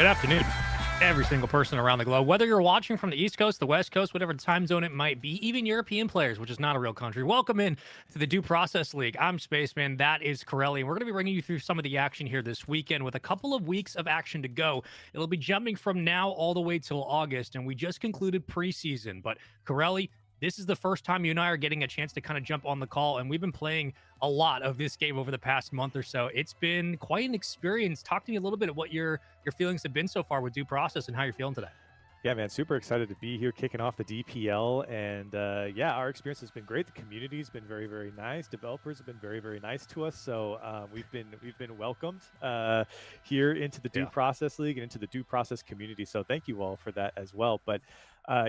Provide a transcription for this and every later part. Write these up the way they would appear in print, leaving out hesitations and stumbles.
Good afternoon, every single person around the globe, whether you're watching from the East Coast, the West Coast, whatever time zone it might be, even European players, which is not a real country. Welcome in to the Due Process League. I'm Spaceman. That is Corelli. And we're going to be bringing you through some of the action here this weekend with a couple of weeks of action to go. It'll be jumping from now all the way till August, and we just concluded preseason. But Corelli, this is the first time you and I are getting a chance to kind of jump on the call, and we've been playing a lot of this game over the past month or so. It's been quite an experience. Talk to me a little bit of what your feelings have been so far with Due Process and how you're feeling today. Yeah, man, super excited to be here kicking off the DPL. And yeah, our experience has been great. The community's been very, very nice. Developers have been very, very nice to us. So we've been welcomed here into the Due Process League and into the Due Process community. So thank you all for that as well. But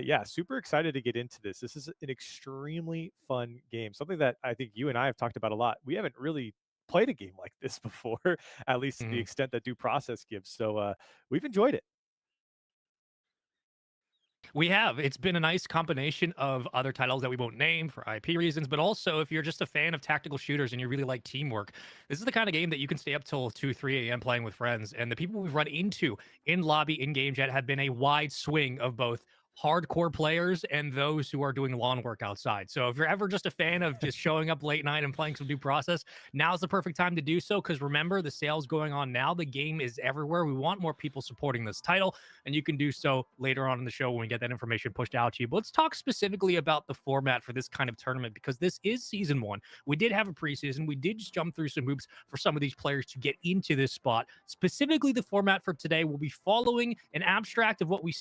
yeah, super excited to get into this. This is an extremely fun game, something that I think you and I have talked about a lot. We haven't really played a game like this before, at least to the extent that Due Process gives. So we've enjoyed it. We have. It's been a nice combination of other titles that we won't name for IP reasons, but also if you're just a fan of tactical shooters and you really like teamwork, this is the kind of game that you can stay up till 2, 3 a.m. playing with friends. And the people we've run into in lobby, in game chat, have been a wide swing of both hardcore players and those who are doing lawn work outside. So if you're ever just a fan of just showing up late night and playing some Due Process, now's the perfect time to do so, because remember, the sale's going on now. The game is everywhere. We want more people supporting this title, and you can do so later on in the show when we get that information pushed out to you. But let's talk specifically about the format for this kind of tournament, because this is season 1. We did have a preseason. We did just jump through some hoops for some of these players to get into this spot. Specifically, the format for today will be following an abstract of what we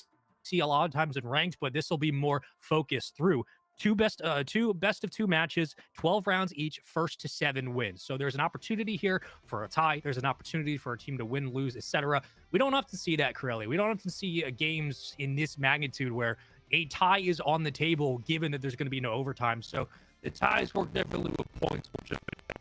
see a lot of times in ranked, but this will be more focused through two best of 2 matches, 12 rounds each, first to 7 wins. So there's an opportunity here for a tie. There's an opportunity for a team to win, lose, etc. We don't often see that, Corelli. We don't often see games in this magnitude where a tie is on the table, given that there's going to be no overtime. So the ties work differently with points, which have been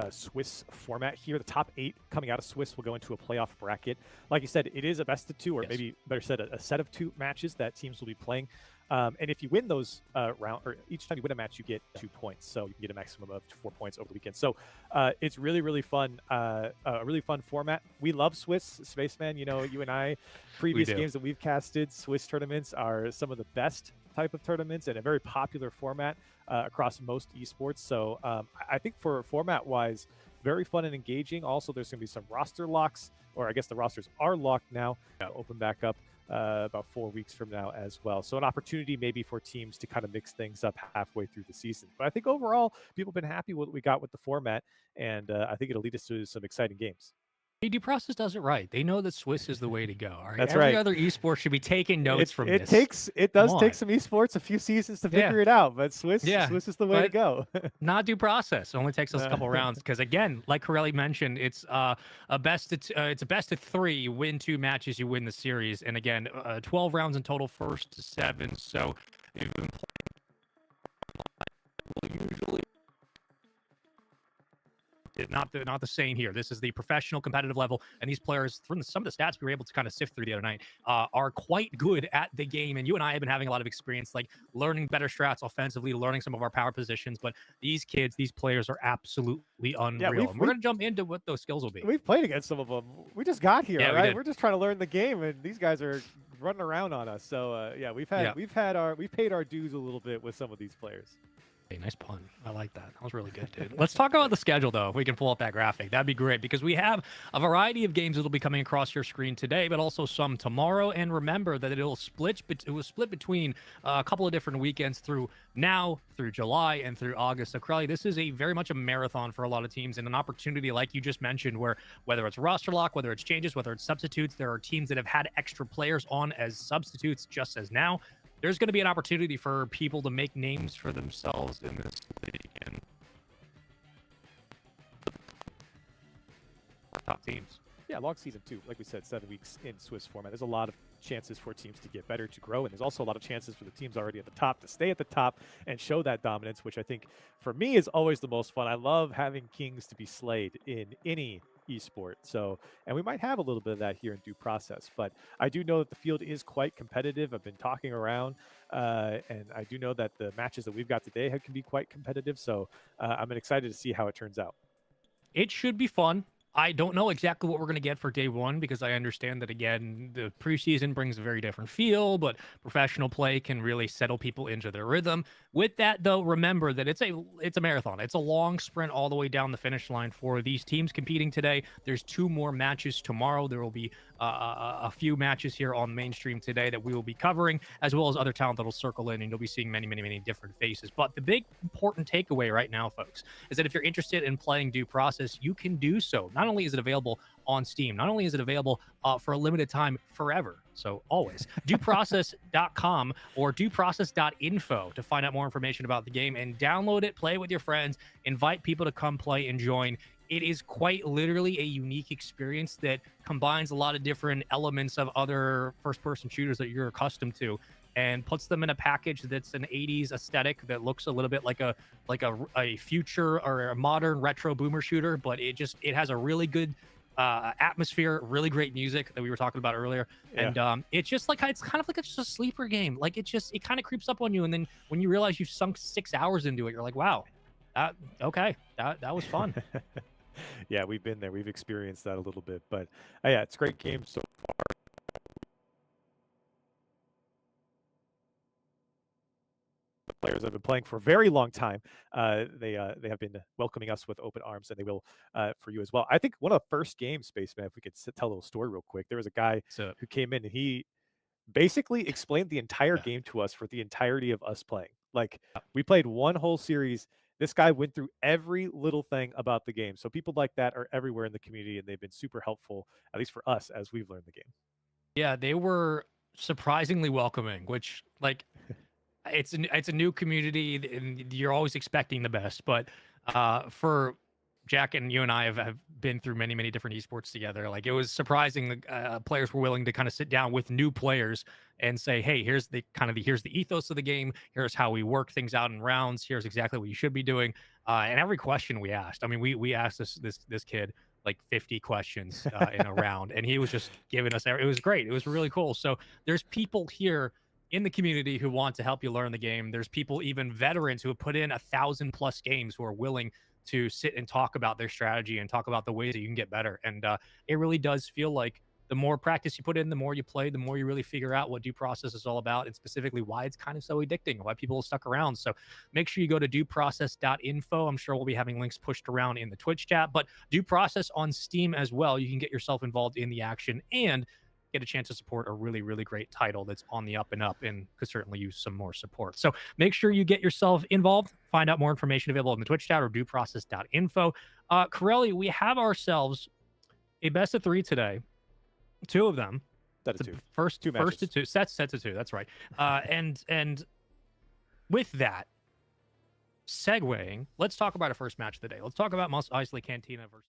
Swiss format here. The top 8 coming out of Swiss will go into a playoff bracket. Like you said, it is a best of 2, or maybe better said, a set of 2 matches that teams will be playing. And if you win those or each time you win a match, you get 2 points. So you can get a maximum of 4 points over the weekend. So it's really, really fun. A really fun format. We love Swiss, Spaceman. You know, you and I, previous games that we've casted, Swiss tournaments are some of the best type of tournaments and a very popular format across most esports. So I think for format wise, very fun and engaging. Also, there's going to be some roster locks, or I guess the rosters are locked now. Open back up about 4 weeks from now as well. So an opportunity maybe for teams to kind of mix things up halfway through the season. But I think overall, people have been happy with what we got with the format, and I think it'll lead us to some exciting games. Due Process does it right. They know that Swiss is the way to go. All right? That's Every right. other esport should be taking notes from it this. It does take some esports a few seasons to figure it out, but Swiss is the way to go. Not Due Process. It only takes us a couple rounds, because again, like Corelli mentioned, it's a best of 3. Win 2 matches, you win the series, and again, 12 rounds in total, first to 7. So if you've been playing, usually not the same here. This is the professional competitive level, and these players, from some of the stats we were able to kind of sift through the other night, are quite good at the game. And you and I have been having a lot of experience, like learning better strats offensively, learning some of our power positions. But these kids, these players are absolutely unreal. And we're going to jump into what those skills will be. We've played against some of them. We just got here, right? We're just trying to learn the game, and these guys are running around on us. So yeah, we've paid our dues a little bit with some of these players. Hey, nice pun. I like that. That was really good, dude. Let's talk about the schedule, though. If we can pull up that graphic, that'd be great, because we have a variety of games that'll be coming across your screen today, but also some tomorrow. And remember that it will split between a couple of different weekends through July and through August. So, Crowley, this is very much a marathon for a lot of teams, and an opportunity, like you just mentioned, where whether it's roster lock, whether it's changes, whether it's substitutes, there are teams that have had extra players on as substitutes, just as now. There's going to be an opportunity for people to make names for themselves in this league and top teams. Yeah, long season 2, like we said, 7 weeks in Swiss format. There's a lot of chances for teams to get better, to grow, and there's also a lot of chances for the teams already at the top to stay at the top and show that dominance, which I think for me is always the most fun. I love having kings to be slayed in any esport. So, and we might have a little bit of that here in due process. But I do know that the field is quite competitive. I've been talking around, and I do know that the matches that we've got today can be quite competitive. So I'm excited to see how it turns out. It should be fun. I don't know exactly what we're going to get for day one because I understand that, again, the preseason brings a very different feel, but professional play can really settle people into their rhythm. With that, though, remember that it's a marathon. It's a long sprint all the way down the finish line for these teams competing today. There's 2 more matches tomorrow. There will be a few matches here on mainstream today that we will be covering, as well as other talent that will circle in, and you'll be seeing many, many, many different faces. But the big important takeaway right now, folks, is that if you're interested in playing Due Process, you can do so. Not only is it available on Steam, not only is it available for a limited time forever, so always, dueprocess.com or dueprocess.info to find out more information about the game and download it, play it with your friends, invite people to come play and join. It is quite literally a unique experience that combines a lot of different elements of other first-person shooters that you're accustomed to and puts them in a package that's an 80s aesthetic that looks a little bit like a future or a modern retro boomer shooter, but it has a really good atmosphere, really great music that we were talking about earlier. Yeah. And it's just like it's kind of like it's just a sleeper game. Like it kind of creeps up on you, and then when you realize you've sunk 6 hours into it, you're like, wow, that was fun. Yeah, we've been there. We've experienced that a little bit, but yeah, it's a great game so players have been playing for a very long time. They have been welcoming us with open arms, and they will for you as well. I think one of the first games, Spaceman, if we could tell a little story real quick, there was a guy So who came in and he basically explained the entire yeah. game to us for the entirety of us playing. Like we played one whole series. This guy went through every little thing about the game. So people like that are everywhere in the community, and they've been super helpful, at least for us as we've learned the game. Yeah, they were surprisingly welcoming, which like it's a new community and you're always expecting the best. But for Jack and you and I have been through many, many different esports together. Like it was surprising that players were willing to kind of sit down with new players and say, "Hey, here's the ethos of the game. Here's how we work things out in rounds. Here's exactly what you should be doing." And every question we asked, I mean, we asked this kid like 50 questions in a round, and he was just giving us. It was great. It was really cool. So there's people here in the community who want to help you learn the game. There's people, even veterans, who have put in 1,000+ games who are willing to sit and talk about their strategy and talk about the ways that you can get better. And it really does feel like the more practice you put in, the more you play, the more you really figure out what Due Process is all about, and specifically why it's kind of so addicting and why people have stuck around. So make sure you go to dueprocess.info. I'm sure we'll be having links pushed around in the Twitch chat, but Due Process on Steam as well. You can get yourself involved in the action and get a chance to support a really, really great title that's on the up and up and could certainly use some more support. So make sure you get yourself involved. Find out more information available in the Twitch chat or dueprocess.info. Corelli, we have ourselves a best of 3 today. 2 of them. Set of two. First Two to matches. 2. Sets to 2. That's right. And with that, segueing, let's talk about our first match of the day. Let's talk about MOS EISLEY Cantina versus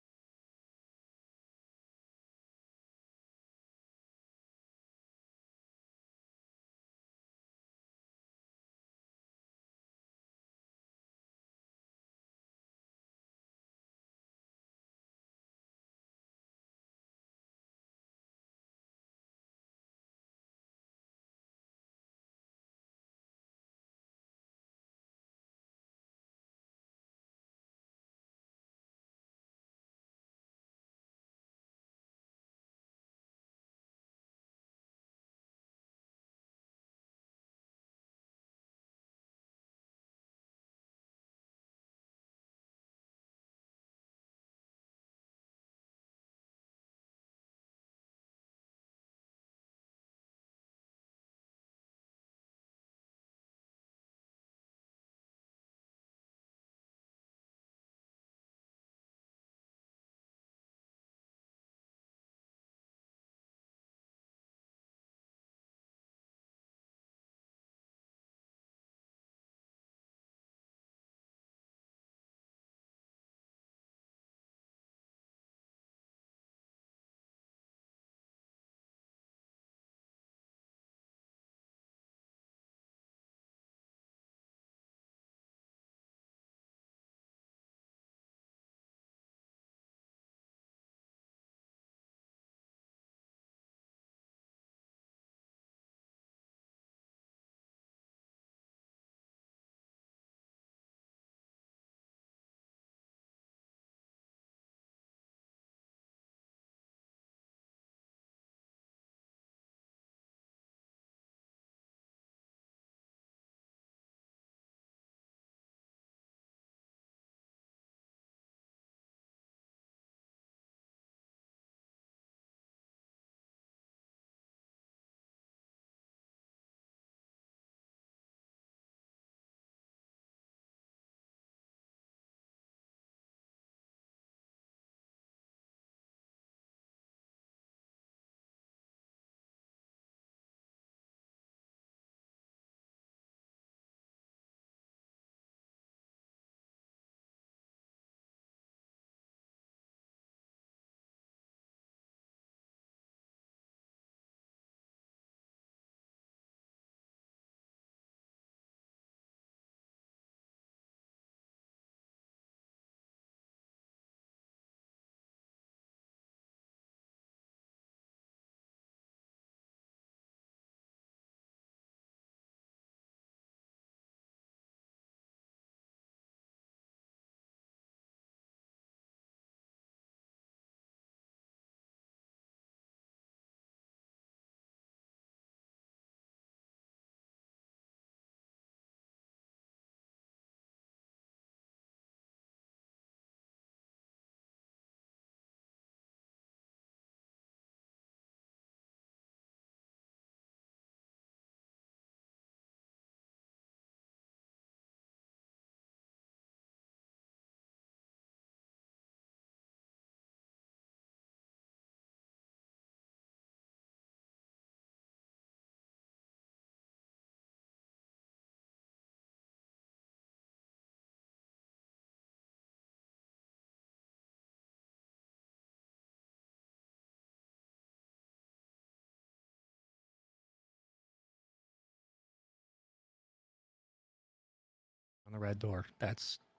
the red door.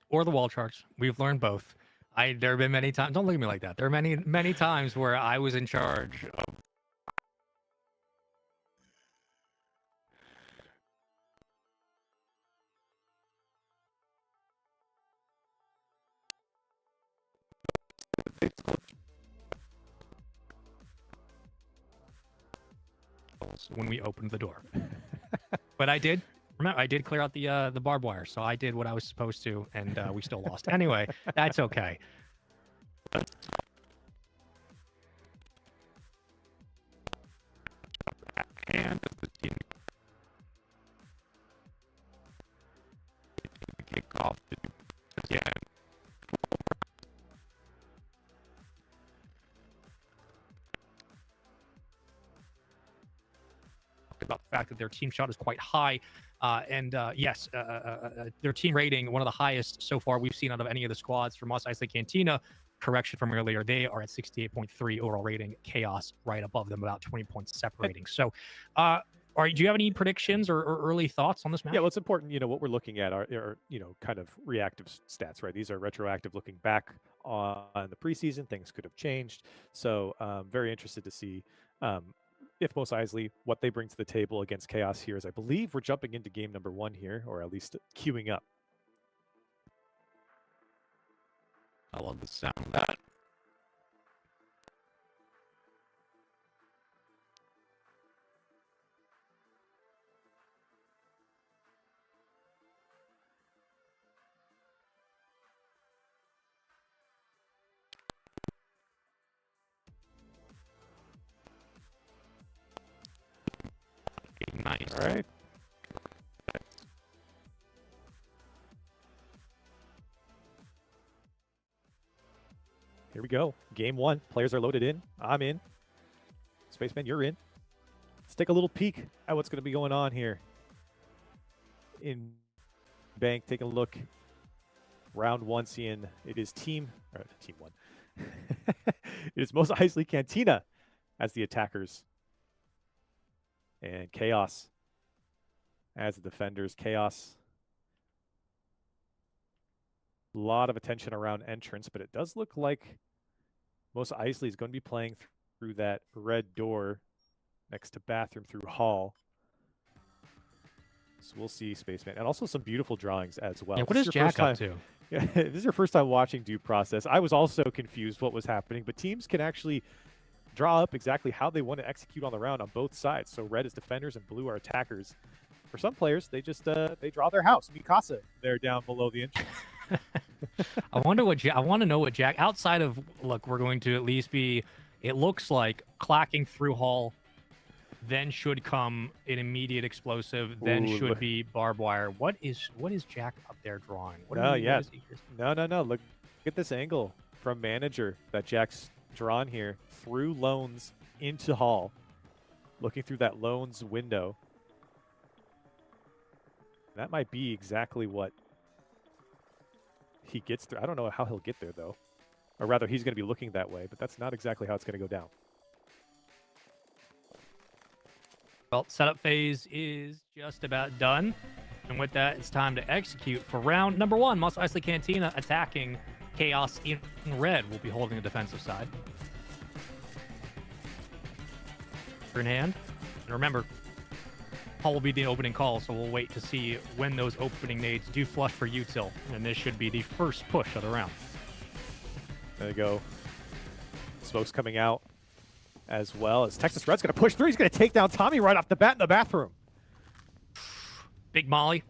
Or the wall charge. We've learned both. There have been many times. Don't look at me like that. There are many times where I was in charge of. When we opened the door. But I did clear out the barbed wire, so I did what I was supposed to, and we still lost. Anyway, that's okay. And the team kick off again. About the fact that their team shot is quite high, yes, their team rating, one of the highest so far we've seen out of any of the squads from MOS EISLEY Cantina. Correction from earlier, they are at 68.3 overall rating. KHAOS right above them, about 20 points separating. So, do you have any predictions or early thoughts on this match? Yeah, well, it's important. What we're looking at are kind of reactive stats, right? These are retroactive, looking back on the preseason. Things could have changed. So, very interested to see if MOS EISLEY, what they bring to the table against KHAOS here, as I believe we're jumping into game number 1 here, or at least queuing up. I love the sound of that. Nice. All right. Here we go. Game 1. Players are loaded in. I'm in. Spaceman, you're in. Let's take a little peek at what's going to be going on here. In Bank, taking a look. Round 1, seeing it is team 1. It is MOS EISLEY Cantina as the attackers. And KHAOS as the defenders. KHAOS. A lot of attention around entrance, but it does look like MOS EISLEY is going to be playing through that red door next to bathroom through hall. So we'll see, Spaceman. And also some beautiful drawings as well. Yeah, what is Jack up to? Yeah, this is your first time watching Due Process. I was also confused what was happening, but teams can actually draw up exactly how they want to execute on the round on both sides. So red is defenders and blue are attackers. For some players, they just they draw their house. Mikasa, they're down below the entrance. I want to know what Jack, outside of, look, we're going to at least be, it looks like clacking through hall, then should come an immediate explosive, then should be barbed wire. What is Jack up there drawing? No. Look at this angle from manager that Jack's drawn here through loans into hall, looking through that loans window. That might be exactly what he gets through. I don't know how he'll get there, though. Or rather, he's going to be looking that way, but that's not exactly how it's going to go down. Well, setup phase is just about done. And with that, it's time to execute for round number 1. MOS EISLEY Cantina attacking. KHAOS in red will be holding the defensive side. In hand. And remember, hall will be the opening call, so we'll wait to see when those opening nades do flush for util. And this should be the first push of the round. There you go. Smokes coming out as well as Texas Red's going to push through. He's going to take down Tommy right off the bat in the bathroom. Big Molly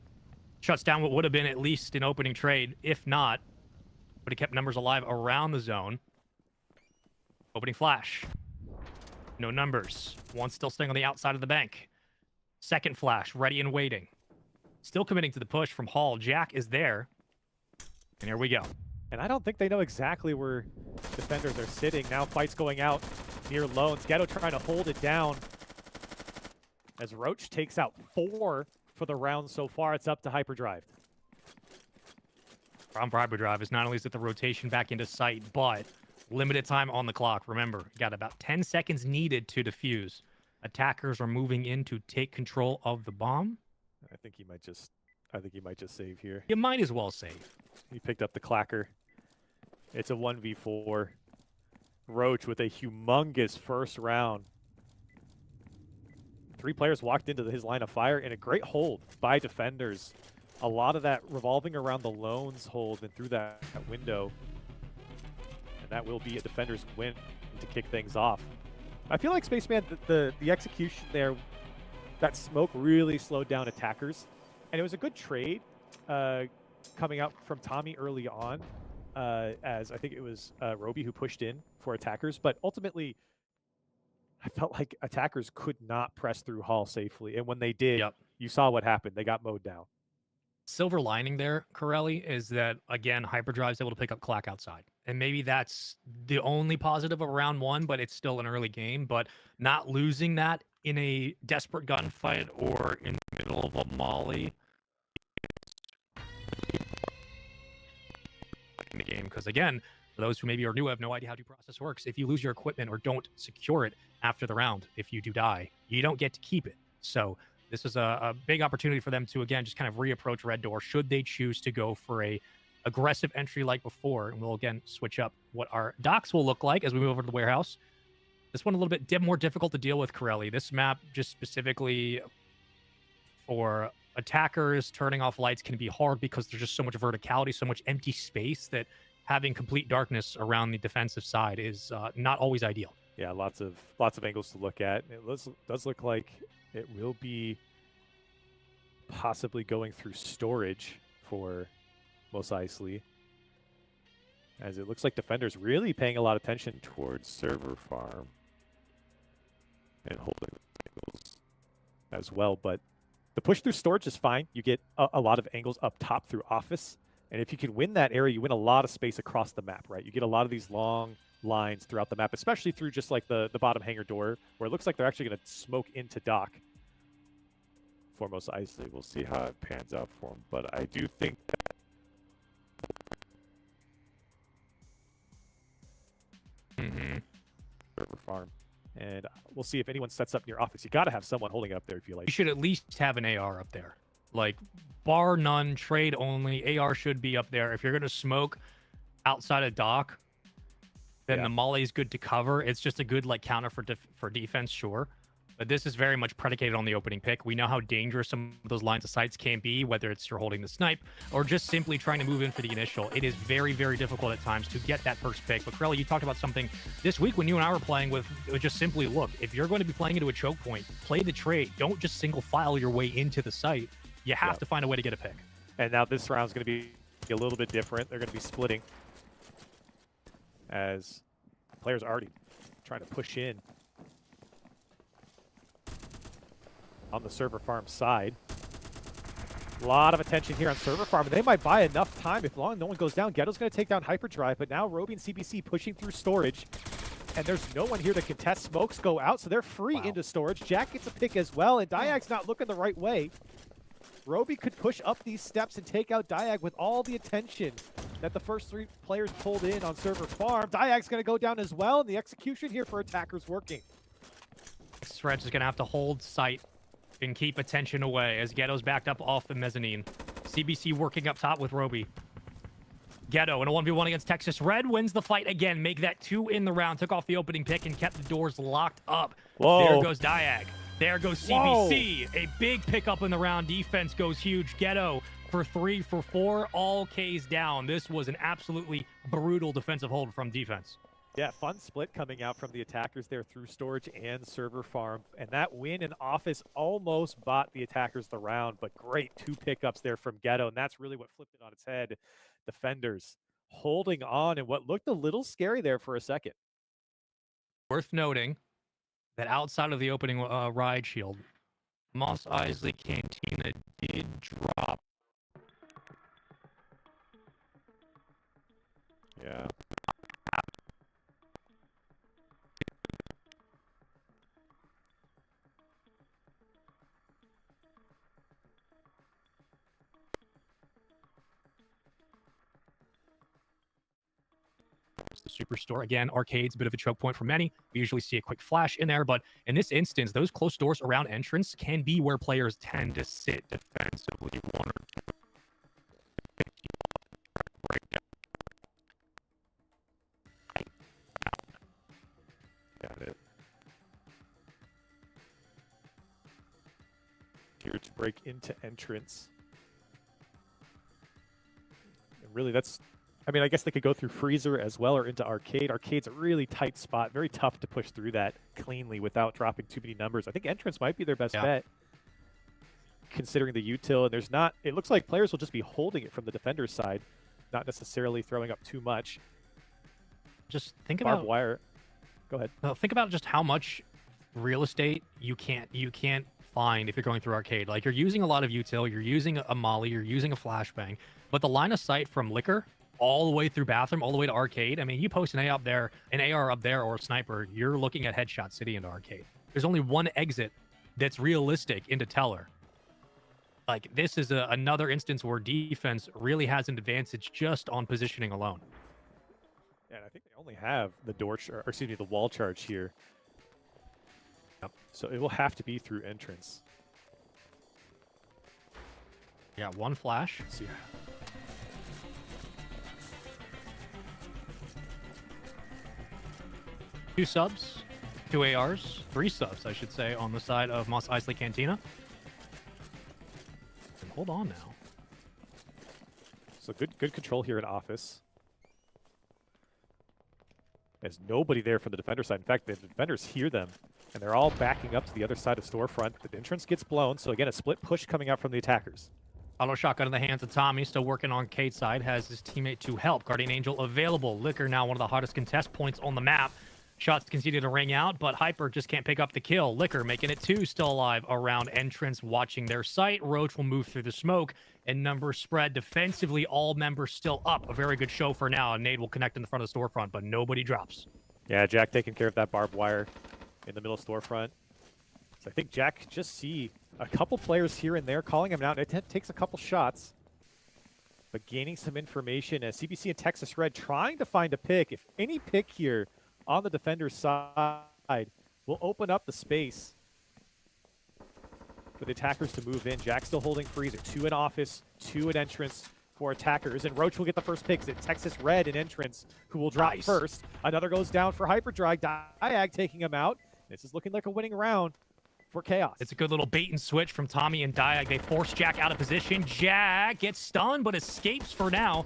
shuts down what would have been at least an opening trade, if not, but he kept numbers alive around the zone. Opening flash. No numbers. One still staying on the outside of the bank. Second flash, ready and waiting. Still committing to the push from hall. Jack is there. And here we go. And I don't think they know exactly where defenders are sitting. Now fights going out near Loans. Ghetto trying to hold it down. As Roach takes out 4 for the round so far. It's up to Hyperdrive. Problem for Hyperdrive is not only is it the rotation back into sight, but limited time on the clock. Remember, got about 10 seconds needed to defuse. Attackers are moving in to take control of the bomb. I think he might just I think he might just save here. You might as well save. He picked up the clacker. It's a 1v4. Roach with a humongous first round. 3 players walked into his line of fire, and a great hold by defenders. A lot of that revolving around the loans hold and through that window. And that will be a defender's win to kick things off. I feel like Spaceman, the execution there, that smoke really slowed down attackers. And it was a good trade coming out from Tommy early on, as I think it was Roby who pushed in for attackers. But ultimately, I felt like attackers could not press through Hall safely. And when they did, you saw what happened. They got mowed down. Silver lining there, Corelli, is that, again, Hyperdrive's able to pick up Clack outside. And maybe that's the only positive of round 1, but it's still an early game. But not losing that in a desperate gunfight or in the middle of a molly in the game. Because, again, for those who maybe are new, have no idea how due process works, if you lose your equipment or don't secure it after the round, if you do die, you don't get to keep it. So this is a big opportunity for them to, again, just kind of reapproach Red Door should they choose to go for a aggressive entry like before. And we'll, again, switch up what our docks will look like as we move over to the warehouse. This one a little bit more difficult to deal with, Corelli. This map, just specifically for attackers, turning off lights can be hard because there's just so much verticality, so much empty space that having complete darkness around the defensive side is not always ideal. Yeah, lots of angles to look at. It does look like it will be possibly going through storage for MOS EISLEY, as it looks like defenders really paying a lot of attention towards server farm and holding angles as well. But the push through storage is fine. You get a lot of angles up top through office, and if you can win that area, you win a lot of space across the map, right? You get a lot of these long lines throughout the map, especially through just like the bottom hangar door, where it looks like they're actually going to smoke into dock for MOS EISLEY. We'll see how it pans out for them, but I do think that server farm, and we'll see if anyone sets up near office. You got to have someone holding up there if you like. You should at least have an AR up there, like bar none, trade only. AR should be up there. If you're going to smoke outside of dock, then the molly is good to cover. It's just a good like counter for defense, sure. But this is very much predicated on the opening pick. We know how dangerous some of those lines of sights can be, whether it's you're holding the snipe or just simply trying to move in for the initial. It is very, very difficult at times to get that first pick. But Corelli, you talked about something this week when you and I were playing with, it was just simply, look, if you're going to be playing into a choke point, play the trade. Don't just single file your way into the site. You have to find a way to get a pick. And now this round is going to be a little bit different. They're going to be splitting as players are already trying to push in on the server farm side. A lot of attention here on server farm, and they might buy enough time if long no one goes down. Ghetto's going to take down Hyperdrive, but now Roby and CBC pushing through storage, and there's no one here to contest. Smokes go out, so they're free into storage. Jack gets a pick as well, and Diag's not looking the right way. Roby could push up these steps and take out Diag with all the attention that the first 3 players pulled in on server farm. Diag's going to go down as well, and the execution here for attackers working. Stretch is going to have to hold sight and keep attention away as Ghetto's backed up off the mezzanine. CBC working up top with Roby. Ghetto in a 1v1 against Texas Red wins the fight again. Make that 2 in the round. Took off the opening pick and kept the doors locked up. Whoa. There goes Diag. There goes CBC. Whoa. A big pickup in the round. Defense goes huge. Ghetto for 3 for 4. All K's down. This was an absolutely brutal defensive hold from defense. Yeah, fun split coming out from the attackers there through storage and server farm. And that win in office almost bought the attackers the round, but great 2 pickups there from Ghetto. And that's really what flipped it on its head. Defenders holding on in what looked a little scary there for a second. Worth noting that outside of the opening ride shield, MOS EISLEY Cantina did drop. Yeah. The Superstore. Again, arcade's a bit of a choke point for many. We usually see a quick flash in there, but in this instance, those close doors around entrance can be where players tend to sit defensively. 1 or 2 break into entrance. And really, that's... I mean, I guess they could go through freezer as well or into arcade. Arcade's a really tight spot. Very tough to push through that cleanly without dropping too many numbers. I think entrance might be their best bet, considering the util. And there's not... It looks like players will just be holding it from the defender's side, not necessarily throwing up too much. Just think Barbed about... wire. Go ahead. Think about just how much real estate you can't find if you're going through arcade. Like, you're using a lot of util, you're using a molly, you're using a flashbang, but the line of sight from liquor all the way through bathroom, all the way to arcade. I mean, you post an AR up there, or a sniper, you're looking at Headshot City into arcade. There's only one exit that's realistic into Teller. Like, this is another instance where defense really has an advantage just on positioning alone. Yeah, and I think they only have the the wall charge here. Yep. So it will have to be through entrance. Yeah, one flash. Let's see. 2 subs, 2 ARs, 3 subs, I should say, on the side of MOS EISLEY Cantina. And hold on now. So good control here in office. There's nobody there from the defender side. In fact, the defenders hear them, and they're all backing up to the other side of storefront. The entrance gets blown, so again, a split push coming out from the attackers. Auto shotgun in the hands of Tommy, still working on Kate's side, has his teammate to help. Guardian Angel available. Liquor now one of the hottest contest points on the map. Shots continue to ring out, but Hyper just can't pick up the kill. Liquor making it 2 still alive around entrance, watching their sight. Roach will move through the smoke, and numbers spread defensively. All members still up. A very good show for now. Nade will connect in the front of the storefront, but nobody drops. Yeah, Jack taking care of that barbed wire in the middle of storefront. So I think Jack can just see a couple players here and there calling him out. It takes a couple shots, but gaining some information as CBC and Texas Red trying to find a pick. If any pick here on the defender's side will open up the space for the attackers to move in. Jack still holding freezer. 2 in office, 2 at entrance for attackers. And Roach will get the first picks at Texas Red in entrance, who will drop first. Another goes down for Hyperdrive. Diag taking him out. This is looking like a winning round for KHAOS. It's a good little bait and switch from Tommy and Diag. They force Jack out of position. Jack gets stunned, but escapes for now.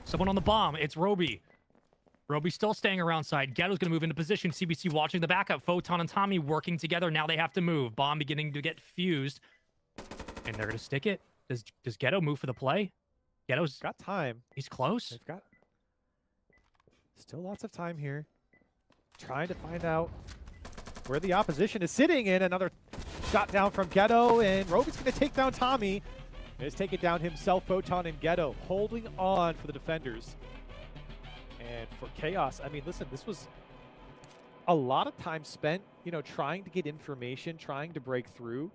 Someone on the bomb. It's Roby. Roby's still staying around side. Ghetto's going to move into position. CBC watching the backup. Photon and Tommy working together. Now they have to move. Bomb beginning to get fused. And they're going to stick it. Does Ghetto move for the play? Ghetto's got time. He's close. They've got still lots of time here. Trying to find out where the opposition is sitting in. Another shot down from Ghetto. And Roby's going to take down Tommy. He's taken down himself, Photon and Ghetto. Holding on for the defenders. And for KHAOS, I mean, listen, this was a lot of time spent, you know, trying to get information, trying to break through,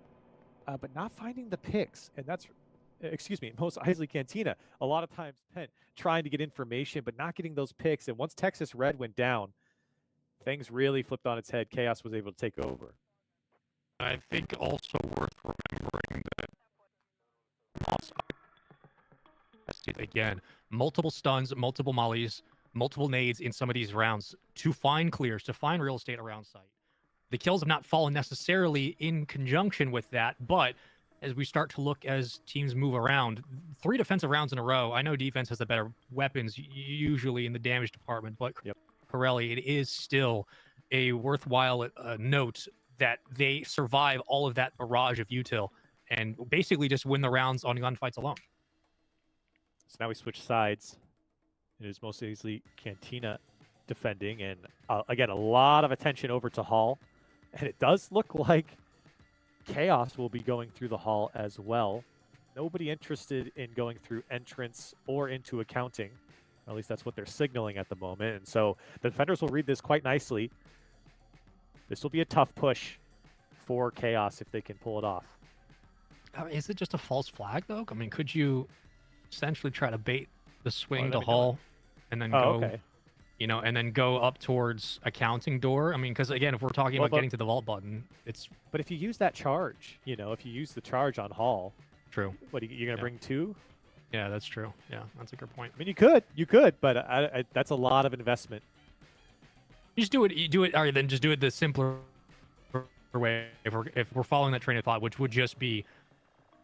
but not finding the picks. And that's, excuse me, MOS EISLEY Cantina, a lot of time spent trying to get information, but not getting those picks. And once Texas Red went down, things really flipped on its head. KHAOS was able to take over. I think also worth remembering that MOS, again, multiple stuns, multiple mollies, multiple nades in some of these rounds to find clears, to find real estate around site. The kills have not fallen necessarily in conjunction with that, but as we start to look as teams move around, 3 defensive rounds in a row, I know defense has the better weapons usually in the damage department, but Corelli, it is still a worthwhile note that they survive all of that barrage of util and basically just win the rounds on gunfights alone. So now we switch sides. It is MOS EISLEY Cantina defending, and again, a lot of attention over to Hall. And it does look like KHAOS will be going through the Hall as well. Nobody interested in going through entrance or into accounting. Or at least that's what they're signaling at the moment. And so the defenders will read this quite nicely. This will be a tough push for KHAOS if they can pull it off. Is it just a false flag, though? I mean, could you essentially try to bait the swing to Hall and then go, you know, and then go up towards accounting door? I mean, because again, if we're talking about getting to the vault button, it's... But if you use that charge, you know, if you use the charge on Hall... True. What, you're going to bring 2? Yeah, that's true. Yeah, that's a good point. I mean, you could, but that's a lot of investment. You just do it, or then just do it the simpler way if we're following that train of thought, which would just be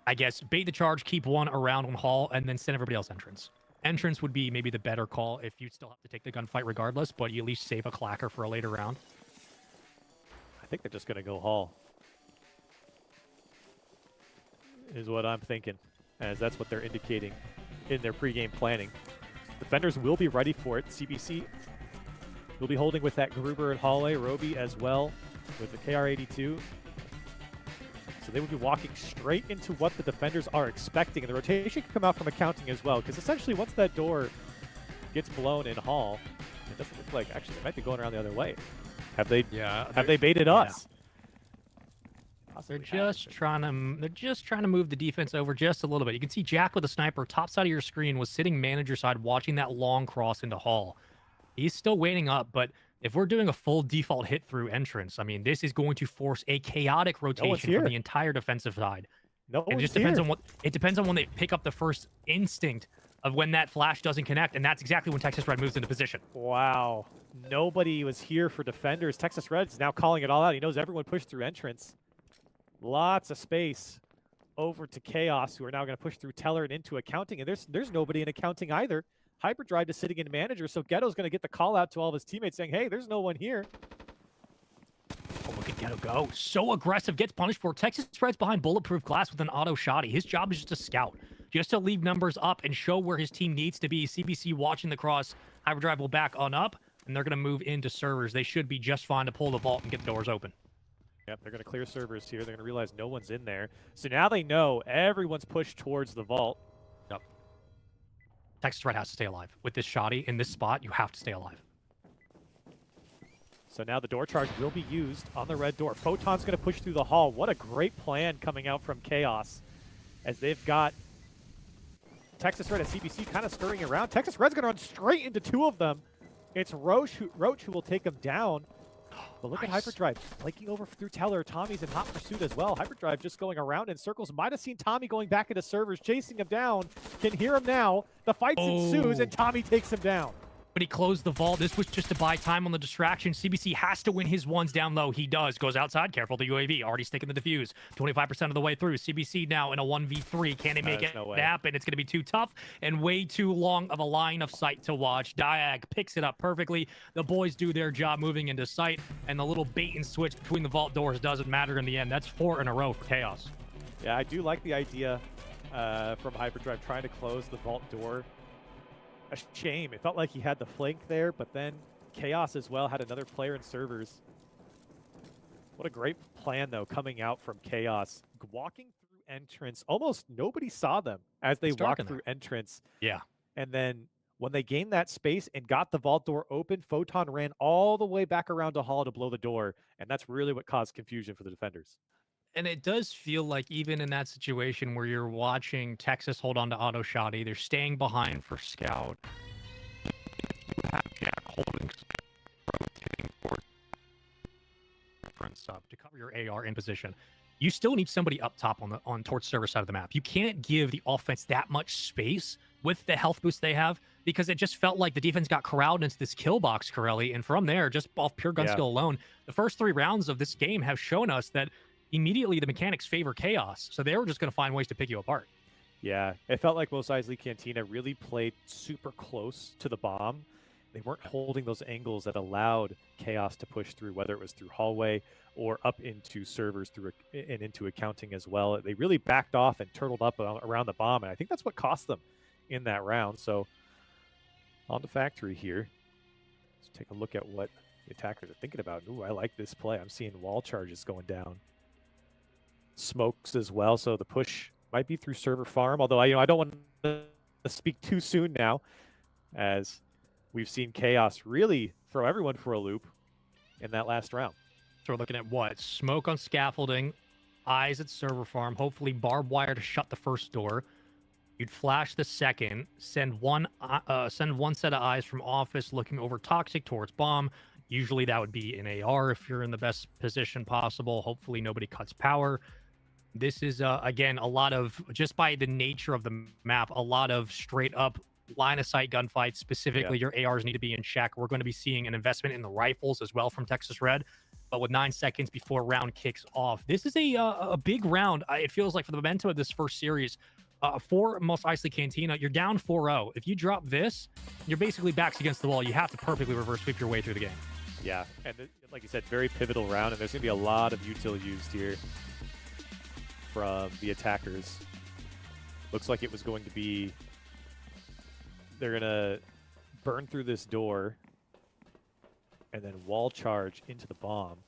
I guess, bait the charge, keep one around on Hall, and then send everybody else entrance. Entrance would be maybe the better call if you still have to take the gunfight regardless, but you at least save a clacker for a later round. I think they're just going to go Hall. Is what I'm thinking, as that's what they're indicating in their pregame planning. Defenders will be ready for it. CBC will be holding with that Gruber and Hallway, Roby as well with the KR82. So they will be walking straight into what the defenders are expecting. And the rotation can come out from accounting as well, because essentially once that door gets blown in Hall, it doesn't look like, actually, they might be going around the other way. Have they baited us? They're just trying to move the defense over just a little bit. You can see Jack with a sniper, top side of your screen, was sitting manager side watching that long cross into Hall. He's still waiting up, but if we're doing a full default hit through entrance, I mean, this is going to force a chaotic rotation from the entire defensive side. It just depends on when they pick up the first instinct of when that flash doesn't connect, and that's exactly when Texas Red moves into position. Wow. Nobody was here for defenders. Texas Red's now calling it all out. He knows everyone pushed through entrance. Lots of space over to KHAOS, who are now going to push through Teller and into accounting. And there's nobody in accounting either. Hyperdrive is sitting in manager, so Ghetto's going to get the call out to all of his teammates saying, hey, there's no one here. Oh, look at Ghetto go. So aggressive, gets punished for. Texas Red's behind bulletproof glass with an auto shotty. His job is just to scout, just to leave numbers up and show where his team needs to be. CBC watching the cross. Hyperdrive will back on up, and they're going to move into servers. They should be just fine to pull the vault and get the doors open. Yep, they're going to clear servers here. They're going to realize no one's in there. So now they know everyone's pushed towards the vault. Yep. Texas Red has to stay alive. With this shotty in this spot, you have to stay alive. So now the door charge will be used on the red door. Photon's going to push through the hall. What a great plan coming out from KHAOS, as they've got Texas Red and CBC kind of scurrying around. Texas Red's going to run straight into two of them. It's Roach who will take them down. But look at Hyperdrive flanking over through Teller. Tommy's in hot pursuit as well. Hyperdrive just going around in circles. Might have seen Tommy going back into servers, chasing him down. Can hear him now. The fight ensues, and Tommy takes him down. But he closed the vault. This was just to buy time on the distraction. CBC has to win his ones down low. He does. Goes outside. Careful, the UAV. Already sticking the defuse. 25% of the way through. CBC now in a 1v3. Can they make it happen? It's going to be too tough and way too long of a line of sight to watch. Diag picks it up perfectly. The boys do their job moving into sight, and the little bait and switch between the vault doors doesn't matter in the end. That's 4 in a row for KHAOS. Yeah, I do like the idea from Hyperdrive trying to close the vault door. A shame. It felt like he had the flank there, but then KHAOS as well had another player in servers. What a great plan, though, coming out from KHAOS. Walking through entrance, almost nobody saw them as they walked through entrance. Yeah. And then when they gained that space and got the vault door open, Photon ran all the way back around to Hall to blow the door, and that's really what caused confusion for the defenders. And it does feel like even in that situation where you're watching Texas hold on to auto shotty, they're staying behind for scout. You have Jack holding, rotating forward up to cover your AR in position. You still need somebody up top on towards server side of the map. You can't give the offense that much space with the health boost they have, because it just felt like the defense got corralled into this kill box, Corelli, and from there, just off pure gun skill alone, the first 3 rounds of this game have shown us that immediately the mechanics favor KHAOS, so they were just going to find ways to pick you apart. Yeah, it felt like MOS EISLEY Cantina really played super close to the bomb. They weren't holding those angles that allowed KHAOS to push through, whether it was through hallway or up into servers and into accounting as well. They really backed off and turtled up around the bomb, and I think that's what cost them in that round. So on to factory here. Let's take a look at what the attackers are thinking about. Ooh, I like this play. I'm seeing wall charges going down. Smokes as well, so the push might be through server farm, although I don't want to speak too soon now, as we've seen KHAOS really throw everyone for a loop in that last round. So we're looking at what? Smoke on scaffolding, eyes at server farm, hopefully barbed wire to shut the first door. You'd flash the second, send one set of eyes from office looking over toxic towards bomb. Usually that would be an AR if you're in the best position possible. Hopefully nobody cuts power. This is, again, a lot of, just by the nature of the map, a lot of straight up line of sight gunfights. Specifically, your ARs need to be in check. We're going to be seeing an investment in the rifles as well from Texas Red. but with 9 seconds before round kicks off. This is a big round. It feels like for the momentum of this first series, for MOS EISLEY Cantina, you're down 4-0. If you drop this, you're basically backs against the wall. You have to perfectly reverse sweep your way through the game. Yeah, and like you said, very pivotal round, and there's going to be a lot of util used here from the attackers. Looks like it was going to be, they're going to burn through this door and then wall charge into the bomb.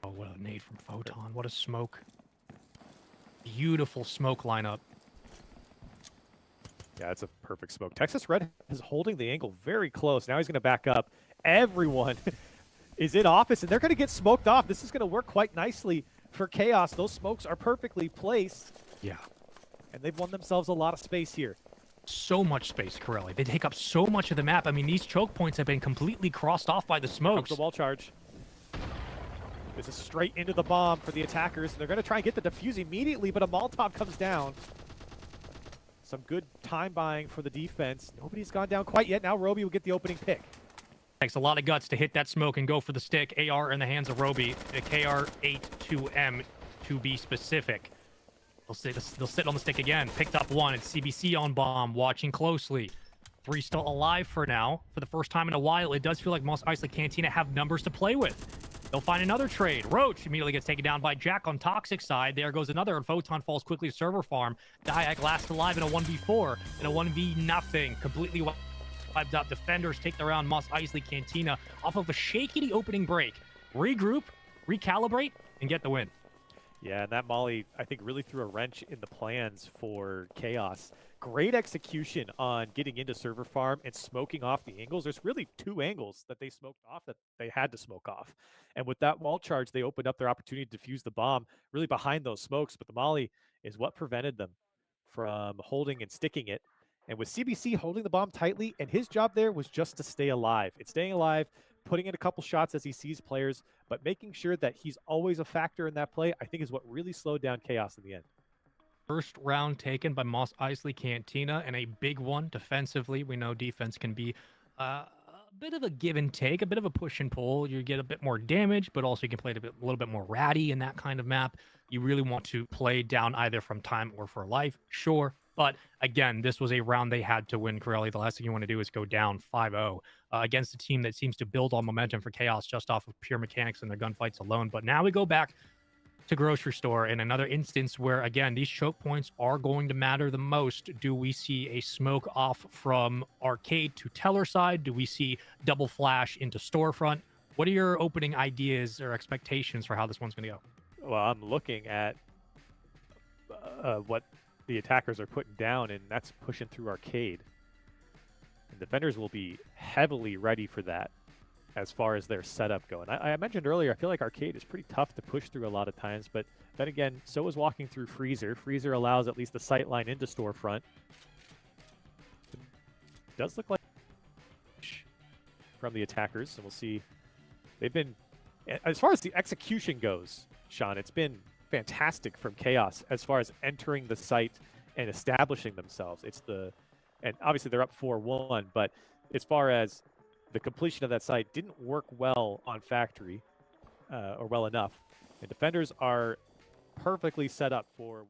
Oh, what a nade from Photon. What a smoke. Beautiful smoke lineup. Yeah, it's a perfect smoke. Texas Red is holding the angle very close. Now he's going to back up. Everyone is in office, and they're going to get smoked off. This is going to work quite nicely for KHAOS. Those smokes are perfectly placed. Yeah. And they've won themselves a lot of space here. So much space, Corelli. They take up so much of the map. I mean, these choke points have been completely crossed off by the smokes. Comes the wall charge. This is straight into the bomb for the attackers. They're going to try and get the defuse immediately, but a Molotov comes down. Some good time buying for the defense. Nobody's gone down quite yet. Now Roby will get the opening pick. Takes a lot of guts to hit that smoke and go for the stick. AR in the hands of Roby. A KR-82M to be specific. They'll sit on the stick again. Picked up one. It's CBC on bomb. Watching closely. 3 still alive for now. For the first time in a while, it does feel like MOS EISLEY Cantina have numbers to play with. They'll find another trade. Roach immediately gets taken down by Jack on Toxic side. There goes another, and Photon falls quickly to server farm. Diag last alive in a 1v4. In a 1v nothing. Completely wiped up. Defenders take the round. MOS EISLEY Cantina off of a shaky opening break. Regroup, recalibrate, and get the win. Yeah, and that Molly, I think, really threw a wrench in the plans for KHAOS. Great execution on getting into server farm and smoking off the angles. There's really 2 angles that they smoked off that they had to smoke off. And with that wall charge, they opened up their opportunity to defuse the bomb really behind those smokes. But the Molly is what prevented them from holding and sticking it. And with CBC holding the bomb tightly, and his job there was just to stay alive. It's staying alive, putting in a couple shots as he sees players, but making sure that he's always a factor in that play, I think is what really slowed down KHAOS in the end. First round taken by MOS EISLEY Cantina, and a big one defensively. We know defense can be a bit of a give and take, a bit of a push and pull. You get a bit more damage, but also you can play a little bit more ratty in that kind of map. You really want to play down either from time or for life, sure. But again, this was a round they had to win, Corelli. The last thing you want to do is go down 5-0 against a team that seems to build on momentum for KHAOS just off of pure mechanics and their gunfights alone. But now we go back to grocery store in another instance where, again, these choke points are going to matter the most. Do we see a smoke off from arcade to teller side? Do we see double flash into storefront? What are your opening ideas or expectations for how this one's going to go? Well, I'm looking at what the attackers are putting down, and that's pushing through arcade. And defenders will be heavily ready for that as far as their setup going. I mentioned earlier, I feel like arcade is pretty tough to push through a lot of times, but then again, so is walking through freezer. Freezer allows at least the sight line into storefront. It does look like from the attackers, and we'll see. They've been, as far as the execution goes, Sean, it's been fantastic from KHAOS as far as entering the site and establishing themselves. And obviously they're up 4-1, but as far as the completion of that site didn't work well on factory, or well enough. And defenders are perfectly set up for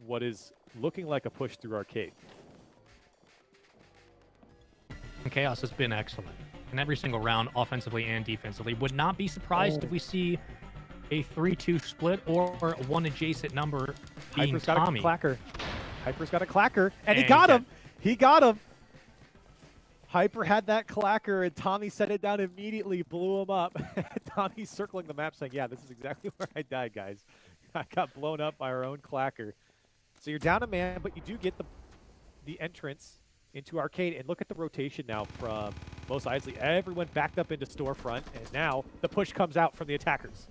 what is looking like a push through arcade. And KHAOS has been excellent in every single round, offensively and defensively. Would not be surprised if we see a 3-2 split or one adjacent number being Hyper's Tommy. got a clacker. Hyper's got a clacker, and he got him. He got him. Hyper had that clacker, and Tommy set it down immediately, blew him up. Tommy's circling the map saying, yeah, this is exactly where I died, guys. I got blown up by our own clacker. So you're down a man, but you do get the entrance into arcade. And look at the rotation now from MOS EISLEY. Everyone backed up into storefront, and now the push comes out from the attackers.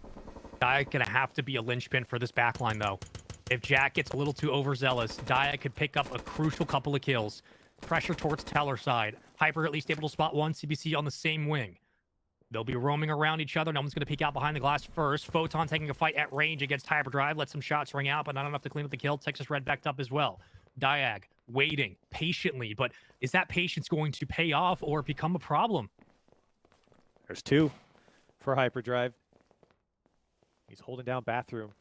Diag gonna have to be a linchpin for this backline, though. If Jack gets a little too overzealous, Diag could pick up a crucial couple of kills. Pressure towards teller side. Hyper at least able to spot one. CBC on the same wing. They'll be roaming around each other. No one's going to peek out behind the glass first. Photon taking a fight at range against Hyperdrive. Let some shots ring out, but not enough to clean up the kill. Texas Red backed up as well. Diag waiting patiently, but is that patience going to pay off or become a problem? There's 2 for Hyperdrive. He's holding down Bathroom.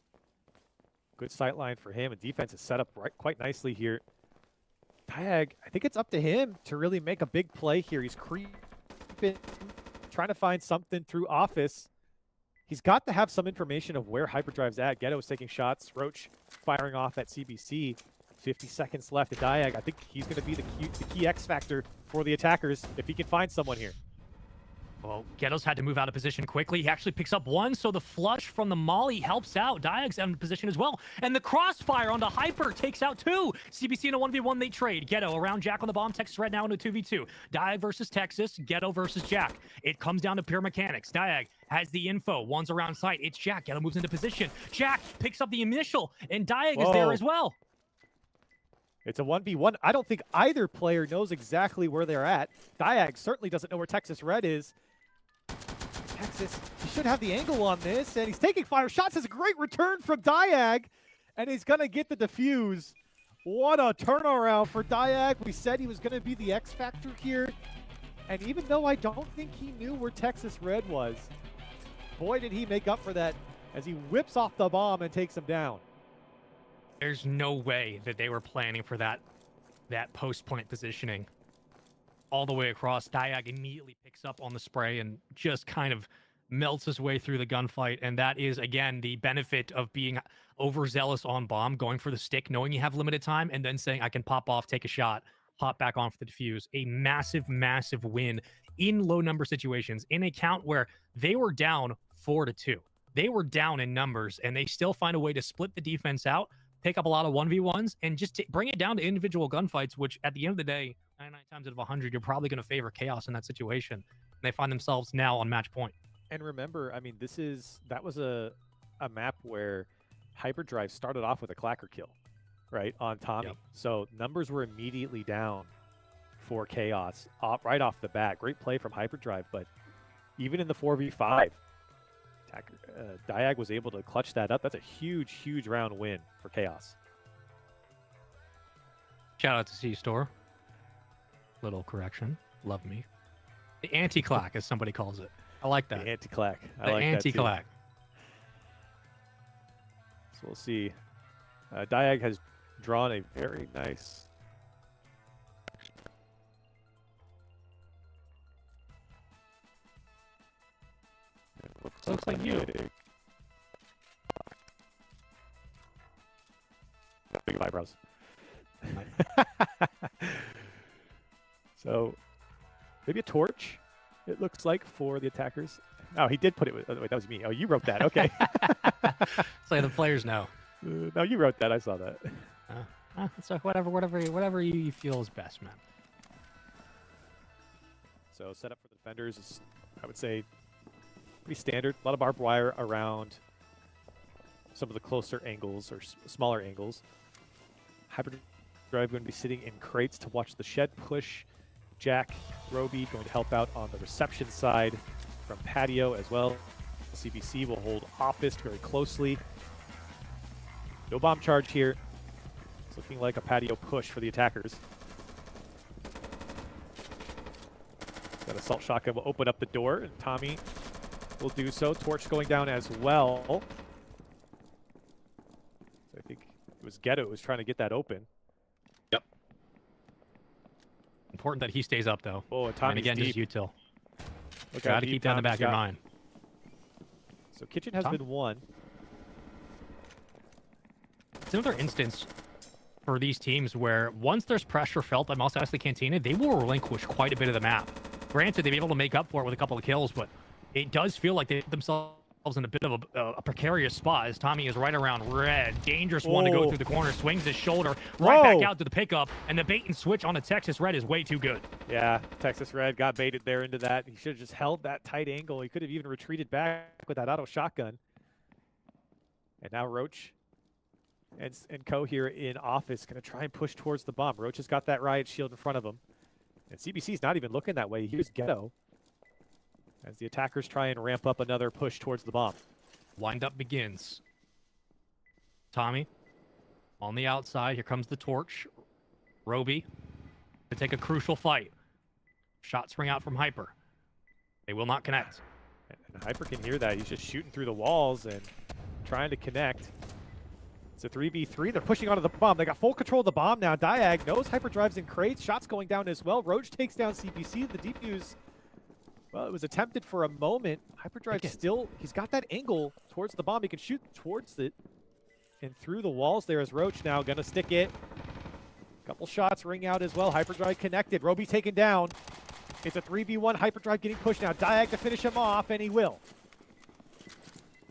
Good sight line for him, and defense is set up quite nicely here. Diag, I think it's up to him to really make a big play here. He's creeping, trying to find something through Office. He's got to have some information of where Hyperdrive's at. Ghetto is taking shots. Roach firing off at CBC. 50 seconds left. And Diag, I think he's going to be the key X factor for the attackers if he can find someone here. Well, Ghetto's had to move out of position quickly. He actually picks up one, so the flush from the molly helps out. Diag's out of position as well. And the crossfire onto Hyper takes out two. CBC in a 1v1, they trade. Ghetto around Jack on the bomb. Texas right now in a 2v2. Diag versus Texas. Ghetto versus Jack. It comes down to pure mechanics. Diag has the info. One's around sight. It's Jack. Ghetto moves into position. Jack picks up the initial, and Diag is there as well. It's a 1v1. I don't think either player knows exactly where they're at. Diag certainly doesn't know where Texas Red is. Texas, he should have the angle on this, and he's taking fire shots. It's a great return from Diag, and he's going to get the defuse. What a turnaround for Diag. We said he was going to be the X factor here, and even though I don't think he knew where Texas Red was, boy, did he make up for that as he whips off the bomb and takes him down. There's no way that they were planning for that post-point positioning all the way across. Diag immediately picks up on the spray and just kind of melts his way through the gunfight. And that is, again, the benefit of being overzealous on bomb, going for the stick, knowing you have limited time, and then saying, I can pop off, take a shot, pop back on for the defuse. A massive, massive win in low number situations in a count where they were down 4-2. They were down in numbers, and they still find a way to split the defense out, pick up a lot of 1v1s, and just bring it down to individual gunfights, which at the end of the day, 99 times out of 100, you're probably going to favor KHAOS in that situation. And they find themselves now on match point. And remember, I mean, that was a map where Hyperdrive started off with a clacker kill, right, on Tommy. Yep. So numbers were immediately down for KHAOS right off the bat. Great play from Hyperdrive, but even in the 4v5, Diag was able to clutch that up. That's a huge, huge round win for KHAOS. Shout out to C-Store. Little correction. Love me. The anti-clack, as somebody calls it. I like that. The anti-clack. The anti-clack. So we'll see. Diag has drawn a very nice... Looks like you. Big eyebrows. So, maybe a torch, it looks like, for the attackers. Oh, he did put it with... Oh, wait, that was me. Oh, you wrote that. Okay. So the players know. No, you wrote that. I saw that. So whatever you feel is best, man. So, setup for the defenders is, I would say, pretty standard. A lot of barbed wire around some of the closer angles or smaller angles. Hyperdrive going to be sitting in crates to watch the shed push. Jack, Roby going to help out on the reception side from patio as well. CBC will hold Office very closely. No bomb charge here. It's looking like a patio push for the attackers. That assault shotgun will open up the door, and Tommy will do so. Torch going down as well. So I think it was Ghetto who was trying to get that open. Yep. Important that he stays up, though. Oh, and Tommy's again, deep. just util. Look Got to keep that in the back of your mind. So Kitchen has been won. It's another instance for these teams where once there's pressure felt by MOS EISLEY Cantina, they will relinquish quite a bit of the map. Granted, they've been able to make up for it with a couple of kills, but it does feel like they put themselves in a bit of a precarious spot as Tommy is right around red. Dangerous one to go through the corner, swings his shoulder right back out to the pickup, and the bait and switch on a Texas Red is way too good. Yeah, Texas Red got baited there into that. He should have just held that tight angle. He could have even retreated back with that auto shotgun. And now Roach and Co here in Office going to try and push towards the bomb. Roach has got that riot shield in front of him. And CBC's not even looking that way. Here's Ghetto as the attackers try and ramp up another push towards the bomb. Wind-up begins. Tommy on the outside. Here comes the torch. Roby to take a crucial fight. Shots ring out from Hyper. They will not connect. And Hyper can hear that. He's just shooting through the walls, and trying to connect. It's a 3v3. They're pushing onto the bomb. They got full control of the bomb now. Diag knows hyperdrives in crates. Shots going down as well. Roach takes down CBC. The defuse, well, it was attempted for a moment. Hyperdrive still, he's got that angle towards the bomb. He can shoot towards it and through the walls. There is Roach now, gonna stick it. Couple shots ring out as well. Hyperdrive connected. Roby taken down. It's a 3v1. Hyperdrive getting pushed now. Diag to finish him off, and he will.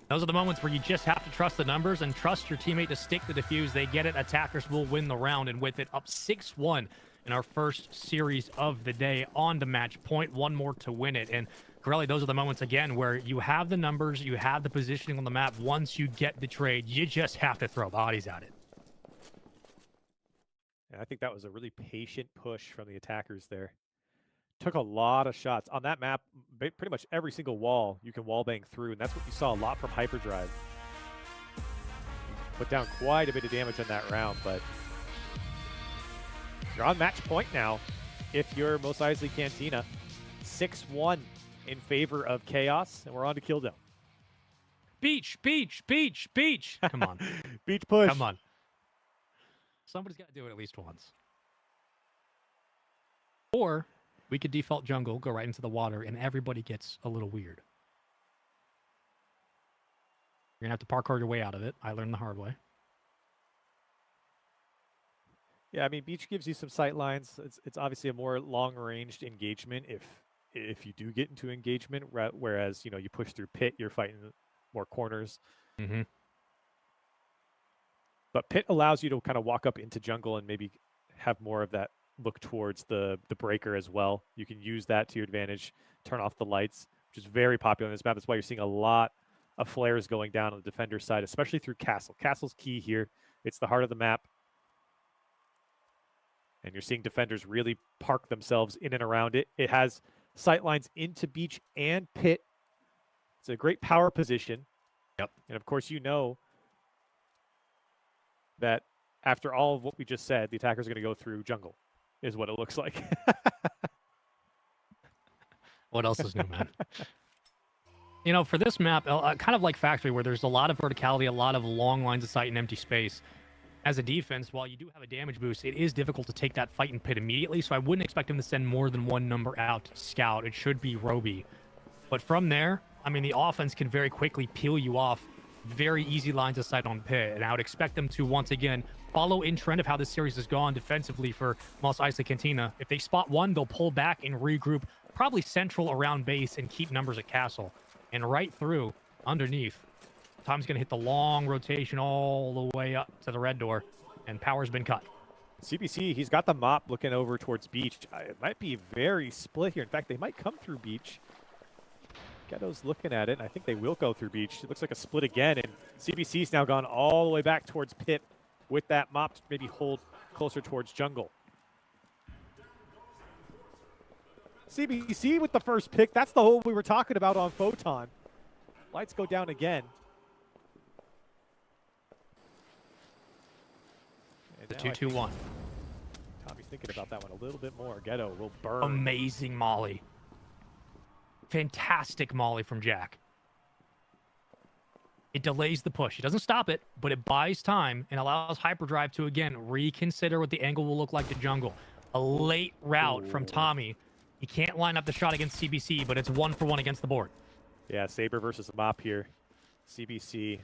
Those are the moments where you just have to trust the numbers and trust your teammate to stick the defuse. They get it. Attackers will win the round, and with it up 6-1 in our first series of the day on the match point. One more to win it. And Corelli, those are the moments, again, where you have the numbers, you have the positioning on the map. Once you get the trade, you just have to throw bodies at it. And I think that was a really patient push from the attackers there. Took a lot of shots. On that map, pretty much every single wall you can wallbang through, and that's what you saw a lot from Hyperdrive. Put down quite a bit of damage on that round, but you're on match point now if you're Mos Eisley Cantina. 6-1 in favor of KHAOS, and we're on to Killdome. Beach, beach, beach, beach. Come on. Beach push. Come on. Somebody's got to do it at least once. Or we could default jungle, go right into the water, and everybody gets a little weird. You're going to have to parkour your way out of it. I learned the hard way. Yeah, I mean, beach gives you some sight lines. It's obviously a more long-ranged engagement if you do get into engagement, whereas, you know, you push through pit, you're fighting more corners. Mm-hmm. But pit allows you to kind of walk up into jungle and maybe have more of that look towards the breaker as well. You can use that to your advantage, turn off the lights, which is very popular on this map. That's why you're seeing a lot of flares going down on the defender side, especially through Castle. Castle's key here. It's the heart of the map. And you're seeing defenders really park themselves in and around it. It has sight lines into beach and pit. It's a great power position. Yep. And of course, you know that after all of what we just said, the attackers are going to go through jungle, is what it looks like. What else is new, man? You know, for this map, kind of like Factory, where there's a lot of verticality, a lot of long lines of sight and empty space. As a defense, while you do have a damage boost, it is difficult to take that fight in pit immediately, so I wouldn't expect him to send more than one number out to scout. It should be Roby. But from there, I mean, the offense can very quickly peel you off very easy lines of sight on pit, and I would expect them to, once again, follow in trend of how this series has gone defensively for Mos Eisley Cantina. If they spot one, they'll pull back and regroup, probably central around base, and keep numbers at Castle. And right through, underneath, Tom's going to hit the long rotation all the way up to the red door, and power's been cut. CBC, he's got the mop looking over towards beach. It might be very split here. In fact, they might come through beach. Ghetto's looking at it, and I think they will go through beach. It looks like a split again, and CBC's now gone all the way back towards pit with that mop to maybe hold closer towards jungle. CBC with the first pick. That's the hole we were talking about on Photon. Lights go down again. The 2-2-1. Tommy's thinking about that one a little bit more. Ghetto will burn. Amazing molly. Fantastic molly from Jack. It delays the push. It doesn't stop it, but it buys time and allows Hyperdrive to, again, reconsider what the angle will look like to jungle. A late route from Tommy. He can't line up the shot against CBC, but it's 1-for-1 against the board. Yeah, Saber versus Mop here. CBC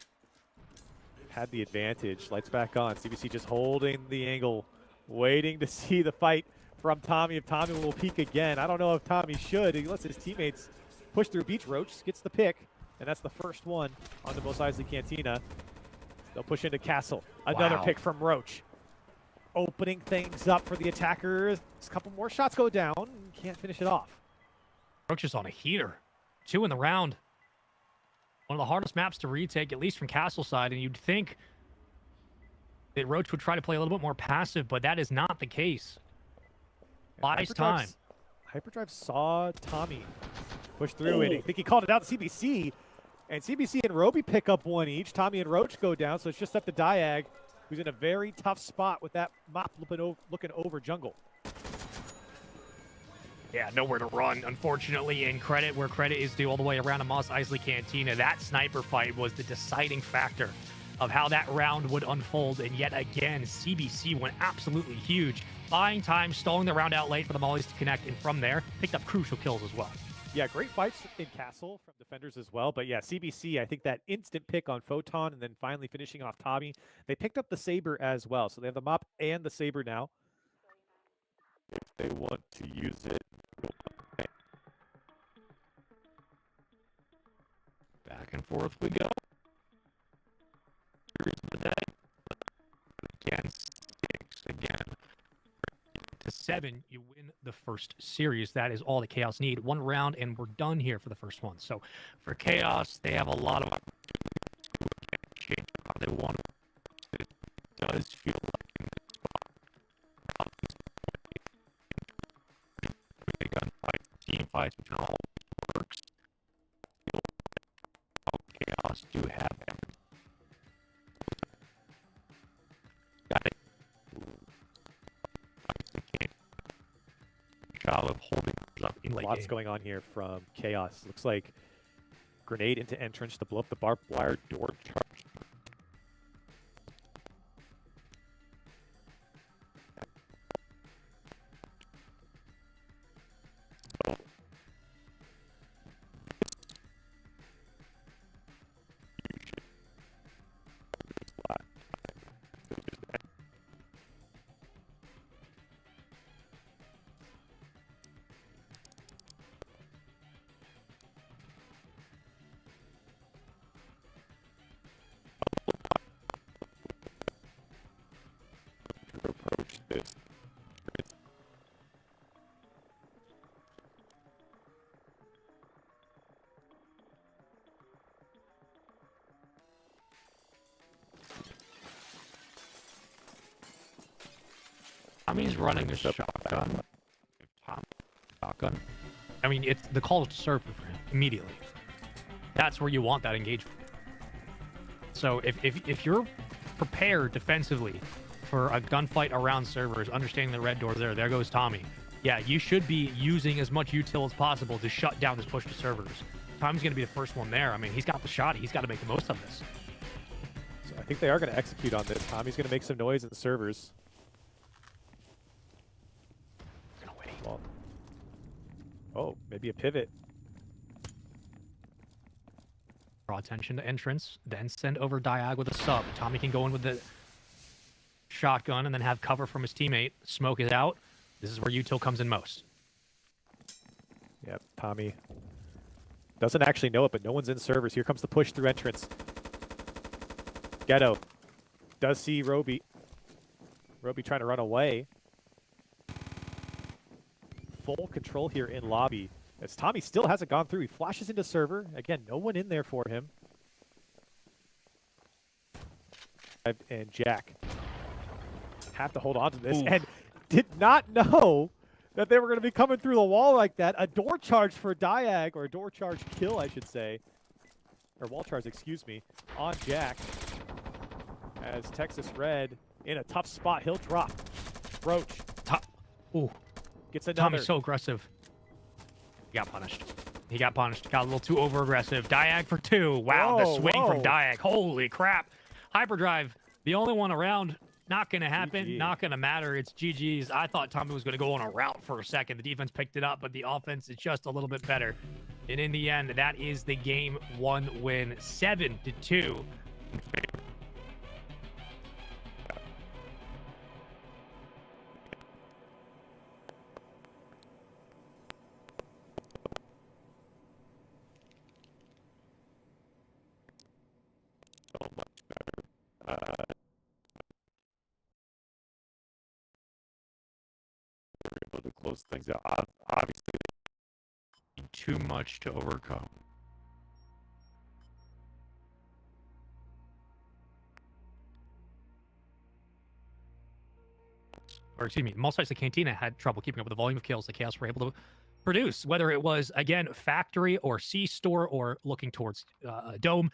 had the advantage. Lights back on. CBC just holding the angle, waiting to see the fight from Tommy. If Tommy will peek again. I don't know if Tommy should. He lets his teammates push through beach. Roach gets the pick, and that's the first one on the Mos Eisley Cantina. They'll push into Castle. Another pick from Roach. Opening things up for the attackers. A couple more shots go down. Can't finish it off. Roach is on a heater. 2 in the round. One of the hardest maps to retake, at least from Castle side, and you'd think that Roach would try to play a little bit more passive, but that is not the case. Buys time. Hyperdrive saw Tommy push through it. I think he called it out to CBC, and CBC and Roby pick up one each. Tommy and Roach go down, so it's just up to Diag, who's in a very tough spot with that mop looking over jungle. Yeah, nowhere to run, unfortunately, and credit where credit is due all the way around a MOS EISLEY Cantina. That sniper fight was the deciding factor of how that round would unfold, and yet again, CBC went absolutely huge, buying time, stalling the round out late for the Mollies to connect, and from there, picked up crucial kills as well. Yeah, great fights in Castle from defenders as well. But yeah, CBC, I think that instant pick on Photon and then finally finishing off Tommy. They picked up the Saber as well. So they have the Mop and the Saber now. If they want to use it. Back and forth we go. Here's the day. Again, 6 again. To 7, you win the first series. That is all that KHAOS need. One round, and we're done here for the first one. So for KHAOS, they have a lot of opportunities to change how they want it. It does feel like in this spot, big gunfights, team fights, which all works. KHAOS do have everything. Got it. Job of holding up in late Lots game. going on here from KHAOS. Looks like grenade into entrance to blow up the barbed wire door charge. Approach this. Tommy's running a shotgun. Shotgun. I mean, it's the call to serve for him immediately. That's where you want that engagement. So if you're prepared defensively for a gunfight around servers, understanding the red door there goes Tommy. Yeah, you should be using as much util as possible to shut down this push to servers. Tommy's going to be the first one there. I mean, he's got the shot. He's got to make the most of this. So I think they are going to execute on this. Tommy's going to make some noise in the servers. Gonna wait. Well, oh, maybe a pivot. Draw attention to entrance, then send over Diag with a sub. Tommy can go in with the shotgun and then have cover from his teammate. Smoke is out. This is where util comes in most. Yep, Tommy doesn't actually know it, but no one's in servers. Here comes the push through entrance. Ghetto does see Roby. Roby trying to run away. Full control here in lobby. As Tommy still hasn't gone through. He flashes into server. Again, no one in there for him. And Jack have to hold on to this. Ooh. And did not know that they were going to be coming through the wall like that. A door charge for Diag, or a door charge kill, I should say. Or wall charge, excuse me, on Jack. As Texas Red in a tough spot. He'll drop. Roach. Ooh. Gets another. Tommy's so aggressive. He got punished. He got punished. Got a little too over-aggressive. Diag for 2. Wow, the swing from Diag. Holy crap. Hyperdrive, the only one around. Not going to happen. GG. Not going to matter. It's GG's. I thought Tommy was going to go on a route for a second. The defense picked it up, but the offense is just a little bit better. And in the end, that is the game 1 win. 7-2. So much better. We're able to close things out. Obviously, too much to overcome. Or excuse me, most sites the Cantina had trouble keeping up with the volume of kills the KHAOS were able to produce, whether it was, again, factory or C-store or looking towards Dome.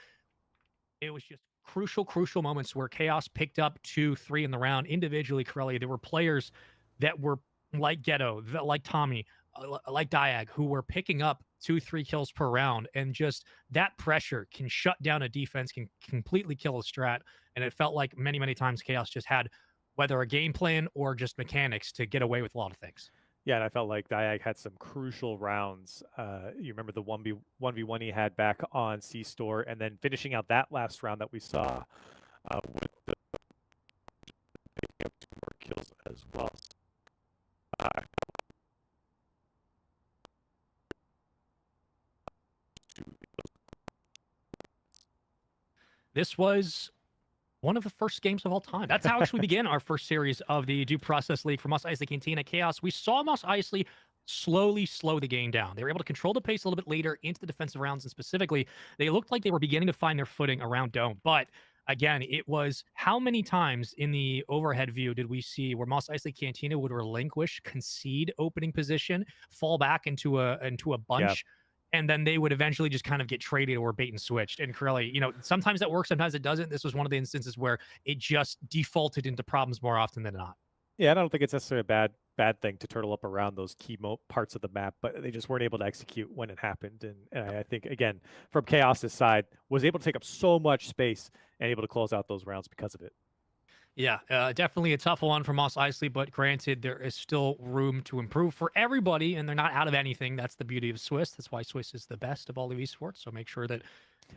It was just crucial moments where KHAOS picked up 2, 3 in the round. Individually, Corelli, there were players that were like Ghetto, like Tommy, like Diag, who were picking up 2, 3 kills per round, and just that pressure can shut down a defense, can completely kill a strat. And it felt like many times Chaos just had whether a game plan or just mechanics to get away with a lot of things. Yeah, and I felt like Diag had some crucial rounds. You remember the 1v1 he had back on C Store, and then finishing out that last round that we saw with the picking up 2 more kills as well. Uh, This was one of the first games of all time. That's how actually we began our first series of the Due Process League for MOS Eisley Cantina KHAOS. We saw MOS Eisley slowly slow the game down. They were able to control the pace a little bit later into the defensive rounds, and specifically, they looked like they were beginning to find their footing around Dome. But again, it was how many times in the overhead view did we see where MOS Eisley Cantina would relinquish, concede opening position, fall back into a yeah, bunch, and then they would eventually just kind of get traded or bait and switched. And Corelli, sometimes that works, sometimes it doesn't. This was one of the instances where it just defaulted into problems more often than not. yeah. I don't think it's necessarily a bad thing to turtle up around those key parts of the map, but they just weren't able to execute when it happened. And I think again, from KHAOS's side, was able to take up so much space and able to close out those rounds because of it. Yeah, definitely a tough one for MOS Eisley, but granted, there is still room to improve for everybody, and they're not out of anything. That's the beauty of Swiss. That's why Swiss is the best of all of esports. So make sure that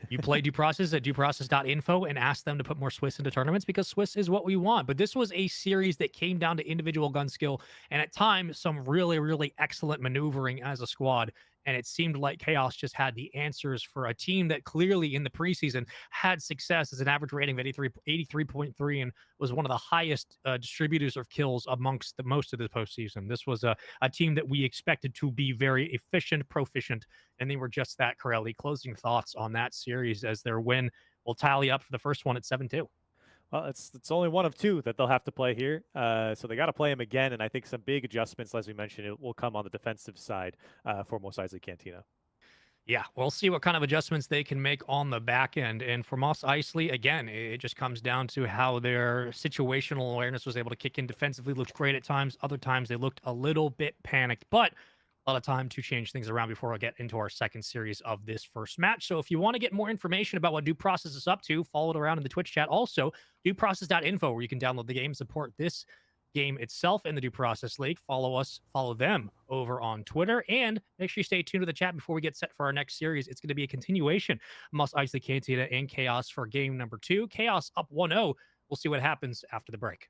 you play Due Process at dueprocess.info and ask them to put more Swiss into tournaments, because Swiss is what we want. But this was a series that came down to individual gun skill and at times some really excellent maneuvering as a squad. And it seemed like Chaos just had the answers for a team that clearly in the preseason had success as an average rating of 83.3 and was one of the highest distributors of kills amongst the most of the postseason. This was a team that we expected to be very efficient, proficient, and they were just that. Corelli, closing thoughts on that series as their win will tally up for the first one at 7-2. Well, it's only one of 2 that they'll have to play here, so they got to play him again. And I think some big adjustments, as we mentioned, it will come on the defensive side for MOS Eisley Cantina. Yeah, we'll see what kind of adjustments they can make on the back end. And for MOS Eisley, again, it just comes down to how their situational awareness was able to kick in defensively. Looked great at times. Other times they looked a little bit panicked, but a lot of time to change things around before we get into our second series of this first match. So if you want to get more information about what Due Process is up to, follow it around in the Twitch chat. Also, dueprocess.info, where you can download the game, support this game itself in the Due Process League. Follow them over on Twitter, and make sure you stay tuned to the chat before we get set for our next series. It's going to be a continuation of MOS Eisley Cantina and KHAOS for game number 2. KHAOS up 1-0. We'll see what happens after the break.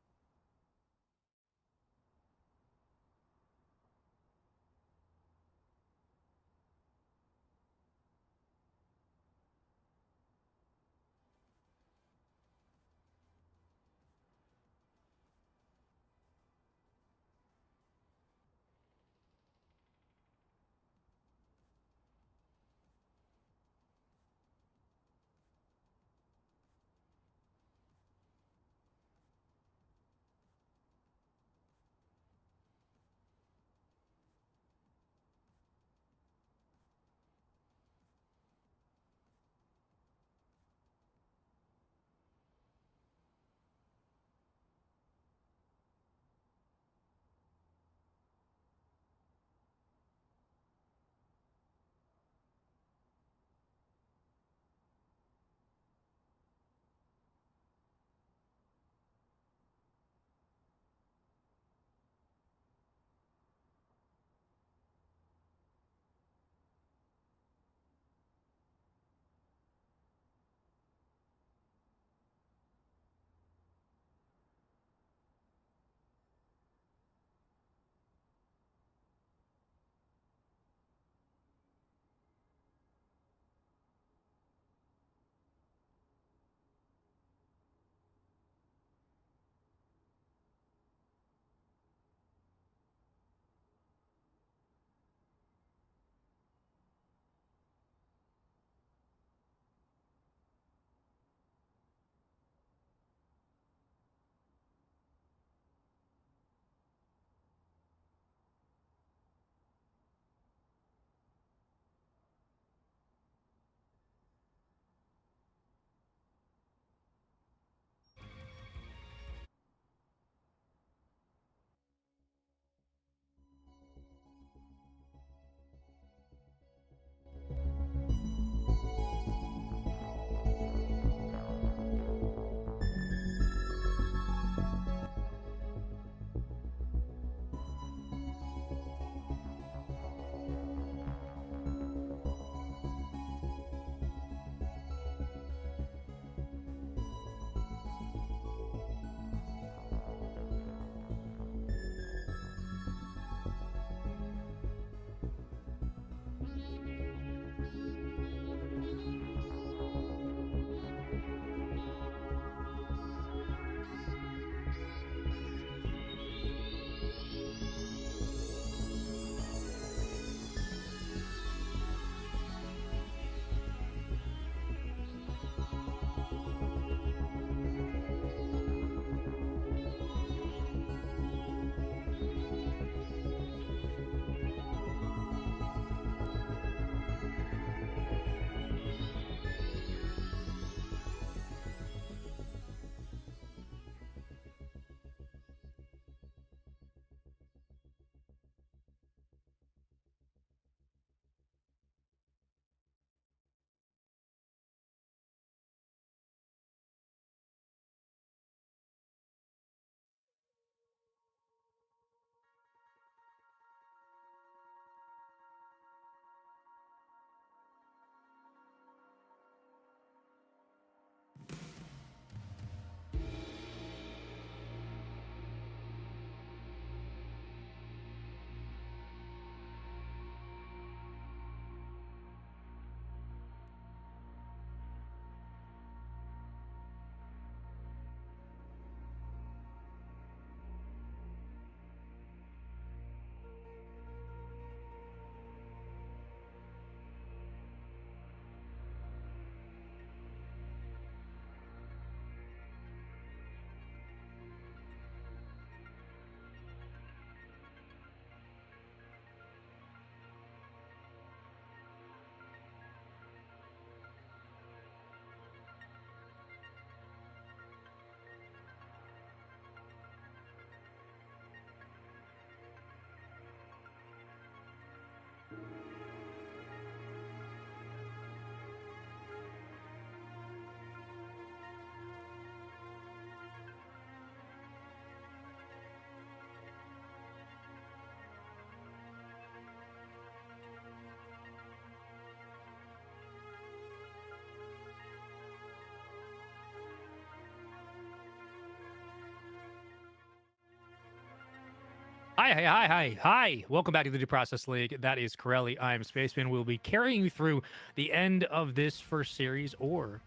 Hi. Welcome back to the Due Process League. That is Corelli. I am Spaceman. We'll be carrying you through the end of this first series or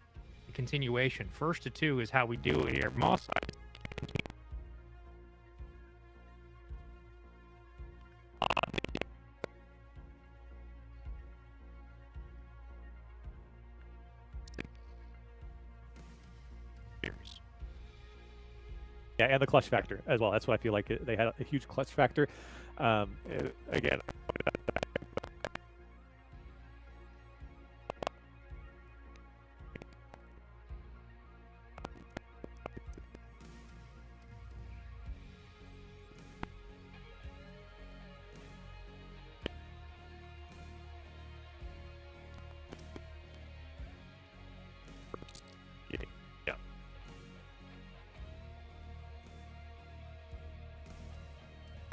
the continuation. First to two is how we do it here. MOS. Yeah, and the clutch factor as well. That's what I feel like they had a huge clutch factor. Again,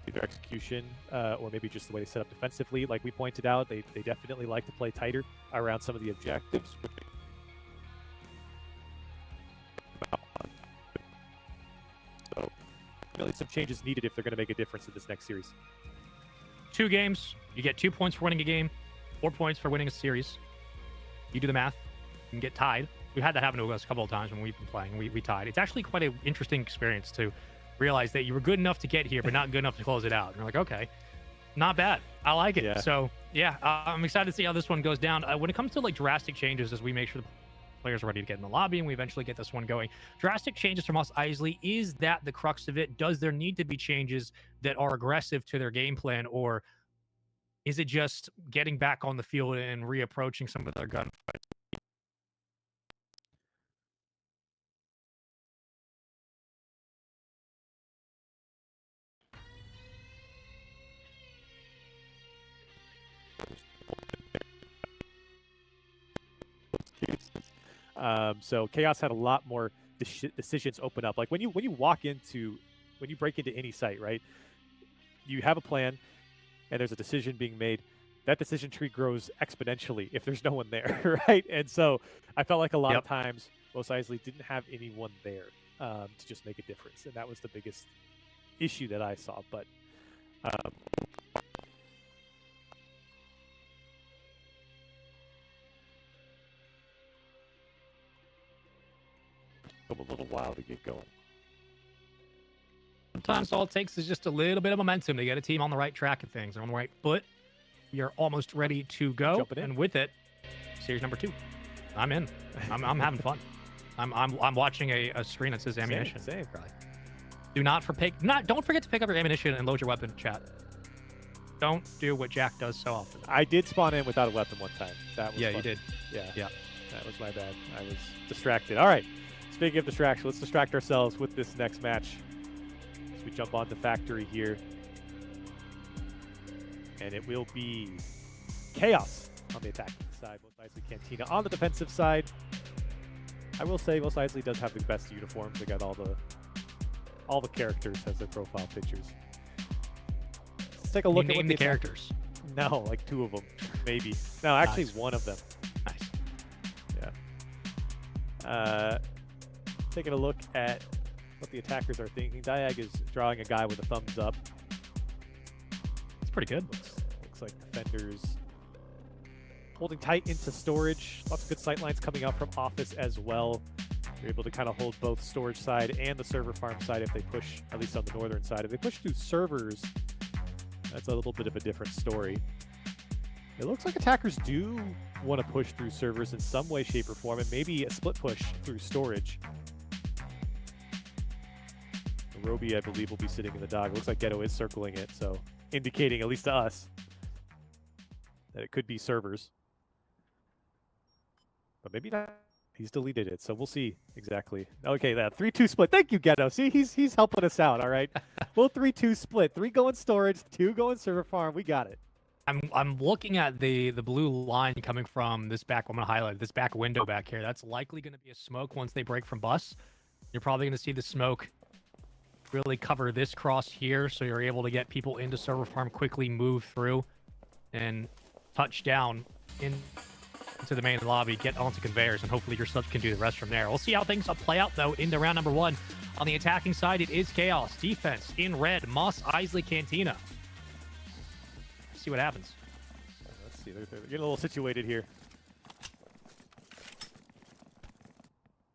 either execution or maybe just the way they set up defensively. Like we pointed out, they definitely like to play tighter around some of the objectives. So really some changes needed if they're going to make a difference in this next series. 2 games. You get 2 points for winning a game, 4 points for winning a series. You do the math. You can get tied. We've had that happen to us a couple of times when we've been playing. We tied. It's actually quite an interesting experience to realize that you were good enough to get here, but not good enough to close it out. And you're like, okay, not bad. I like it. Yeah. So, yeah, I'm excited to see how this one goes down. When it comes to like drastic changes, as we make sure the players are ready to get in the lobby and we eventually get this one going, drastic changes from MOS EISLEY, is that the crux of it? Does there need to be changes that are aggressive to their game plan, or is it just getting back on the field and reapproaching some of their gunfights? So KHAOS had a lot more decisions open up. Like when you break into any site, right? You have a plan, and there's a decision being made. That decision tree grows exponentially if there's no one there, right? And so I felt like a lot of times MOS EISLEY didn't have anyone there to just make a difference, and that was the biggest issue that I saw. But a little while to get going. Sometimes all it takes is just a little bit of momentum to get a team on the right track of things. They're on the right foot. You're almost ready to go, and with it, series number 2. I'm in. I'm having fun. I'm watching a screen that says ammunition. Same. Don't forget to pick up your ammunition and load your weapon, chat. Don't do what Jack does so often. I did spawn in without a weapon one time. That was fun. You did. Yeah. That was my bad. I was distracted. All right. Speaking of distraction, let's distract ourselves with this next match as we jump onto Factory here. And it will be KHAOS on the attacking side, MOS EISLEY Cantina on the defensive side. I will say MOS EISLEY does have the best uniforms. They got all the characters as their profile pictures. Let's take a look at what the characters. No, like 2 of them, maybe. No, actually nice. 1 of them. Nice. Yeah. Taking a look at what the attackers are thinking. Diag is drawing a guy with a thumbs up. It's pretty good. Looks like defenders holding tight into storage. Lots of good sight lines coming out from office as well. They're able to kind of hold both storage side and the server farm side if they push, at least on the northern side. If they push through servers, that's a little bit of a different story. It looks like attackers do want to push through servers in some way, shape, or form, and maybe a split push through storage. Roby, I believe, will be sitting in the dog. It looks like Ghetto is circling it, so indicating, at least to us, that it could be servers. But maybe not. He's deleted it, so we'll see exactly. Okay, that 3-2 split. Thank you, Ghetto. See, he's helping us out, all right? We'll 3-2 split. 3 go in storage, 2 go in server farm. We got it. I'm looking at the blue line coming from this back. I'm going to highlight this back window back here. That's likely going to be a smoke once they break from bus. You're probably going to see the smoke really cover this cross here, so you're able to get people into server farm, quickly move through, and touch down in to the main lobby, get onto conveyors, and hopefully your subs can do the rest from there. We'll see how things play out, though, into round number 1. On the attacking side, it is KHAOS. Defense in red, MOS, EISLEY, Cantina. See what happens. Let's see. They're getting a little situated here.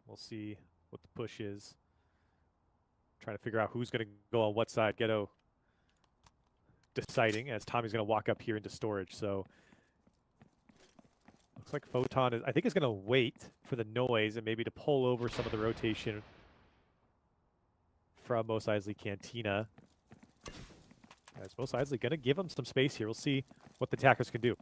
We'll see what the push is. Trying to figure out who's going to go on what side. Ghetto deciding as Tommy's going to walk up here into storage. So looks like Photon is, I think, is going to wait for the noise and maybe to pull over some of the rotation from Mos Eisley Cantina. As Mos Eisley going to give him some space here. We'll see what the attackers can do.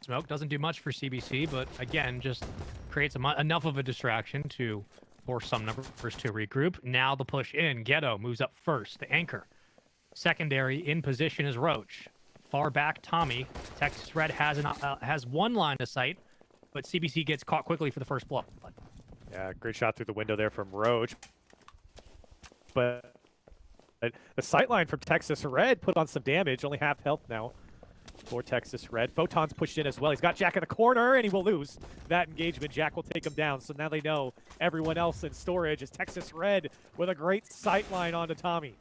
Smoke doesn't do much for CBC, but again, just creates enough of a distraction to force some numbers to regroup. Now the push in. Ghetto moves up first. The anchor. Secondary in position is Roach. Far back, Tommy. Texas Red has one line of sight, but CBC gets caught quickly for the first blow. Yeah, great shot through the window there from Roach. But the sightline from Texas Red put on some damage. Only half health now for Texas Red. Photon's pushed in as well. He's got Jack in the corner, and he will lose that engagement. Jack will take him down. So now they know everyone else in storage is Texas Red with a great sightline onto Tommy.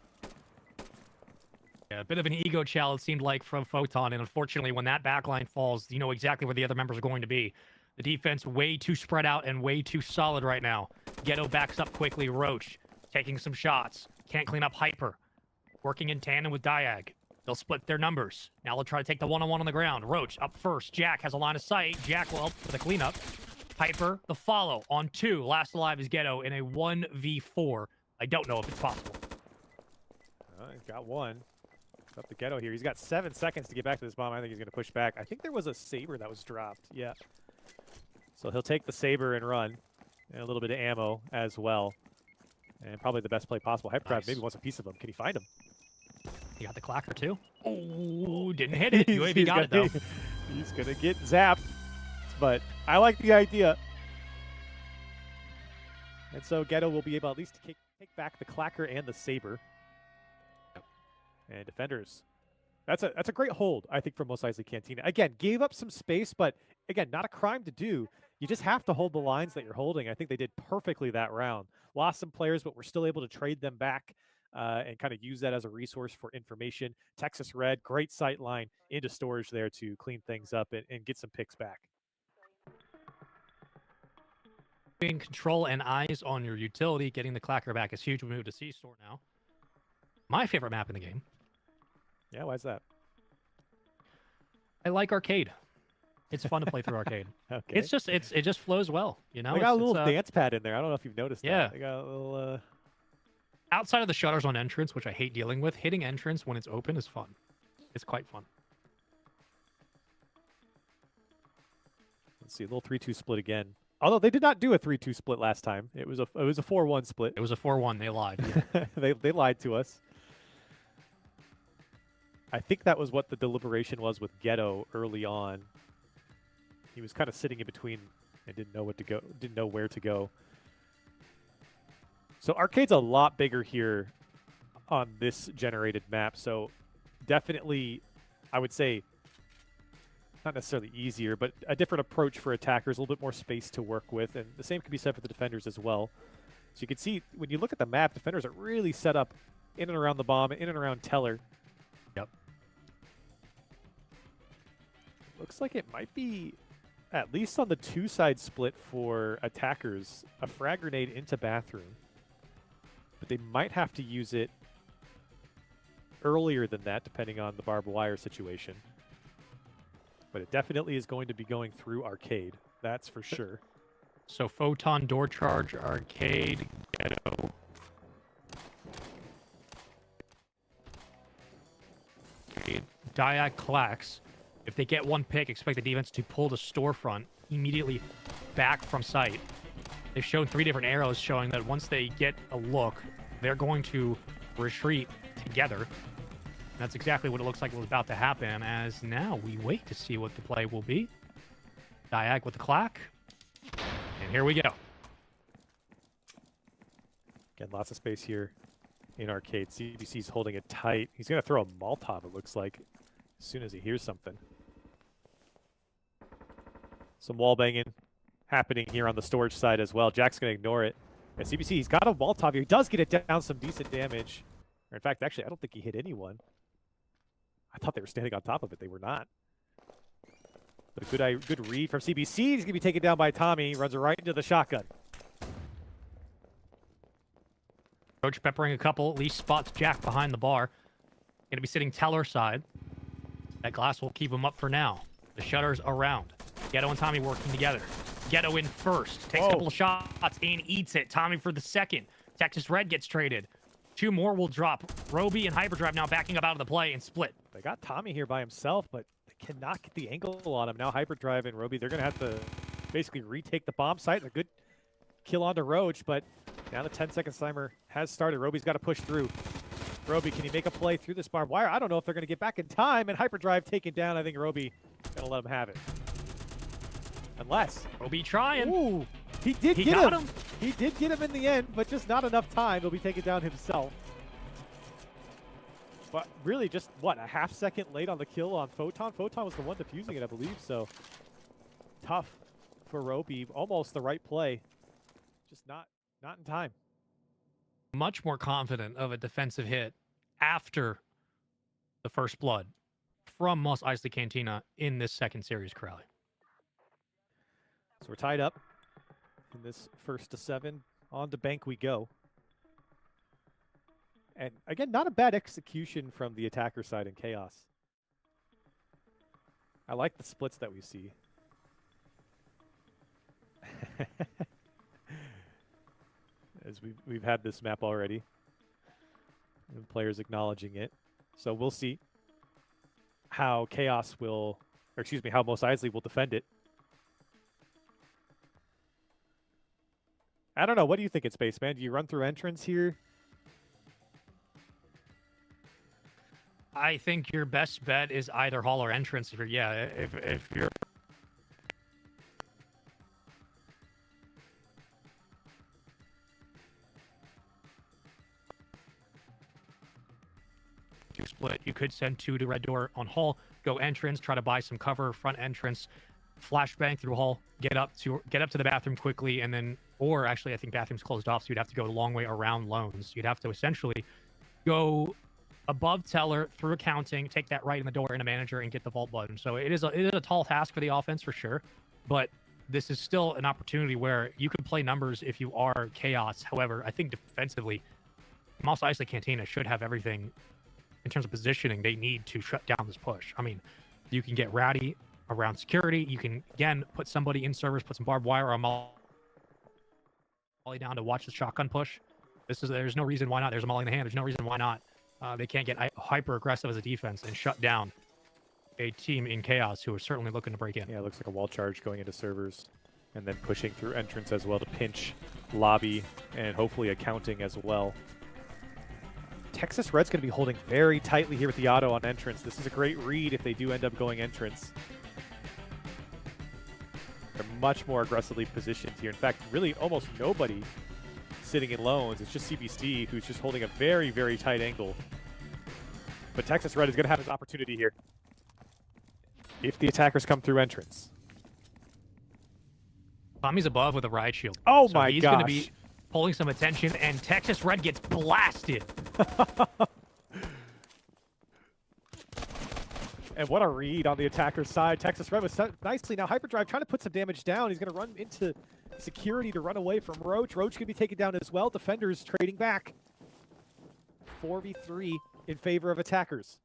Yeah, a bit of an ego chow, it seemed like, from Photon. And unfortunately, when that backline falls, you know exactly where the other members are going to be. The defense way too spread out and way too solid right now. Ghetto backs up quickly. Roach taking some shots. Can't clean up Hyper. Working in tandem with Diag. They'll split their numbers. Now they'll try to take the one-on-one on the ground. Roach up first. Jack has a line of sight. Jack will help for the cleanup. Hyper, the follow on 2. Last alive is Ghetto in a 1v4. I don't know if it's possible. He's got one. Up the Ghetto here. He's got 7 seconds to get back to this bomb. I think he's going to push back. I think there was a Saber that was dropped. Yeah. So he'll take the Saber and run. And a little bit of ammo as well. And probably the best play possible. Hypercraft maybe wants a piece of him. Can he find him? He got the clacker too. Oh, didn't hit it. UAV got it though. He's going to get zapped. But I like the idea. And so Ghetto will be able at least to take back the clacker and the Saber. And defenders. That's a great hold, I think, from Mos Eisley Cantina. Again, gave up some space, but again, not a crime to do. You just have to hold the lines that you're holding. I think they did perfectly that round. Lost some players, but we're still able to trade them back and kind of use that as a resource for information. Texas Red, great sight line into storage there to clean things up and get some picks back. Being control and eyes on your utility, getting the clacker back is huge. We move to C-Store now. My favorite map in the game. Yeah, why is that? I like arcade. It's fun to play through arcade. Okay. It just flows well, you know. They got a little dance pad in there. I don't know if you've noticed yeah. that. They got a little outside of the shutters on entrance, which I hate dealing with, hitting entrance when it's open is fun. It's quite fun. Let's see, a little 3-2 split again. Although they did not do a 3-2 split last time. It was a 4-1 split. It was a 4-1. They lied. Yeah. they lied to us. I think that was what the deliberation was with Ghetto early on. He was kind of sitting in between and didn't know where to go. So arcade's a lot bigger here on this generated map. So definitely, I would say, not necessarily easier, but a different approach for attackers, a little bit more space to work with. And the same can be said for the defenders as well. So you can see, when you look at the map, defenders are really set up in and around the bomb, in and around Teller. Yep. Looks like it might be, at least on the 2-side split for attackers, a frag grenade into bathroom. But they might have to use it earlier than that, depending on the barbed wire situation. But it definitely is going to be going through arcade. That's for sure. So Photon, door charge, arcade, Ghetto. Diag clacks. If they get one pick, expect the defense to pull the storefront immediately back from sight. They've shown 3 different arrows showing that once they get a look, they're going to retreat together. That's exactly what it looks like was about to happen, as now we wait to see what the play will be. Diag with the clack. And here we go. Again, lots of space here in arcade. CBC's holding it tight. He's going to throw a Molotov, it looks like, as soon as he hears something. Some wall banging happening here on the storage side as well. Jack's going to ignore it. And CBC, he's got a Molotov here. He does get it down some decent damage. Or in fact, actually, I don't think he hit anyone. I thought they were standing on top of it. They were not. But a good read from CBC. He's going to be taken down by Tommy. Runs right into the shotgun. Roach peppering a couple, at least spots Jack behind the bar. Going to be sitting Teller side. That glass will keep him up for now. The shutter's around. Ghetto and Tommy working together. Ghetto in first. Takes a couple of shots and eats it. Tommy for the second. Texas Red gets traded. 2 more will drop. Roby and Hyperdrive now backing up out of the play and split. They got Tommy here by himself, but they cannot get the angle on him. Now Hyperdrive and Roby, they're going to have to basically retake the bomb site. A good kill onto Roach, but now the 10-second timer has started. Roby's got to push through. Roby, can he make a play through this barbed wire? I don't know if they're going to get back in time, and Hyperdrive taken down. I think Roby going to let him have it. Unless. Roby trying. Ooh, he did get him. He did get him in the end, but just not enough time. He'll be taken down himself. But really just, what, a half second late on the kill on Photon? Photon was the one defusing it, I believe, so tough for Roby. Almost the right play. Just not in time. Much more confident of a defensive hit after the first blood from MOS EISLEY Cantina in this second series, Crowley. So we're tied up in this 1st to 7. On to bank we go. And again, not a bad execution from the attacker side in KHAOS. I like the splits that we see. As we've had this map already. And players acknowledging it. So we'll see how KHAOS will, or excuse me, how MOS EISLEY will defend it. I don't know. What do you think, Spaceman? Do you run through entrance here? I think your best bet is either hall or entrance. If you're split, you could send 2 to red door on hall, go entrance, try to buy some cover, front entrance, flashbang through hall, get up to the bathroom quickly, and then, or actually I think bathroom's closed off, so you'd have to go a long way around loans. You'd have to essentially go above Teller through accounting, take that right in the door in a manager, and get the vault button. So it is a tall task for the offense for sure, but this is still an opportunity where you can play numbers if you are KHAOS. However, I think defensively, MOS EISLEY Cantina should have everything in terms of positioning they need to shut down this push. I mean, you can get ratty around security. You can, again, put somebody in servers, put some barbed wire or a molly down to watch the shotgun push. There's no reason why not. There's a molly in the hand. There's no reason why not. They can't get hyper aggressive as a defense and shut down a team in KHAOS who are certainly looking to break in. Yeah, it looks like a wall charge going into servers and then pushing through entrance as well to pinch lobby and hopefully accounting as well. Texas Red's going to be holding very tightly here with the auto on entrance. This is a great read if they do end up going entrance. They're much more aggressively positioned here. In fact, really almost nobody sitting in loans. It's just CBC who's just holding a very, very tight angle. But Texas Red is going to have his opportunity here if the attackers come through entrance. Tommy's above with a riot shield. Oh so my he's gosh. Going to be pulling some attention, and Texas Red gets blasted. And what a read on the attacker's side. Texas Red was nicely. Now Hyperdrive trying to put some damage down. He's going to run into security to run away from Roach. Roach going to be taken down as well. Defenders trading back. 4v3 in favor of attackers.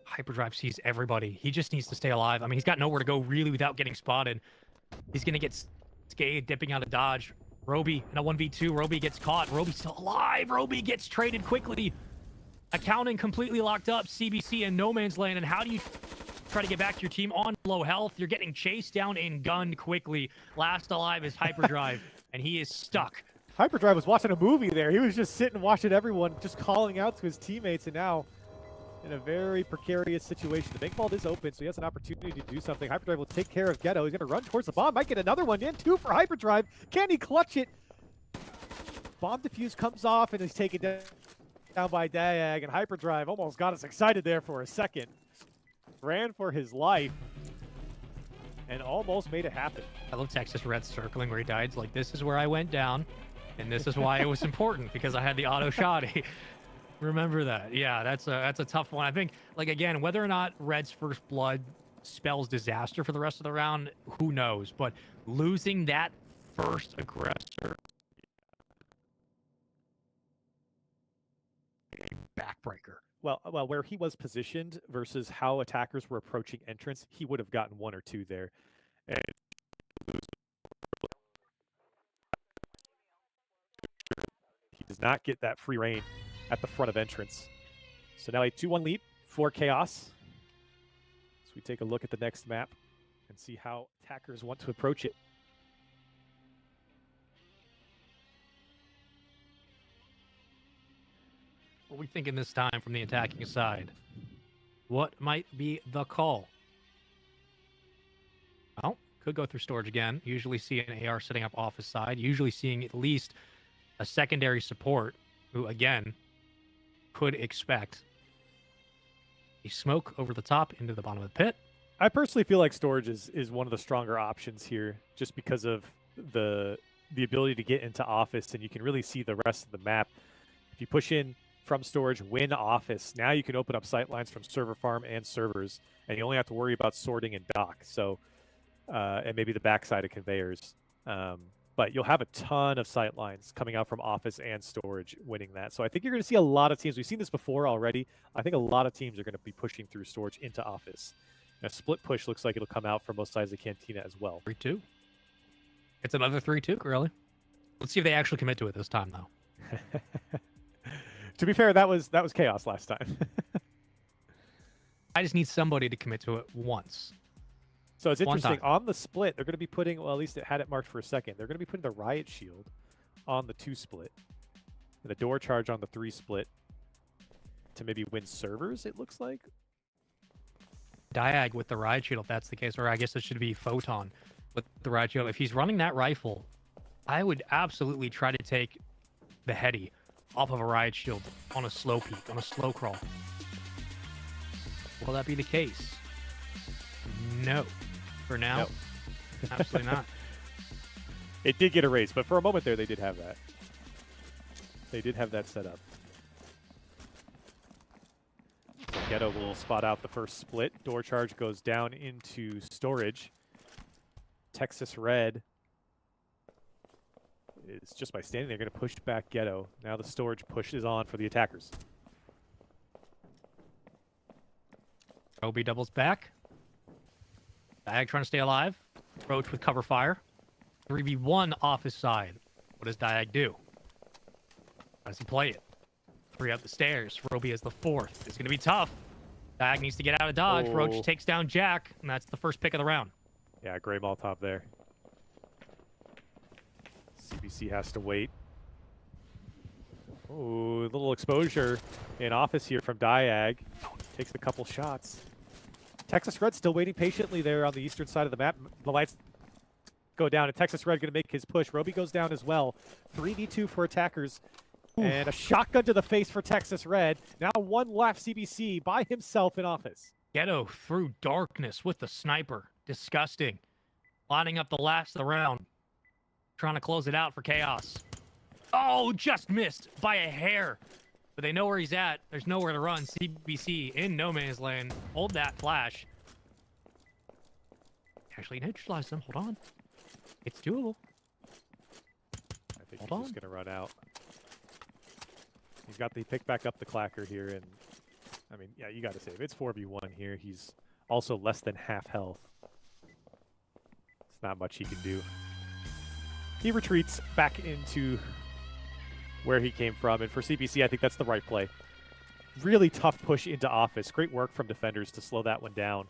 Hyperdrive sees everybody. He just needs to stay alive. I mean, he's got nowhere to go really without getting spotted. He's going to get scathed, dipping out of dodge. Roby in a 1v2. Roby gets caught. Roby's still alive. Roby gets traded quickly. Accounting completely locked up. CBC in no man's land. And how do you try to get back to your team on low health? You're getting chased down and gunned quickly. Last alive is Hyperdrive, and he is stuck. Hyperdrive was watching a movie there. He was just sitting watching everyone, just calling out to his teammates, and now in a very precarious situation. The bank vault is open, so he has an opportunity to do something. Hyperdrive will take care of Ghetto. He's going to run towards the bomb. Might get another one in. 2 for Hyperdrive. Can he clutch it? Bomb defuse comes off, and is taken down by Diag, and Hyperdrive almost got us excited there for a second. Ran for his life. and almost made it happen. I love Texas Red circling where he died. It's like, this is where I went down, and this is why it was important, because I had the auto shotty. Remember that. Yeah, that's a tough one. I think, like, again, whether or not Red's first blood spells disaster for the rest of the round, who knows? But losing that first aggressor, backbreaker. Well, where he was positioned versus how attackers were approaching entrance, he would have gotten 1 or 2 there. And he does not get that free reign at the front of entrance. So now a 2-1 lead for KHAOS. So we take a look at the next map and see how attackers want to approach it. What are we thinking this time from the attacking side? What might be the call? Well, could go through storage again. Usually see an AR setting up off his side. Usually seeing at least a secondary support who, again, could expect a smoke over the top into the bottom of the pit. I personally feel like storage is one of the stronger options here, just because of the ability to get into office, and you can really see the rest of the map. If you push in from storage, win office, now you can open up sight lines from server farm and servers, and you only have to worry about sorting and dock. So, and maybe the backside of conveyors. But you'll have a ton of sight lines coming out from office and storage winning that. So I think you're going to see a lot of teams. We've seen this before already. I think a lot of teams are going to be pushing through storage into office. A split push looks like it'll come out from both sides of the cantina as well. 3-2. It's another 3-2, really. Let's see if they actually commit to it this time, though. To be fair, that was KHAOS last time. I just need somebody to commit to it once. So it's interesting. On the split, they're going to be putting, well, at least it had it marked for a second. They're going to be putting the riot shield on the 2 split and the door charge on the 3 split to maybe win servers, it looks like. Diag with the riot shield, if that's the case, or I guess it should be Photon with the riot shield. If he's running that rifle, I would absolutely try to take the heady off of a riot shield on a slow peak, on a slow crawl. Will that be the case? No. For now, no. Absolutely not. It did get erased, but for a moment there, they did have that. They did have that set up. So Ghetto will spot out the first split. Door charge goes down into storage. Texas Red is just by standing there going to push back Ghetto. Now the storage push is on for the attackers. Obi doubles back. Diag trying to stay alive. Roach with cover fire. 3v1 off his side. What does Diag do? How does he play it? 3 up the stairs. Roby is the 4th. It's going to be tough. Diag needs to get out of dodge. Oh. Roach takes down Jack, and that's the first pick of the round. Yeah, gray Molotov there. CBC has to wait. Ooh, a little exposure in office here from Diag. Takes a couple shots. Texas Red still waiting patiently there on the eastern side of the map. The lights go down, and Texas Red going to make his push. Roby goes down as well. 3v2 for attackers. Oof. And a shotgun to the face for Texas Red. Now 1 left CBC by himself in office. Ghetto through darkness with the sniper. Disgusting. Lining up the last of the round. Trying to close it out for KHAOS. Oh, just missed by a hair. But they know where he's at. There's nowhere to run. CBC in no man's land. Hold that flash. Actually neutralize them. Hold on. It's doable. I think he's just going to run out. He's got the pick back up the clacker here. And, I mean, yeah, you got to save. It's 4v1 here. He's also less than half health. It's not much he can do. He retreats back into where he came from. And for CBC, I think that's the right play. Really tough push into office. Great work from defenders to slow that one down.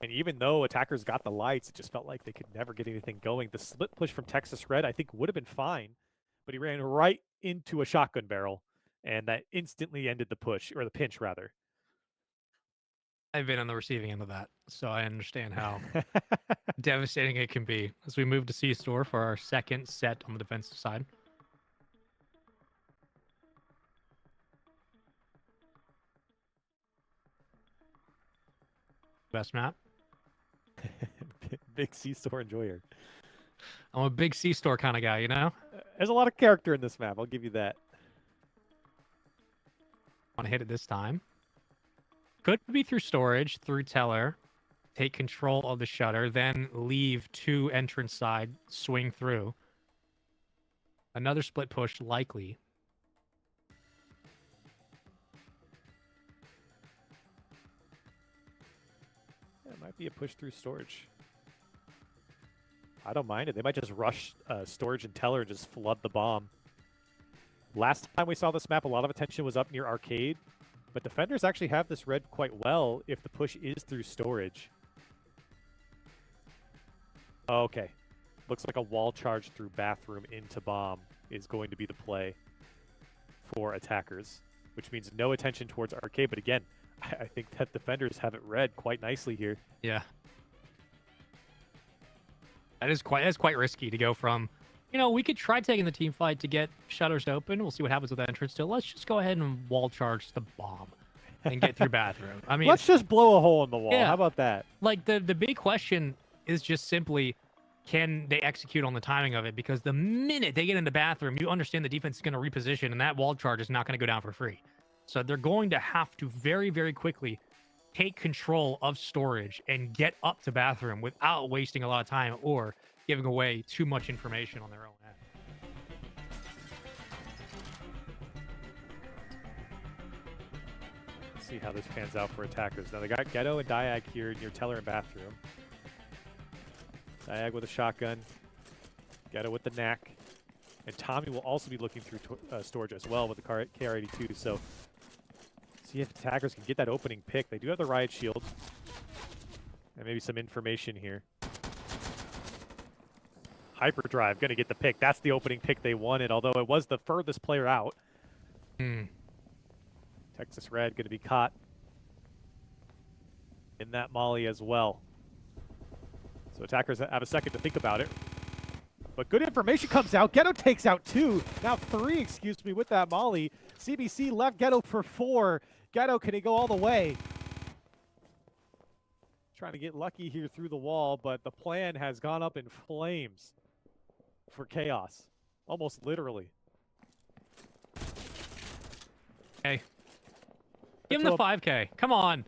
And even though attackers got the lights, it just felt like they could never get anything going. The split push from Texas Red, I think, would have been fine. But he ran right into a shotgun barrel. And that instantly ended the push, or the pinch, rather. I've been on the receiving end of that, so I understand how devastating it can be. As we move to C-Store for our second set on the defensive side. Best map. Big C-store enjoyer. I'm a big C-store kind of guy, you know? There's a lot of character in this map, I'll give you that. Want to hit it this time. Could be through storage, through teller. Take control of the shutter, then leave to entrance side, swing through. Another split push, likely. Yeah, it might be a push through storage. I don't mind it. They might just rush storage and teller and just flood the bomb. Last time we saw this map, a lot of attention was up near arcade, but defenders actually have this read quite well if the push is through storage. Okay. Looks like a wall charge through bathroom into bomb is going to be the play for attackers, which means no attention towards arcade. But again, I think that defenders have it read quite nicely here. Yeah. That's quite risky to go from, you know, we could try taking the team fight to get shutters open. We'll see what happens with the entrance. So let's just go ahead and wall charge the bomb and get through bathroom. I mean, let's just blow a hole in the wall. Yeah. How about that? Like the big question is just simply, can they execute on the timing of it? Because the minute they get in the bathroom, you understand the defense is going to reposition, and that wall charge is not going to go down for free. So they're going to have to very, very quickly take control of storage and get up to bathroom without wasting a lot of time or giving away too much information on their own end. Let's see how this pans out for attackers. Now they got Ghetto and Diag here near teller and bathroom. Diag with a shotgun. Ghetto with the knack. And Tommy will also be looking through storage as well with the KR82. So see if attackers can get that opening pick. They do have the riot shield. And maybe some information here. Hyperdrive going to get the pick. That's the opening pick they wanted, although it was the furthest player out. Texas Red going to be caught in that molly as well. So attackers have a second to think about it. But good information comes out. Ghetto takes out 2. Now 3, excuse me, with that molly. CBC left Ghetto for 4. Ghetto, can he go all the way? Trying to get lucky here through the wall, but the plan has gone up in flames for KHAOS. Almost literally. Hey. Give him the 5K. Come on.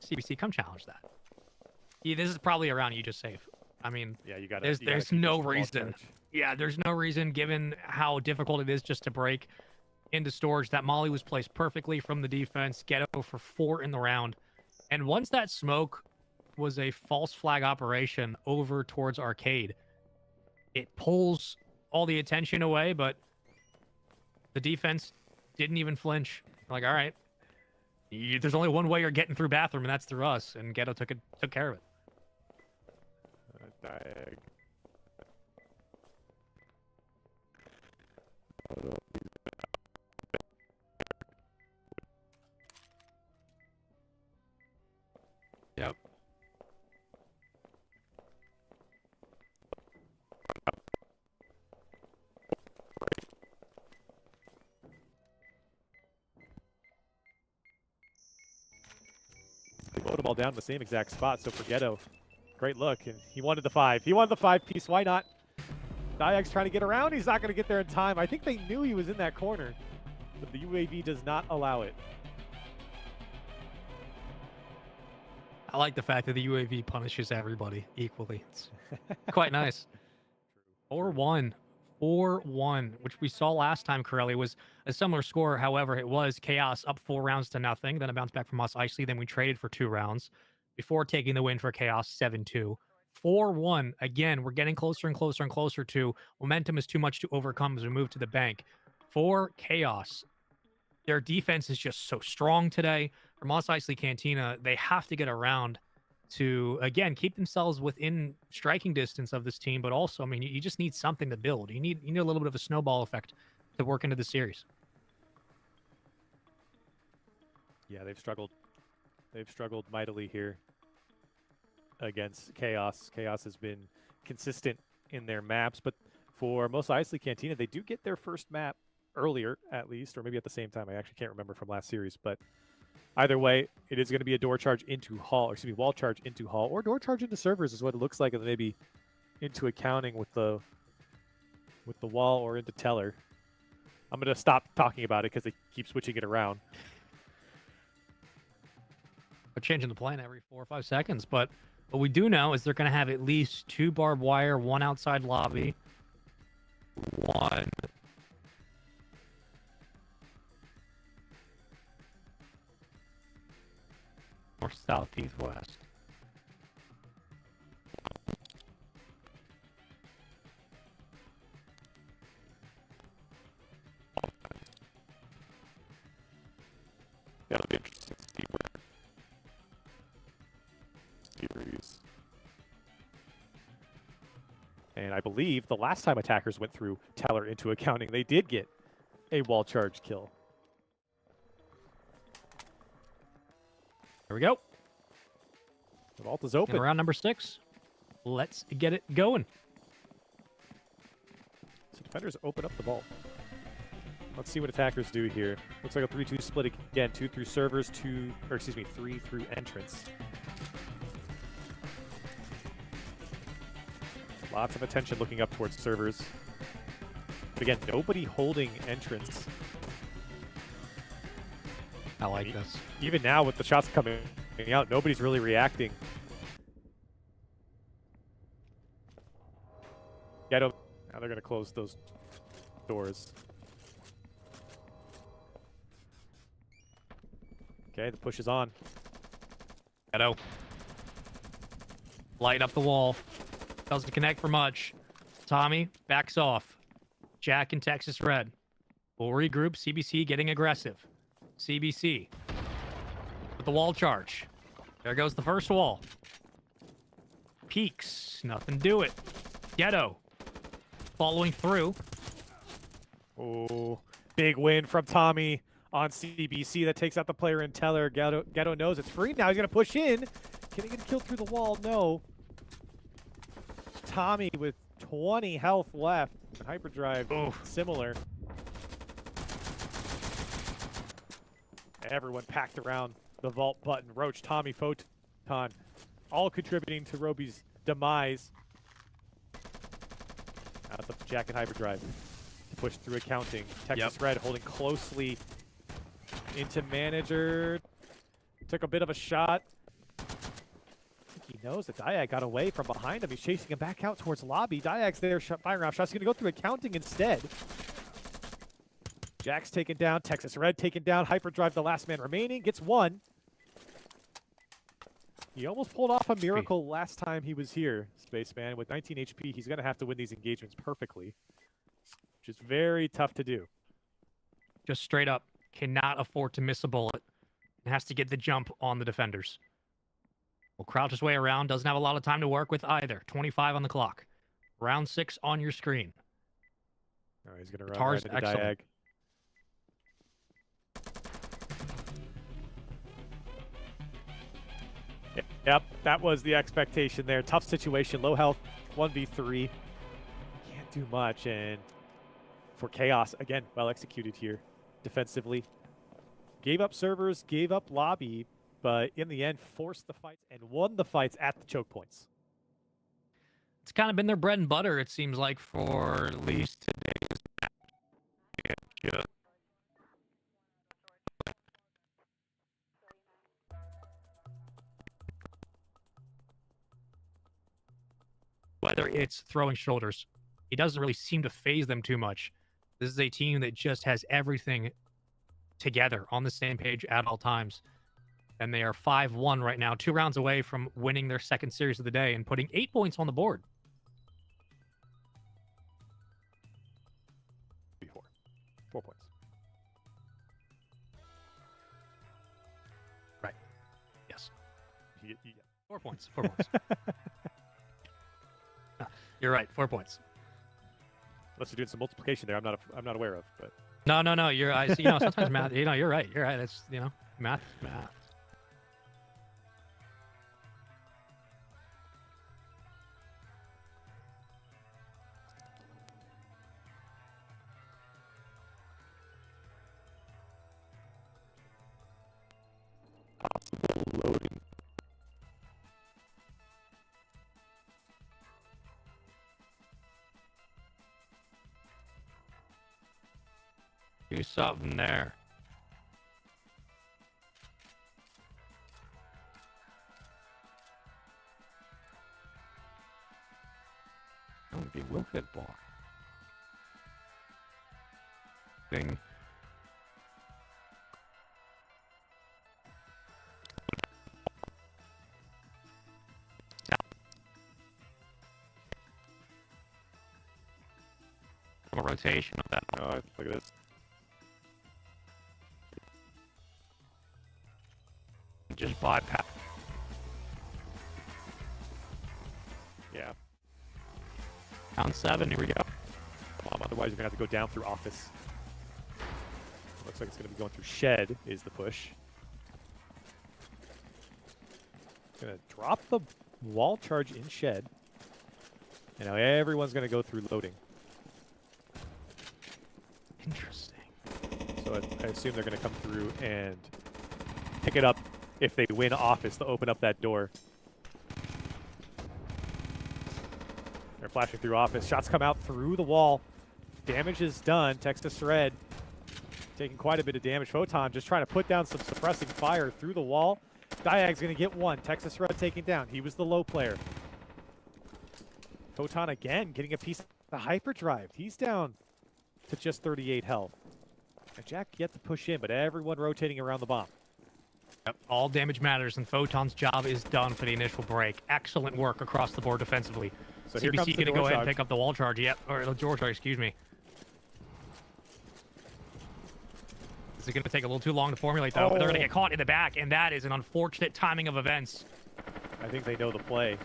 CBC, come challenge that. Yeah, this is probably a round you just save. I mean, yeah, you got there's no reason. Yeah, there's no reason given how difficult it is just to break into storage. That molly was placed perfectly from the defense. Ghetto for 4 in the round. And once that smoke was a false flag operation over towards arcade, it pulls all the attention away, but the defense didn't even flinch. Like, all right, there's only one way you're getting through bathroom, and that's through us. And Ghetto took care of it. Diag. Yep. They load them all down in the same exact spot, so for Ghetto, great look. And he wanted the 5. He wanted the 5-piece. Why not? Diag's trying to get around. He's not going to get there in time. I think they knew he was in that corner, but the UAV does not allow it. I like the fact that the UAV punishes everybody equally. It's quite nice. 4-1. 4-1, which we saw last time, Corelli, was a similar score. However, it was KHAOS up 4 rounds to nothing. Then a bounce back from MOS EISLEY. Then we traded for 2 rounds before taking the win for KHAOS 7-2. 4-1. Again, we're getting closer and closer and closer to momentum is too much to overcome as we move to the bank. For KHAOS, their defense is just so strong today. For MOS EISLEY Cantina, they have to get around to, again, keep themselves within striking distance of this team, but also, I mean, you just need something to build. You need a little bit of a snowball effect to work into the series. Yeah, they've struggled. They've struggled mightily here against KHAOS. KHAOS has been consistent in their maps, but for MOS EISLEY Cantina, they do get their first map earlier, at least, or maybe at the same time. I actually can't remember from last series, but Either way, it is going to be a door charge into hall, or excuse me, wall charge into hall, or door charge into servers is what it looks like, and then maybe into accounting with the wall or into teller. I'm going to stop talking about it because they keep switching it around. They're changing the plan every 4 or 5 seconds, but what we do know is they're going to have at least 2 barbed wire, 1 outside lobby, 1 north, south, east, west. That'll be interesting to see where series. And I believe the last time attackers went through teller into accounting, they did get a wall charge kill. There we go. The vault is open. And round number 6. Let's get it going. So defenders open up the vault. Let's see what attackers do here. Looks like a 3-2 split again. 2 through servers, 3 through entrance. Lots of attention looking up towards servers. But again, nobody holding entrance. I like this. Even now with the shots coming out, nobody's really reacting. Yeah, now they're going to close those doors. Okay, the push is on. Ghetto. Light up the wall. Doesn't connect for much. Tommy backs off. Jack and Texas Red will regroup. CBC getting aggressive. CBC with the wall charge. There goes the first wall. Peaks. Nothing to it. Ghetto following through. Oh, big win from Tommy on CBC. That takes out the player in teller. Ghetto knows it's free. Now he's going to push in. Can he get killed through the wall? No. Tommy with 20 health left. Hyperdrive, similar. Everyone packed around the vault button. Roach, Tommy, Photon, all contributing to Roby's demise. Now it's up to Jack and Hyperdrive to push through accounting. Texas Red holding closely into manager. Took a bit of a shot. He knows that Diag got away from behind him. He's chasing him back out towards lobby. Diag's there, firing off shots. He's going to go through accounting instead. Jack's taken down. Texas Red taken down. Hyperdrive, the last man remaining, gets 1. He almost pulled off a miracle last time he was here, Spaceman. With 19 HP, he's going to have to win these engagements perfectly, which is very tough to do. Just straight up cannot afford to miss a bullet. And has to get the jump on the defenders. Will crouch his way around. Doesn't have a lot of time to work with either. 25 on the clock. Round 6 on your screen. Oh, he's going to run right into Diag. Yep, that was the expectation there. Tough situation, low health, 1v3. Can't do much, and for KHAOS, again, well executed here defensively. Gave up servers, gave up lobby, but in the end, forced the fights and won the fights at the choke points. It's kind of been their bread and butter, it seems like, for at least today's match. Whether it's throwing shoulders, it doesn't really seem to phase them too much. This is a team that just has everything together on the same page at all times. And they are 5-1 right now, 2 rounds away from winning their second series of the day and putting 8 points on the board. 4 points. Right. Yes. 4 points. 4 points. You're right. 4 points. Unless you're doing some multiplication there, I'm not aware of. But no. Sometimes math. You're right. You're right. It's math. Do something there. He will hit bar. Thing. A rotation of that. Oh, look at this. Just bypass. Yeah. Round 7, here we go. Otherwise, you're going to have to go down through office. Looks like it's going to be going through shed is the push. Going to drop the wall charge in shed. And now everyone's going to go through loading. Interesting. So I assume they're going to come through and pick it up if they win office to open up that door. They're flashing through office. Shots come out through the wall. Damage is done. Texas Red taking quite a bit of damage. Photon just trying to put down some suppressing fire through the wall. Diag's going to get one. Texas Red taken down. He was the low player. Photon again getting a piece of the hyperdrive. He's down to just 38 health. And Jack yet to push in, but everyone rotating around the bomb. Yep, all damage matters, and Photon's job is done for the initial break. Excellent work across the board defensively. So here comes CBC the going to go ahead and charge. pick up the wall charge. Yep, or the door charge, excuse me. This is going to take a little too long to formulate, though. They're going to get caught in the back, and that is an unfortunate timing of events. I think they know the play.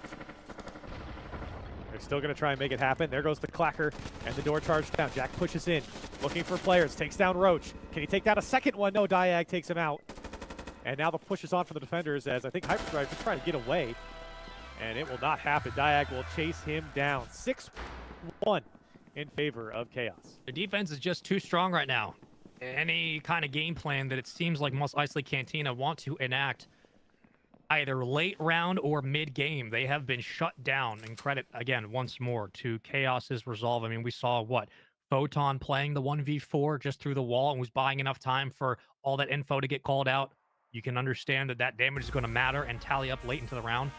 They're still going to try and make it happen. There goes the clacker, and the door charge down. Jack pushes in, looking for players, takes down Roach. Can he take down a second one? No, Diag takes him out. And now the push is on for the defenders as I think Hyperdrive is trying to get away. And it will not happen. Diag will chase him down. 6-1 in favor of KHAOS. The defense is just too strong right now. Any kind of game plan that it seems like MOS EISLEY Cantina want to enact either late round or mid-game, they have been shut down. And credit, again, once more to KHAOS's resolve. I mean, we saw, what, Photon playing the 1v4 just through the wall and was buying enough time for all that info to get called out. You can understand that that damage is going to matter and tally up late into the round.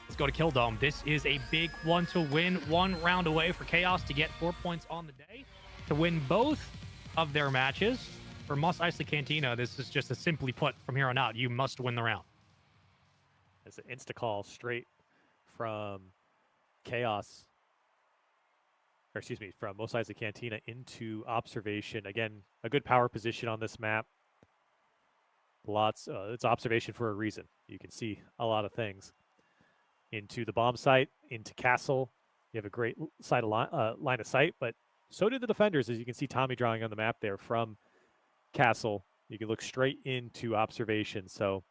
Let's go to Kill Dome. This is a big one to win. 1 round away for KHAOS to get 4 points on the day. To win both of their matches. For MOS EISLEY Cantina, this is just a simply put, from here on out, you must win the round. It's an insta-call straight from KHAOS. Or excuse me, from MOS EISLEY Cantina into observation. Again, a good power position on this map. It's observation for a reason. You can see a lot of things. Into the bomb site, into castle. You have a great line of sight, but so did the defenders, as you can see Tommy drawing on the map there from castle. You can look straight into observation. So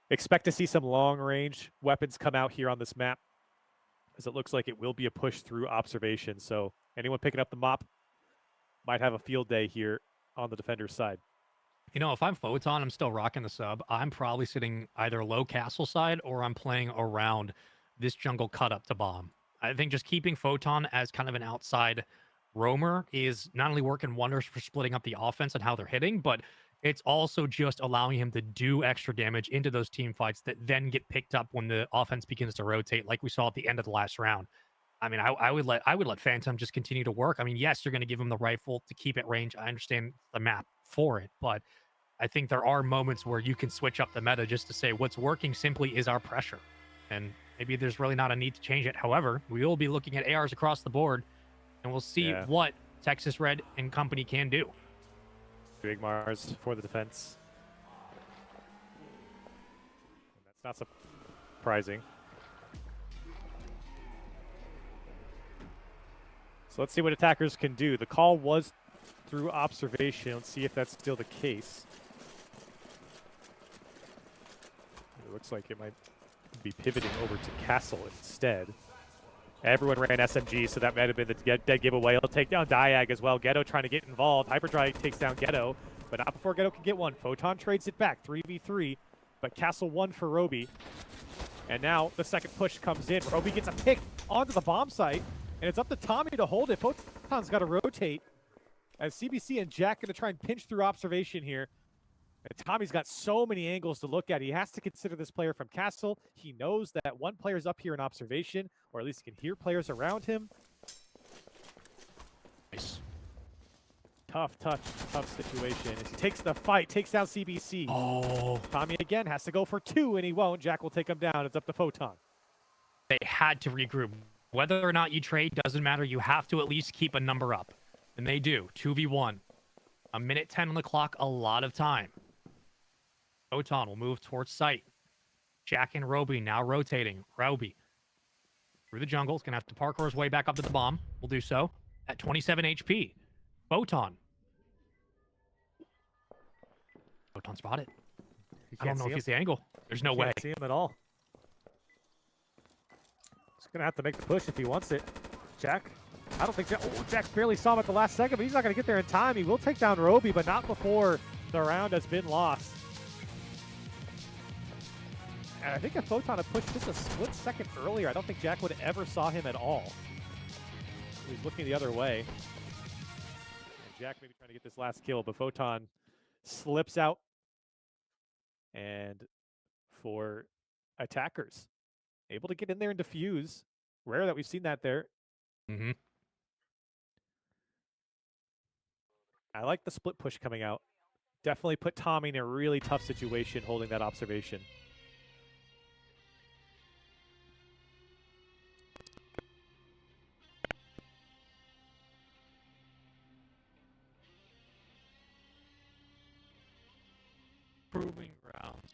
expect to see some long-range weapons come out here on this map, as it looks like it will be a push through observation. So anyone picking up the mop might have a field day here on the defender's side. You know, if I'm Photon, I'm still rocking the sub. I'm probably sitting either low castle side or I'm playing around this jungle cut up to bomb. I think just keeping Photon as kind of an outside roamer is not only working wonders for splitting up the offense and how they're hitting, but it's also just allowing him to do extra damage into those team fights that then get picked up when the offense begins to rotate, like we saw at the end of the last round. I mean, I would let Phantom just continue to work. I mean, yes, you're going to give him the rifle to keep it range. I understand the map for it, but I think there are moments where you can switch up the meta just to say what's working simply is our pressure. And maybe there's really not a need to change it. However, we will be looking at ARs across the board, and we'll see what Texas Red and company can do. Big Mars for the defense. And that's not surprising. So let's see what attackers can do. The call was through observation. Let's see if that's still the case. It looks like it might be pivoting over to Castle instead. Everyone ran SMG, so that might have been the dead giveaway. He'll take down Diag as well. Ghetto trying to get involved. Hyperdrive takes down Ghetto, but not before Ghetto can get one. Photon trades it back, 3v3, but Castle won for Roby. And now the second push comes in. Roby gets a pick onto the bomb site, and it's up to Tommy to hold it. Photon's got to rotate. as CBC and Jack going to try and pinch through observation here. And Tommy's got so many angles to look at. He has to consider this player from Castle. He knows that one player's up here in observation, or at least he can hear players around him. Nice. Tough situation. As he takes the fight, takes down CBC. Oh. Tommy again has to go for 2, and he won't. Jack will take him down. It's up to Photon. They had to regroup. Whether or not you trade doesn't matter. You have to at least keep a number up. And they do. 2v1. A minute 10 on the clock, a lot of time. Photon will move towards site. Jack and Roby now rotating. Roby through the jungle. He's going to have to parkour his way back up to the bomb. We'll do so at 27 HP. Photon. Photon spotted. I don't know if he's the angle. There's no way. Can't see him at all. He's going to have to make the push if he wants it. Jack. I don't think Jack... Oh, Jack barely saw him at the last second, but he's not going to get there in time. He will take down Roby, but not before the round has been lost. And I think if Photon had pushed just a split second earlier, I don't think Jack would have ever saw him at all. He's looking the other way. And Jack maybe trying to get this last kill, but Photon slips out. And for attackers, able to get in there and defuse. Rare that we've seen that there. Mm-hmm. I like the split push coming out. Definitely put Tommy in a really tough situation holding that observation. Proving grounds.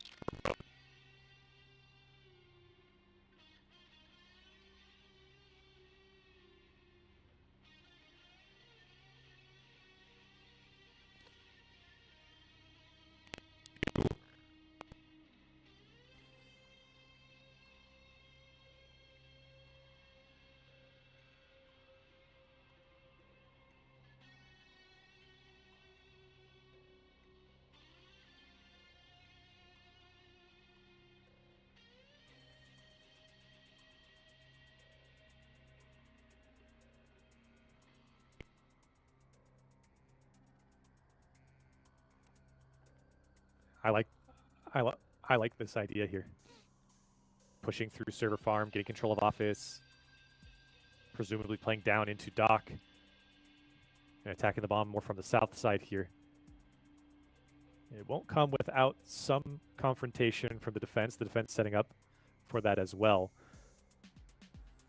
I like this idea here. Pushing through server farm, getting control of office, presumably playing down into dock, and attacking the bomb more from the south side here. It won't come without some confrontation from the defense setting up for that as well.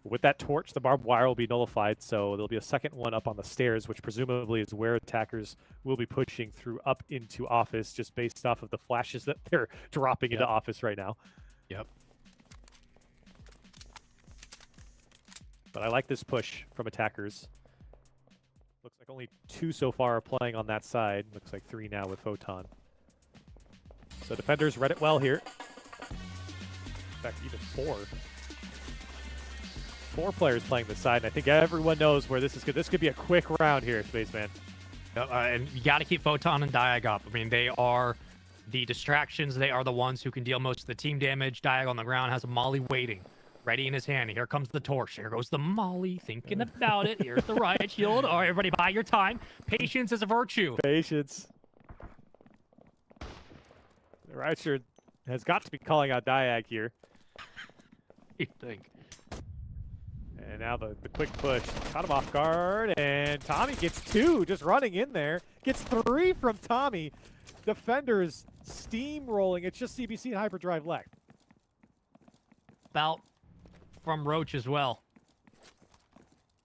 With that torch, the barbed wire will be nullified, so there'll be a second one up on the stairs, which presumably is where attackers will be pushing through up into office, just based off of the flashes that they're dropping into office right now. Yep. But I like this push from attackers. Looks like only 2 so far are playing on that side. Looks like 3 now with Photon. So defenders read it well here. In fact, even 4. 4 players playing this side, and I think everyone knows where this is good. This could be a quick round here, Spaceman. And you got to keep Photon and Diag up. I mean, they are the distractions. They are the ones who can deal most of the team damage. Diag on the ground has a molly waiting, ready in his hand. Here comes the torch. Here goes the molly, thinking about it. Here's the riot shield. All right, everybody, buy your time. Patience is a virtue. Patience. The riot shield has got to be calling out Diag here. You think? And now the quick push. Caught him off guard, and Tommy gets 2 just running in there. Gets 3 from Tommy. Defenders steamrolling. It's just CBC and Hyperdrive left. Bout from Roach as well.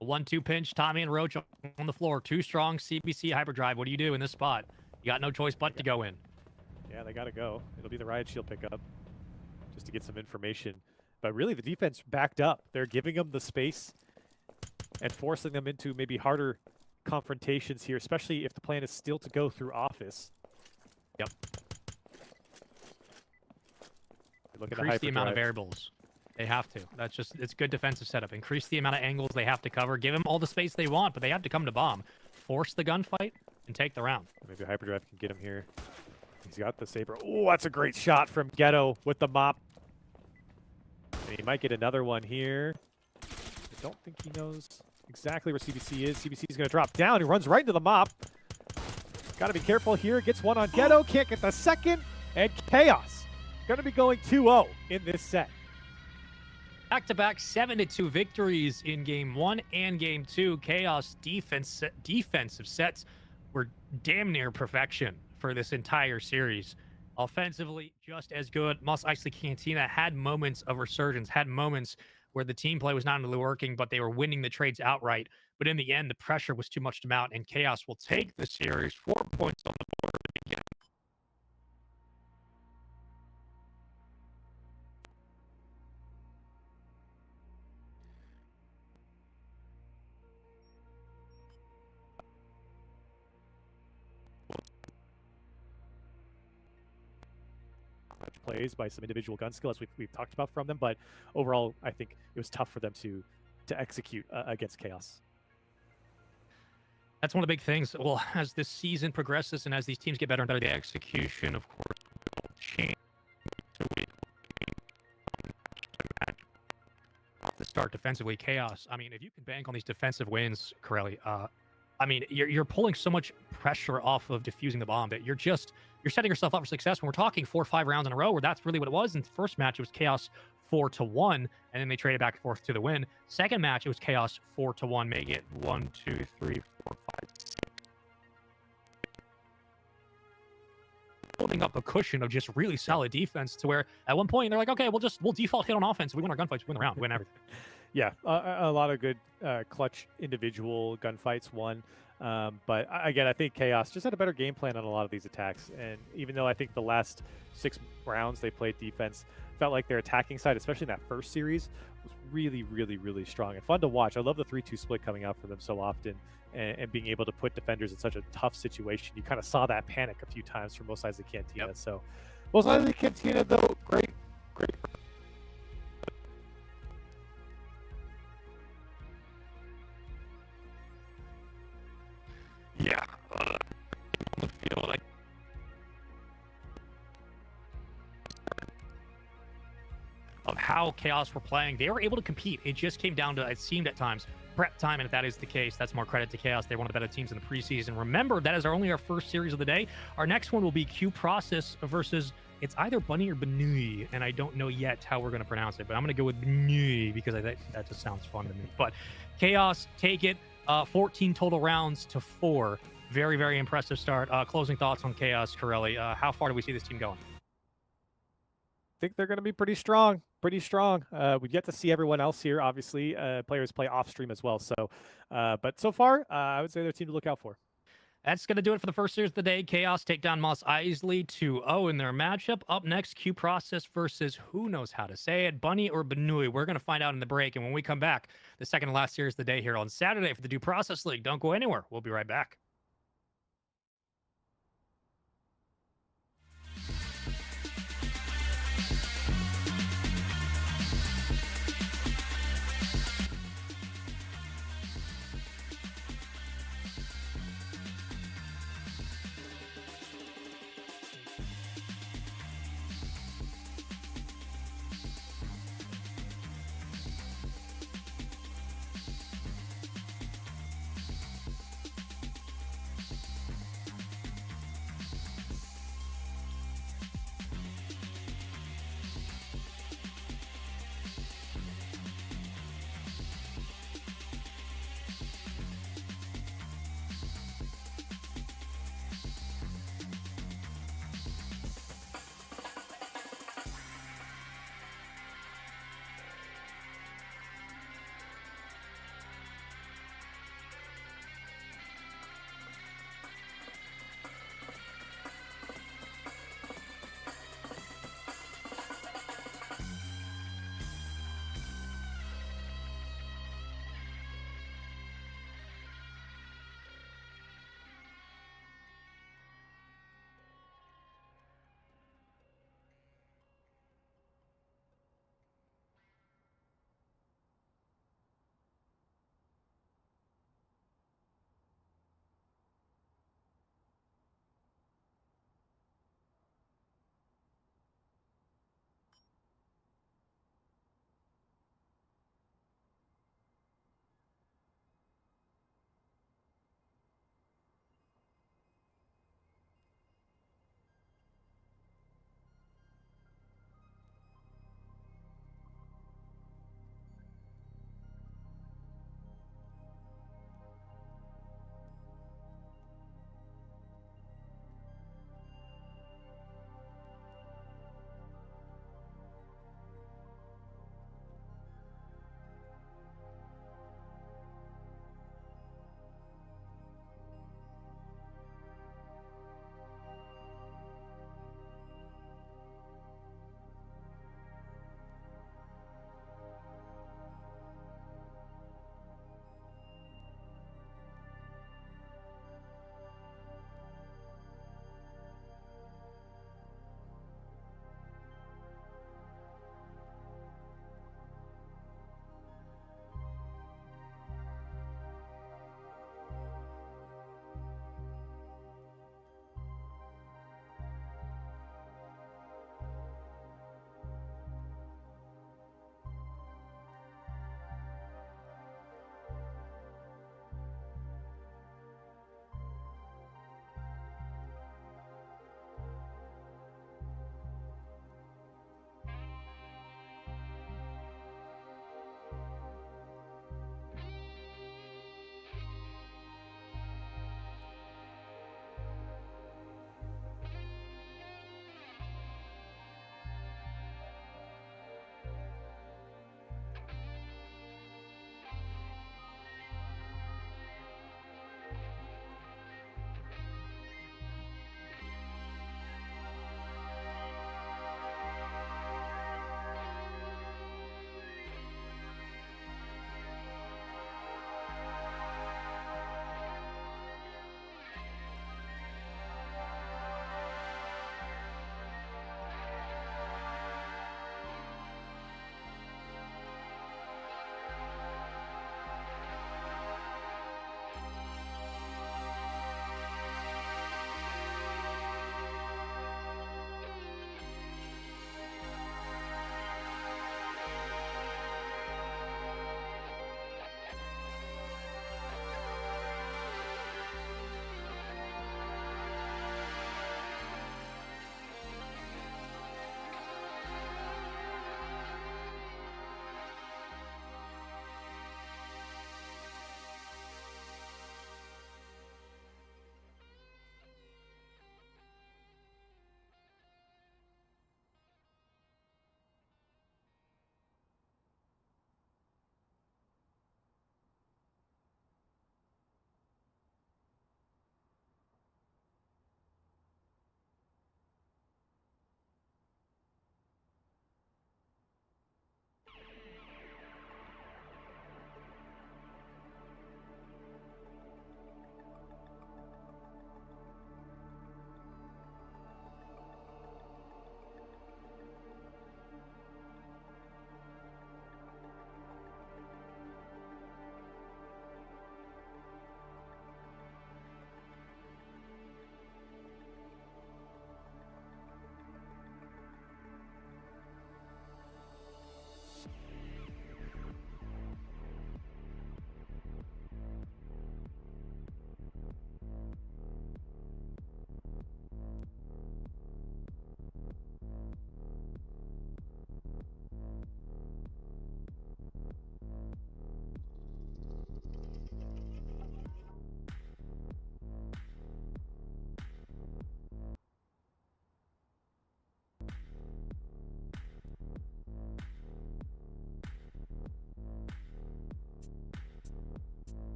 A 1-2 pinch. Tommy and Roach on the floor. 2 strong CBC Hyperdrive. What do you do in this spot? You got no choice but to go in. Yeah, they got to go. It'll be the riot shield pickup just to get some information. But really, the defense backed up. They're giving them the space and forcing them into maybe harder confrontations here, especially if the plan is still to go through office. Yep. Look Increase the amount of variables. They have to. That's just, it's good defensive setup. Increase the amount of angles they have to cover. Give them all the space they want, but they have to come to bomb. Force the gunfight and take the round. Maybe Hyperdrive can get him here. He's got the Saber. Oh, that's a great shot from Ghetto with the mop. And he might get another one here. I don't think he knows exactly where CBC is. CBC is going to drop down. He runs right into the mop. Got to be careful here. Gets one on Ghetto, can't get the second, and KHAOS going to be going 2-0 in this set. Back-to-back 7-2 victories in Game 1 and Game 2. KHAOS defensive sets were damn near perfection for this entire series. Offensively, just as good. MOS EISLEY Cantina had moments of resurgence, had moments where the team play was not really working, but they were winning the trades outright. But in the end, the pressure was too much to mount, and KHAOS will take the series 4 points on the board again. Plays by some individual gun skill, as we've talked about from them, but overall, I think it was tough for them to execute against KHAOS. That's one of the big things. Well, as this season progresses and as these teams get better and better, the execution, of course, will change to week off the start defensively. KHAOS. I mean, if you can bank on these defensive wins, Corelli, I mean, you're pulling so much pressure off of defusing the bomb that you're setting yourself up for success. When we're talking 4 or 5 rounds in a row, where that's really what it was. In the first match, it was KHAOS 4-1, and then they traded back and forth to the win. Second match, it was KHAOS 4-1, making it 1, 2, 3, 4, 5, 6. Building up a cushion of just really solid defense to where at one point they're like, okay, we'll default hit on offense. We win our gunfights, we win the round, we win everything. Yeah, a lot of good clutch individual gunfights won. But again, I think KHAOS just had a better game plan on a lot of these attacks. And even though I think the last 6 rounds they played defense, felt like their attacking side, especially in that first series, was really, really, really strong and fun to watch. I love the 3-2 split coming out for them so often, and being able to put defenders in such a tough situation. You kind of saw that panic a few times from both sides of the Cantina. Yep. So both sides of the Cantina, though, great. Yeah, on the field, of how KHAOS were playing, they were able to compete. It just came down to, it seemed at times, prep time, and if that is the case, that's more credit to KHAOS. They're one of the better teams in the preseason. Remember, that is only our first series of the day. Our next one will be Q Process versus, it's either Bunny or Benui, and I don't know yet how we're going to pronounce it, but I'm going to go with Benui because I think that just sounds fun to me. But KHAOS take it. 14 total rounds to 4. Very, very impressive start. Closing thoughts on KHAOS, Corelli. How far do we see this team going? I think they're going to be pretty strong. Pretty strong. We've yet to see everyone else here. Obviously, players play off stream as well. So, but so far, I would say they're a team to look out for. That's going to do it for the first series of the day. KHAOS take down MOS EISLEY 2-0 in their matchup. Up next, Q Process versus who knows how to say it, Bunny or Benui. We're going to find out in the break. And when we come back, the second and last series of the day here on Saturday for the Due Process League. Don't go anywhere. We'll be right back.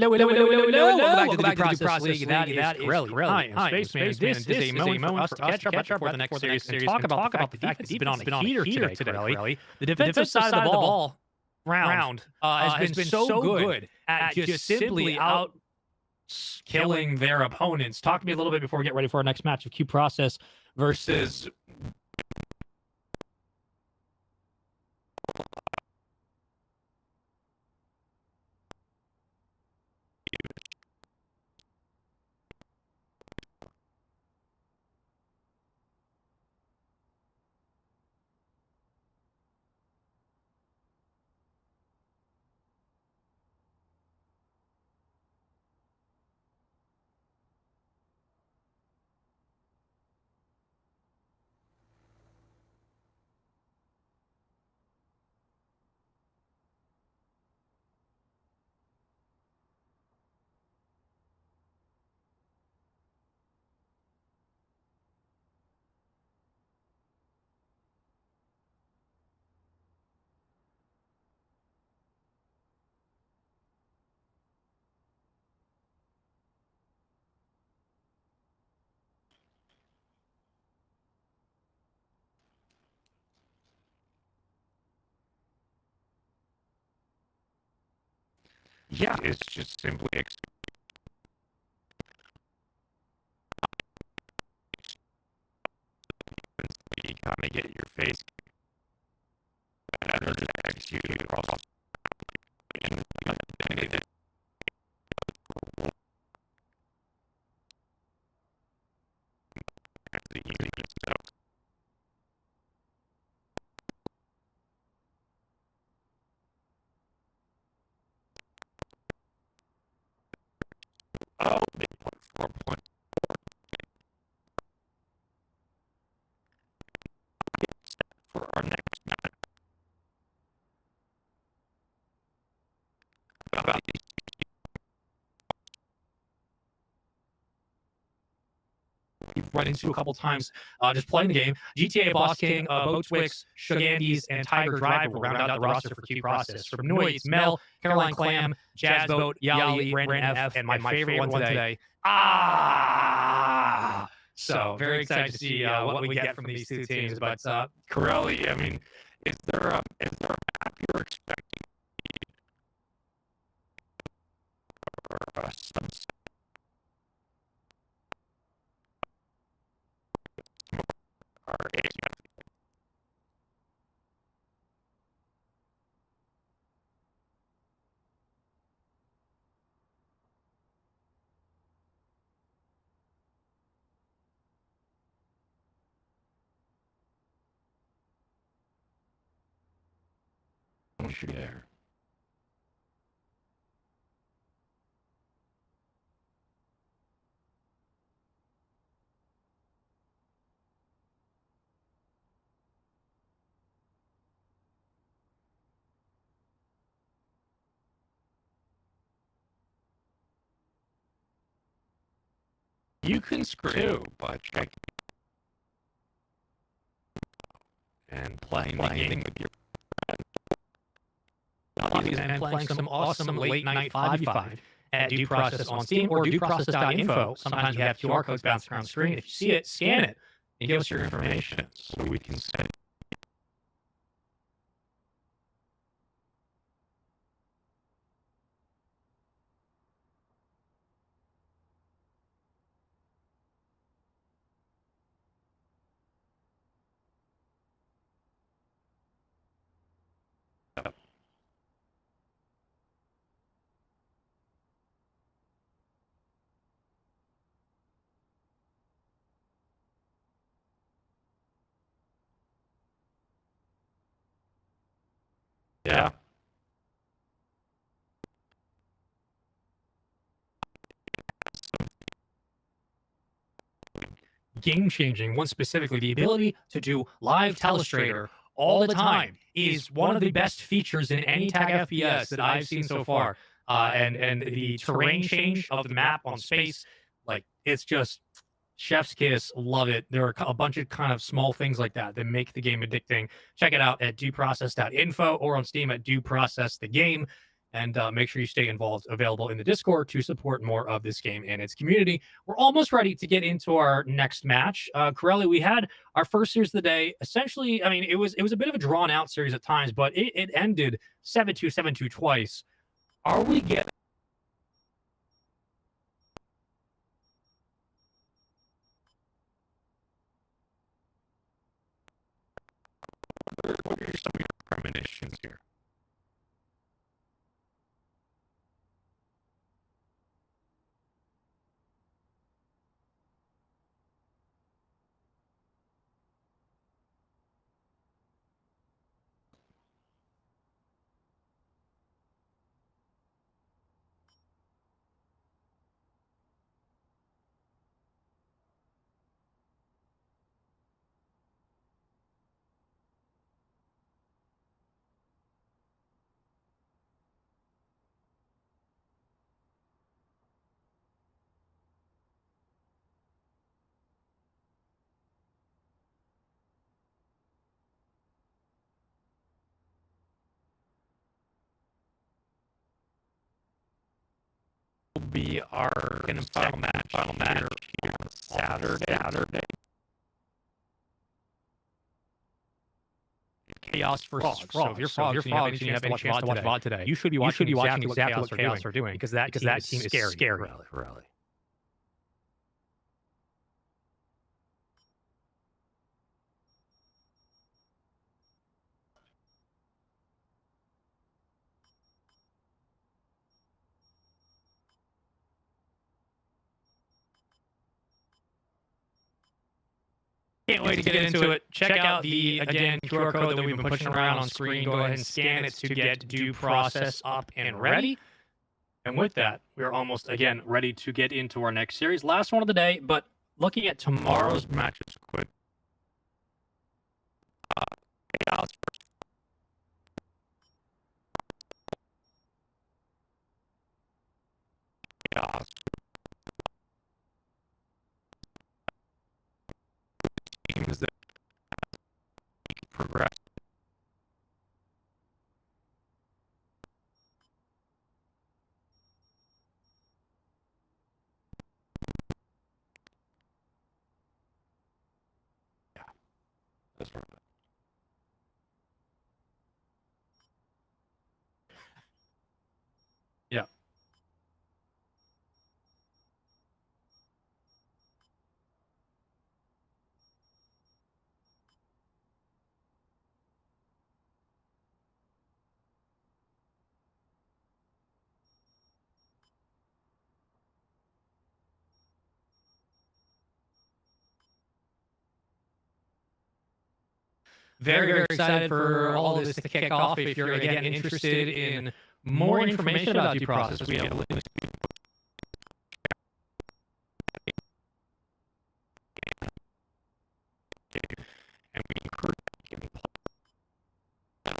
Welcome back to the Due Process League. That is Corelli. Hi, I'm Spaceman. This is a moment for us to catch up before the next series and talk about the fact that the defense has been on a heater today, Corelli. The defensive side of the ball round has been so good at just simply out killing their opponents. Talk to me a little bit before we get ready for our next match of Q Process versus yeah, it's just simply you kind of get your face better to execute across and they put 4 points for our next match. About we've run into a couple times just playing the game. GTA Boss King, Boatwix, Shugandies, and Tiger Drive will round out the roster for Q Process. From Noise, Mel, Caroline Clam, Jazzboat, Yali, Brandon F, and my favorite one today, So very excited to see what we get from these two teams. But Corelli, I mean, is there a map you're expecting or some or there? You can screw by checking and playing the game with your friends. And playing some awesome late night 5v5 at Due Process on Steam or dueprocess.info. Sometimes we have QR codes bouncing around the screen. If you see it, scan it and give us your information so we can set yeah. game-changing. One specifically, the ability to do live telestrator all the time is one of the best features in any tag FPS that I've seen so far. And the terrain change of the map on space, like it's just chef's kiss. Love it. There are a bunch of kind of small things like that that make the game addicting. Check it out at dueprocess.info or on Steam at Due Process the Game. And make sure you stay involved, available in the Discord to support more of this game and its community. We're almost ready to get into our next match. Corelli, we had our first series of the day. Essentially, I mean, it was a bit of a drawn out series at times, but it ended 7-2, 7-2 twice. Are we getting what are some of your premonitions here? Will be our final match here on Saturday. KHAOS versus Frogs? So if you're Frogs and you have any chance to watch VOD today, you should be watching exactly what KHAOS are doing because that team is scary. Really. Can't wait to get into it. Check out the, again, QR code that we've been pushing around on screen. Go ahead and scan it to get due process up and ready. And with that, we're almost, again, ready to get into our next series. Last one of the day, but looking at tomorrow's Matches quick. KHAOS chaos teams that progress. Yeah, that's right. Yeah. Very excited for all of this to kick off. If you're, again, interested in more information about due process, we have links. And we encourage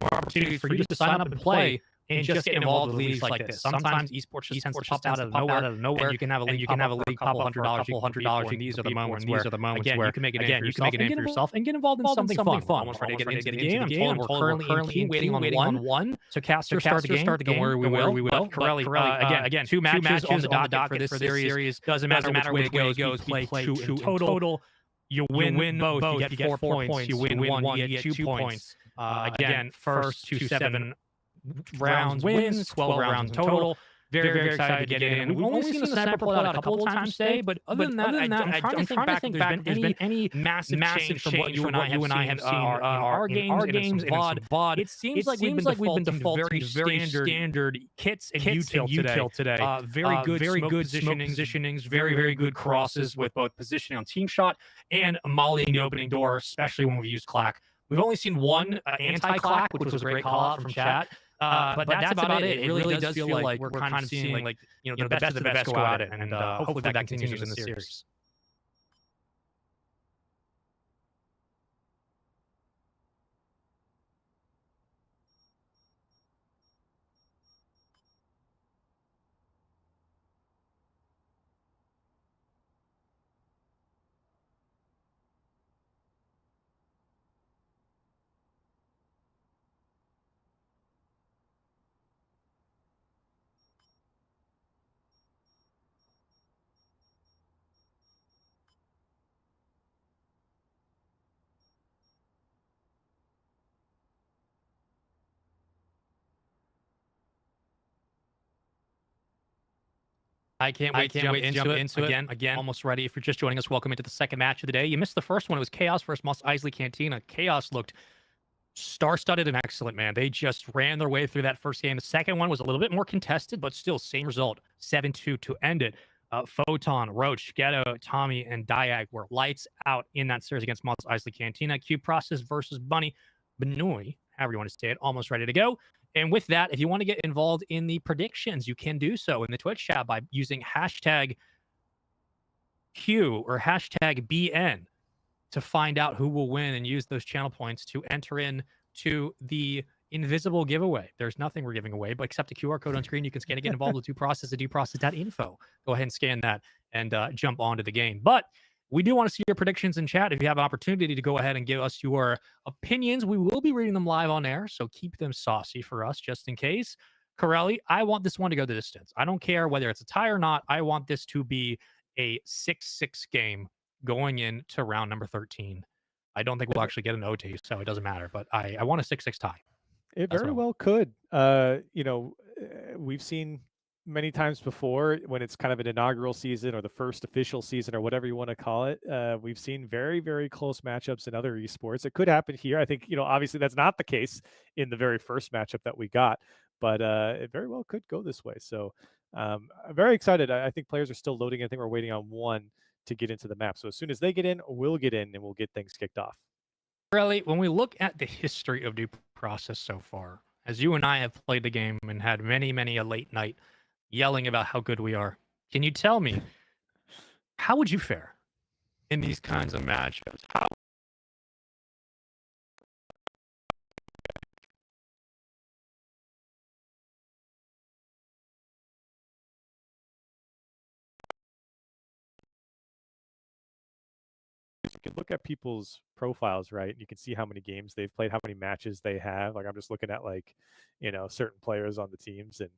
more opportunities for you to sign up and play and just get involved with leagues like this. Sometimes esports just tends to pop out of nowhere, and you can have a league couple hundred dollars, and these are the moments where you can make a name for yourself and get involved in something fun. Almost ready to get into the game. I'm told we're currently in waiting on one. So caster start the game. Don't worry, we will. Corelli, again, two matches on the docket for this series. Doesn't matter which way it goes. We play two total. You win both. You get 4 points. You win one. You get 2 points. Again, first 2-7 rounds wins, 12 rounds total. Very excited to get in. We've only seen the sniper pull out a couple of times today, but other than that, I'm trying to think back if there's been any massive change from what you and I have seen in our games and VOD. It seems like we've been defaulting to very standard kits and util today. Very good positionings, very good crosses with both positioning on team shot and mollying the opening door, especially when we use clack. We've only seen one anti-clack, which was a great call out from chat. But that's about it. It really does feel like we're kind of seeing the best of the best go at it, and hopefully that continues in the series. I can't wait to jump into it. Again, almost ready. If you're just joining us, welcome into the second match of the day. You missed the first one. It was KHAOS versus MOS EISLEY Cantina. KHAOS looked star-studded and excellent, man. They just ran their way through that first game. The second one was a little bit more contested, but still same result, 7-2 to end it. Photon, Roach, Ghetto, Tommy, and Diag were lights out in that series against MOS EISLEY Cantina. Q Process versus Benui, however you want to say it, almost ready to go. And with that, if you want to get involved in the predictions, you can do so in the Twitch chat by using hashtag Q or hashtag BN to find out who will win and use those channel points to enter in to the invisible giveaway. There's nothing we're giving away, but except a QR code on screen. You can scan to get involved with Due Process at dueprocess.info. Go ahead and scan that and jump onto the game. But we do want to see your predictions in chat. If you have an opportunity to go ahead and give us your opinions, we will be reading them live on air, so keep them saucy for us just in case. Corelli, I want this one to go the distance. I don't care whether it's a tie or not. I want this to be a 6-6 game going into round number 13. I don't think we'll actually get an OT, so it doesn't matter, but I want a 6-6 tie. It very well could. We've seen many times before when it's kind of an inaugural season or the first official season or whatever you want to call it. We've seen very, very close matchups in other esports. It could happen here. I think, obviously that's not the case in the very first matchup that we got, but it very well could go this way. So I'm very excited. I think players are still loading. I think we're waiting on one to get into the map. So as soon as they get in, we'll get in and we'll get things kicked off. Really, when we look at the history of Due Process so far, as you and I have played the game and had many, many a late night yelling about how good we are, can you tell me, how would you fare in these kinds of matchups? How you can look at people's profiles, right? And you can see how many games they've played, how many matches they have. Like I'm just looking at certain players on the teams, and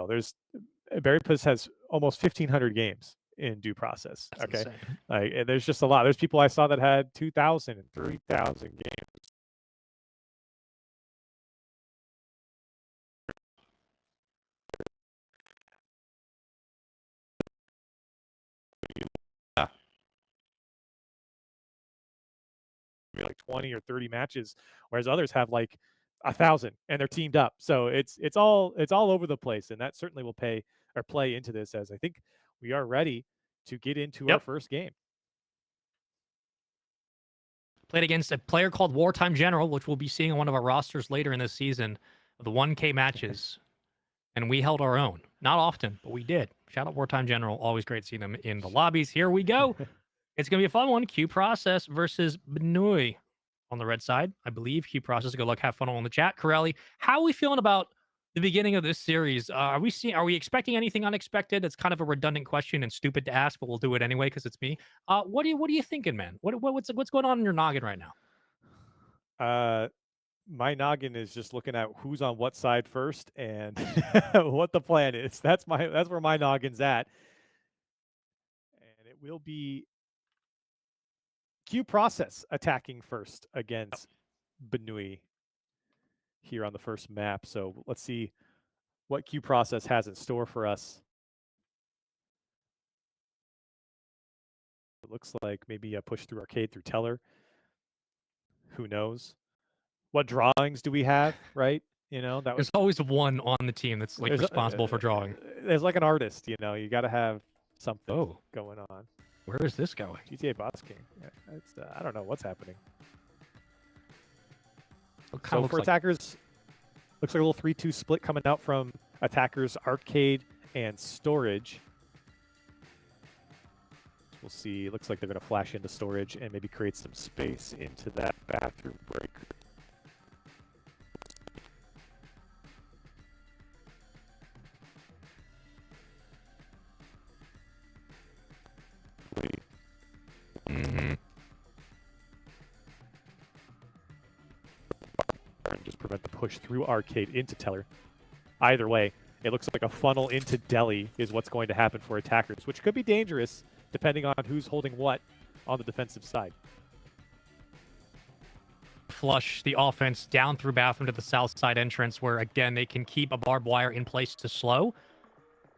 there's Barrypuss has almost 1,500 games in Due Process. That's okay, insane. and there's just a lot. There's people I saw that had 2,000 and 3,000 games. Like 20 or 30 matches, whereas others have like 1,000 and they're teamed up. So it's all over the place, and that certainly will play into this, as I think we are ready to get into our first game. Played against a player called Wartime General, which we'll be seeing on one of our rosters later in this season of the 1K matches. And we held our own. Not often, but we did. Shout out Wartime General. Always great seeing them in the lobbies. Here we go. It's going to be a fun one. Q Process versus Benui on the red side. I believe Q Process. Good luck. Have fun on the chat. Corelli, how are we feeling about the beginning of this series? Are we expecting anything unexpected? It's kind of a redundant question and stupid to ask, but we'll do it anyway because it's me. What are you thinking, man? What's going on in your noggin right now? My noggin is just looking at who's on what side first and what the plan is. That's where my noggin's at. And it will be Q Process attacking first against Benui here on the first map. So let's see what Q Process has in store for us. It looks like maybe a push through arcade through Teller. Who knows? What drawings do we have, right? There's always one on the team that's like responsible for drawing. There's like an artist, you got to have something going on. Where is this going? GTA Boss King. Yeah, I don't know what's happening. So for attackers, looks like a little 3-2 split coming out from attackers, arcade and storage. We'll see. Looks like they're going to flash into storage and maybe create some space into that bathroom breaker. And just prevent the push through arcade into Teller. Either way, it looks like a funnel into Deli is what's going to happen for attackers, which could be dangerous depending on who's holding what on the defensive side. Flush the offense down through bathroom to the south side entrance, where again they can keep a barbed wire in place to slow.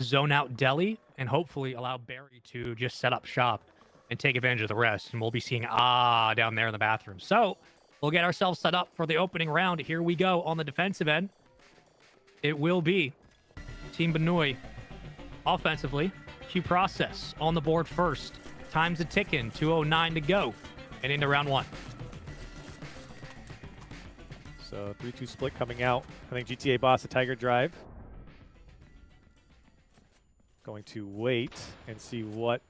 zone out Deli and hopefully allow Barry to just set up shop and take advantage of the rest. And we'll be seeing down there in the bathroom. So we'll get ourselves set up for the opening round. Here we go on the defensive end. It will be Team Benoit offensively. Q Process on the board first. Time's a ticking. 2:09 to go. And into round one. So 3-2 split coming out. I think GTA boss, a Tiger Drive. Going to wait and see what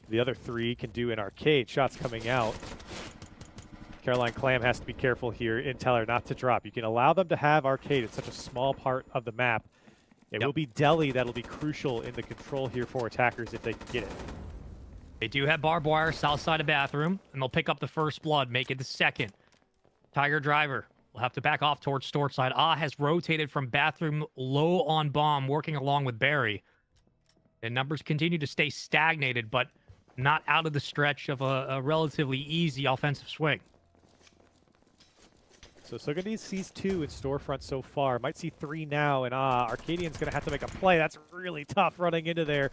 the other three can do in arcade. Shots coming out. Caroline Clam has to be careful here in Teller not to drop. You can allow them to have arcade. It's such a small part of the map. It will be Deli that'll be crucial in the control here for attackers if they can get it. They do have barbed wire south side of bathroom, and they'll pick up the first blood, make it the second. Tiger Driver will have to back off towards store side. Has rotated from bathroom low on bomb, working along with Barry. And numbers continue to stay stagnated, but not out of the stretch of a relatively easy offensive swing. So Sugandis sees 2 in storefront so far. Might see 3 now, and Arcadian's going to have to make a play. That's really tough running into there.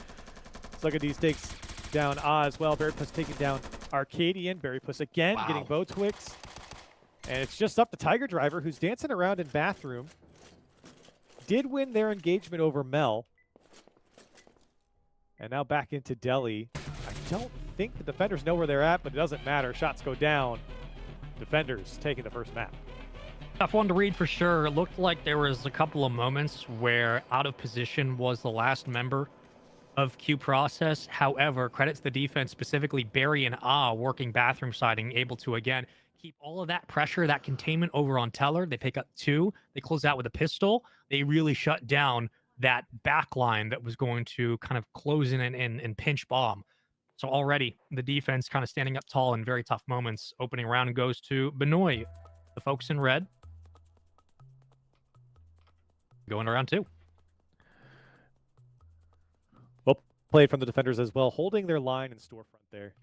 Sugandis takes down as well. Berrypuss taking down Arcadian. Berrypuss again getting Bow Twix. And it's just up to Tiger Driver, who's dancing around in bathroom. Did win their engagement over Mel. And now back into Deli. I don't think the defenders know where they're at, but it doesn't matter. Shots go down. Defenders taking the first map. Tough one to read for sure. It looked like there was a couple of moments where out of position was the last member of Q Process. However, credit to the defense, specifically Barry and working bathroom siding, able to again keep all of that pressure, that containment over on Teller. They pick up 2. They close out with a pistol. They really shut down that back line that was going to kind of close in and pinch bomb. So already the defense kind of standing up tall in very tough moments. Opening round goes to Benoit. The folks in red. Going to round 2. Well played from the defenders as well, holding their line in storefront there.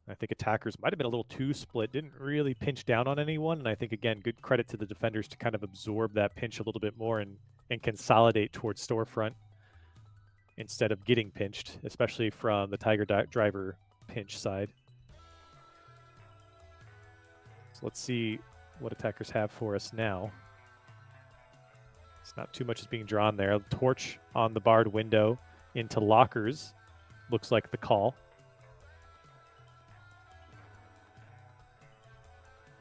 I think attackers might have been a little too split, didn't really pinch down on anyone, and I think, again, good credit to the defenders to kind of absorb that pinch a little bit more and consolidate towards storefront instead of getting pinched, especially from the Tiger Driver pinch side. So let's see what attackers have for us now. It's not too much is being drawn there. Torch on the barred window into lockers. Looks like the call.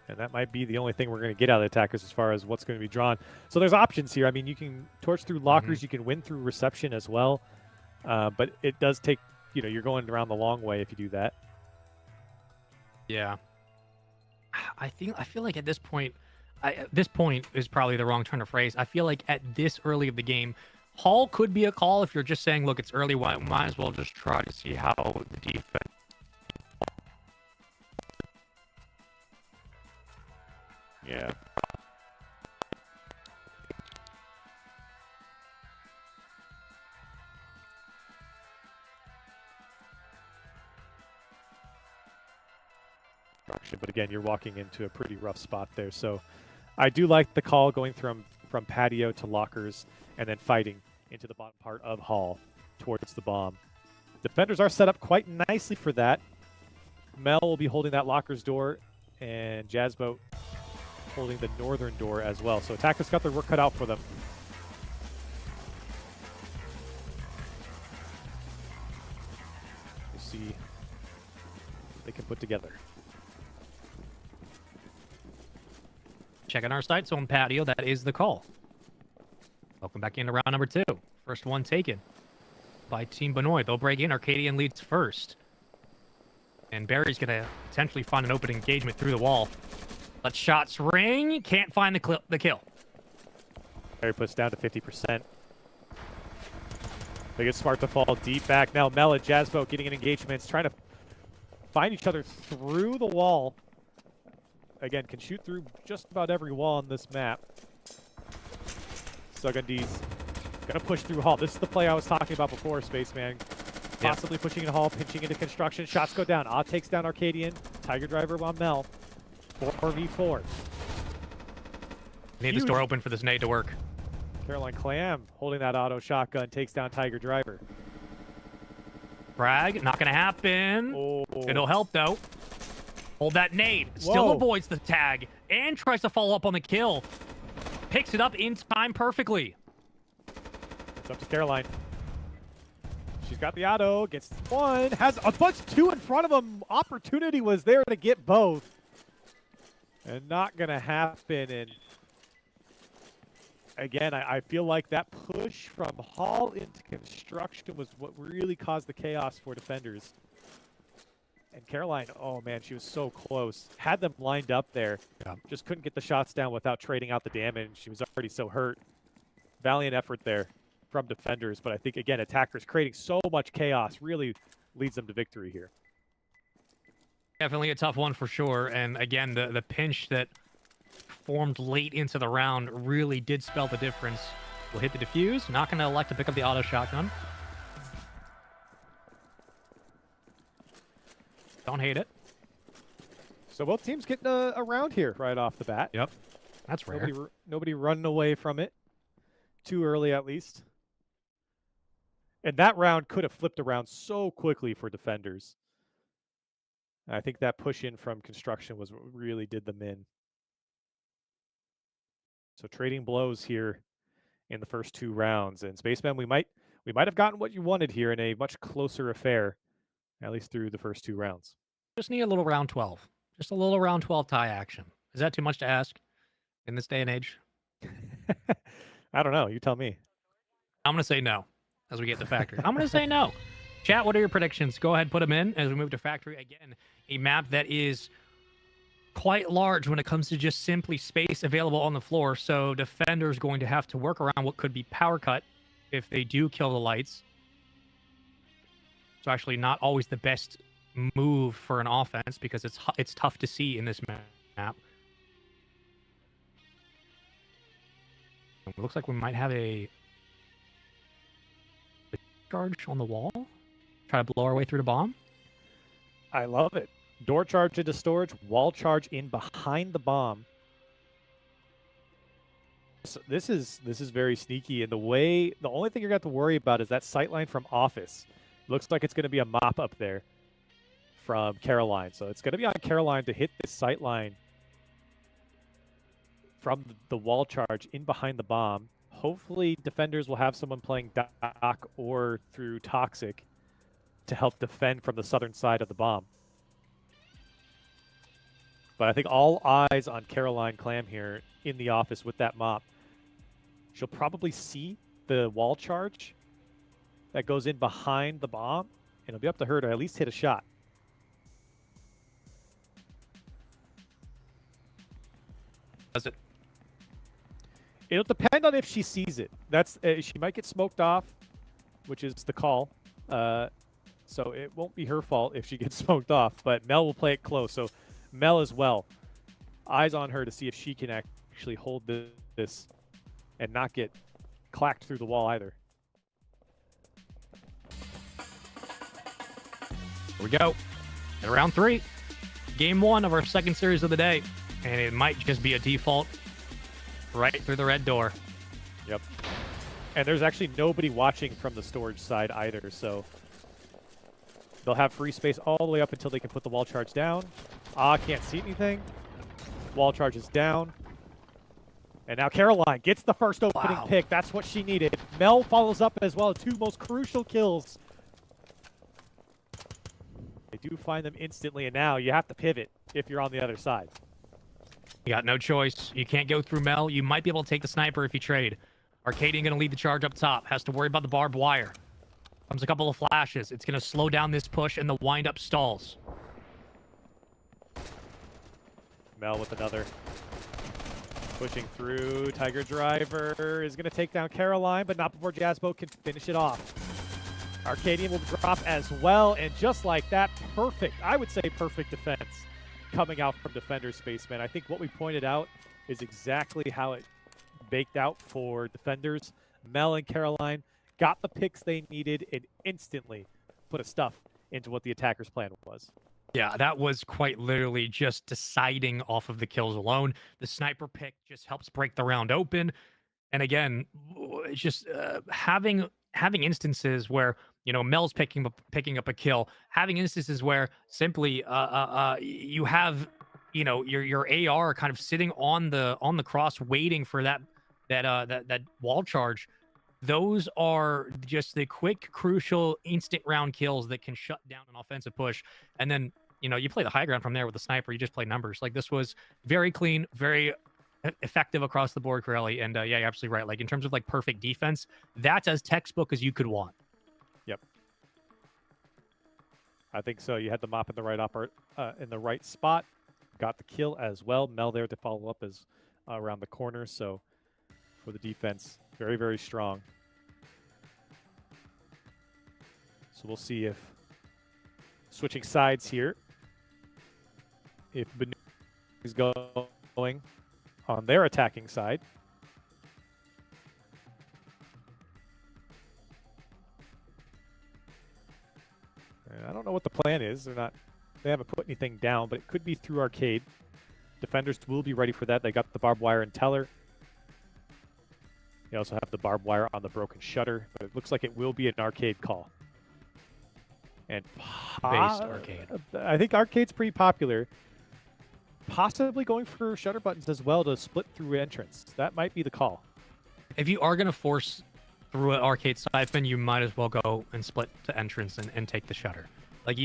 And that might be the only thing we're going to get out of the attackers as far as what's going to be drawn. So there's options here. I mean, you can torch through lockers. You can win through reception as well. But it does take, you're going around the long way if you do that. Yeah. I feel like at this point, this point is probably the wrong turn of phrase. I feel like at this early of the game, Hall could be a call if you're just saying, look, it's early. Might as well just try to see how the defense. Yeah. But again, you're walking into a pretty rough spot there. So I do like the call going from patio to lockers and then fighting into the bottom part of Hall towards the bomb. Defenders are set up quite nicely for that. Mel will be holding that lockers door and Jazzboat holding the northern door as well. So attackers got their work cut out for them. We'll see what they can put together. Checking our sights on patio. That is the call. Welcome back into round number 2. First one taken by Team Benoit. They'll break in. Arcadian leads first. And Barry's going to potentially find an open engagement through the wall. Let shots ring. Can't find the kill. Barry puts down to 50%. They get smart to fall deep back. Now Mel and Jazzboat getting in engagements, trying to find each other through the wall. Again, can shoot through just about every wall on this map. Sugandis gonna push through Hall. This is the play I was talking about before, Spaceman. Possibly pushing in Hall, pinching into construction. Shots go down. Takes down Arcadian. Tiger Driver on Mel. 4v4. Need this door open for this nade to work. Caroline Clam holding that auto shotgun, takes down Tiger Driver. Frag, not going to happen. Oh. It'll help, though. Hold that nade. Still Whoa. avoids the tag and tries to follow up on the kill. Picks it up in time perfectly. It's up to Caroline. She's got the auto, gets one, has a bunch two in front of him. Opportunity was there to get both. And not going to happen. And again, I feel like that push from Hall into construction was what really caused the chaos for defenders. And Caroline, oh man, she was so close. Had them lined up there. Yeah. Just couldn't get the shots down without trading out the damage. She was already so hurt. Valiant effort there from defenders. But I think, again, attackers creating so much chaos really leads them to victory here. Definitely a tough one for sure. And again, the pinch that formed late into the round really did spell the difference. We'll hit the defuse. Not going to elect to pick up the auto shotgun. Don't hate it. So both teams getting a round here right off the bat. Yep. That's rare. Nobody running away from it too early, at least. And that round could have flipped around so quickly for defenders. I think that push in from construction was what really did them in. So trading blows here in the first two rounds. And Spaceman, we might have gotten what you wanted here in a much closer affair, at least through the first two rounds. Just need a little round 12. Just a little round 12 tie action. Is that too much to ask in this day and age? I don't know. You tell me. I'm going to say no as we get to factory. I'm going to say no. Chat, what are your predictions? Go ahead, put them in as we move to factory. Again, a map that is quite large when it comes to just simply space available on the floor. So defenders going to have to work around what could be power cut if they do kill the lights. So actually not always the best move for an offense because it's tough to see in this map. It looks like we might have a charge on the wall. Try to blow our way through the bomb. I love it. Door charge into storage, wall charge in behind the bomb. So this is very sneaky. And the only thing you're going to have to worry about is that sightline from office. Looks like it's going to be a mop up there from Caroline. So it's going to be on Caroline to hit this sightline from the wall charge in behind the bomb. Hopefully defenders will have someone playing Doc or through Toxic to help defend from the southern side of the bomb. But I think all eyes on Caroline Clam here in the office with that mop. She'll probably see the wall charge that goes in behind the bomb, and it'll be up to her to at least hit a shot. Does it? It'll depend on if she sees it. That's she might get smoked off, which is the call. So it won't be her fault if she gets smoked off, but Mel will play it close. So Mel as well. Eyes on her to see if she can actually hold this and not get clacked through the wall either. Here we go. At round 3. Game 1 of our second series of the day. And it might just be a default right through the red door. Yep. And there's actually nobody watching from the storage side either, so they'll have free space all the way up until they can put the wall charge down. Can't see anything. Wall charge is down. And now Caroline gets the first opening pick. That's what she needed. Mel follows up as well. 2 most crucial kills. They do find them instantly, and now you have to pivot if you're on the other side. You got no choice. You can't go through Mel. You might be able to take the sniper if you trade. Arcadian going to lead the charge up top. Has to worry about the barbed wire. Comes a couple of flashes. It's going to slow down this push, and the wind-up stalls. Mel with another. Pushing through. Tiger Driver is going to take down Caroline, but not before Jazzbo can finish it off. Arcadian will drop as well, and just like that, perfect, I would say perfect defense coming out from defender Spaceman. I think what we pointed out is exactly how it baked out for defenders. Mel and Caroline got the picks they needed and instantly put a stuff into what the attacker's plan was. Yeah, that was quite literally just deciding off of the kills alone. The sniper pick just helps break the round open. And again, it's just having instances where Mel's picking up a kill, having instances where simply you have your AR kind of sitting on the cross waiting for that wall charge. Those are just the quick, crucial, instant round kills that can shut down an offensive push. And then you play the high ground from there with the sniper. You just play numbers. Like, this was very clean, very effective across the board, Corelli. And yeah, you're absolutely right. Like, in terms of like perfect defense, that's as textbook as you could want. Yep. I think so. You had the mop in the right spot. Got the kill as well. Mel there to follow up as around the corner. So for the defense, very, very strong. So we'll see if switching sides here, if Benu is going on their attacking side. And I don't know what the plan is. They haven't put anything down, but it could be through arcade. Defenders will be ready for that. They got the barbed wire and teller. They also have the barbed wire on the broken shutter, but it looks like it will be an arcade call. And Based arcade. I think arcade's pretty popular. Possibly going for shutter buttons as well to split through entrance. That might be the call. If you are going to force through an arcade siphon, you might as well go and split to entrance and take the shutter. Like,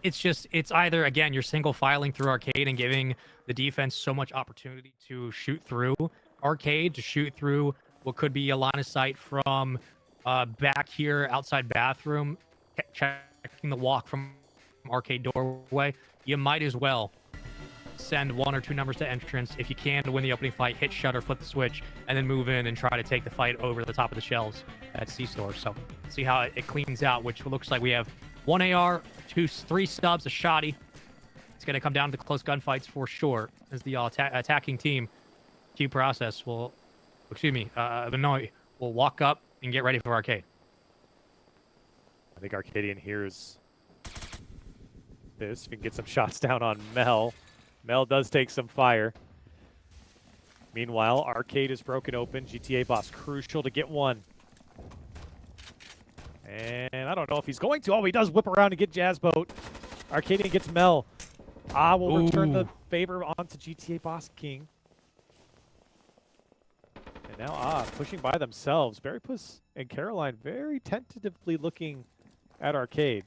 it's either, again, you're single filing through arcade and giving the defense so much opportunity to shoot through arcade, to shoot through what could be a line of sight from back here outside bathroom, checking the walk from arcade doorway. You might as well send 1 or 2 numbers to entrance if you can to win the opening fight, hit shutter, flip the switch, and then move in and try to take the fight over the top of the shelves at C-Store. So see how it cleans out, which looks like we have 1 AR, 3 stubs, a shotty. It's going to come down to close gunfights for sure, as the attacking team, Q process will, Benoit will walk up and get ready for arcade. I think Arcadian hears this. If he can get some shots down on Mel. Mel does take some fire. Meanwhile, arcade is broken open. GTA boss crucial to get one. And I don't know if he's going to. Oh, he does whip around and get Jazz Boat. Arcadian gets Mel. Will return the favor onto GTA Boss King. And now pushing by themselves. Barrypuss and Caroline very tentatively looking at arcade.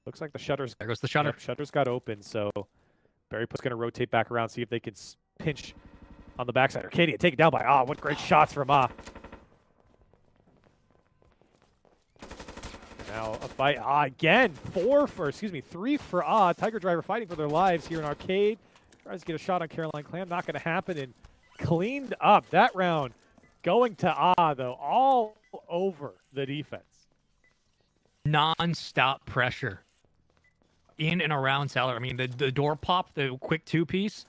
Looks like the shutters. There goes the shutter. Yep, shutters got open, so Barrypuss going to rotate back around, see if they can pinch on the backside. Arcadian take it down by what great shots from Now a fight. Again, 3 for Tiger Driver fighting for their lives here in arcade. Tries to get a shot on Caroline Clam. Not going to happen. And cleaned up that round. Going to though, all over the defense. Non-stop pressure in and around Teller. I mean, the door pop, the quick 2-piece.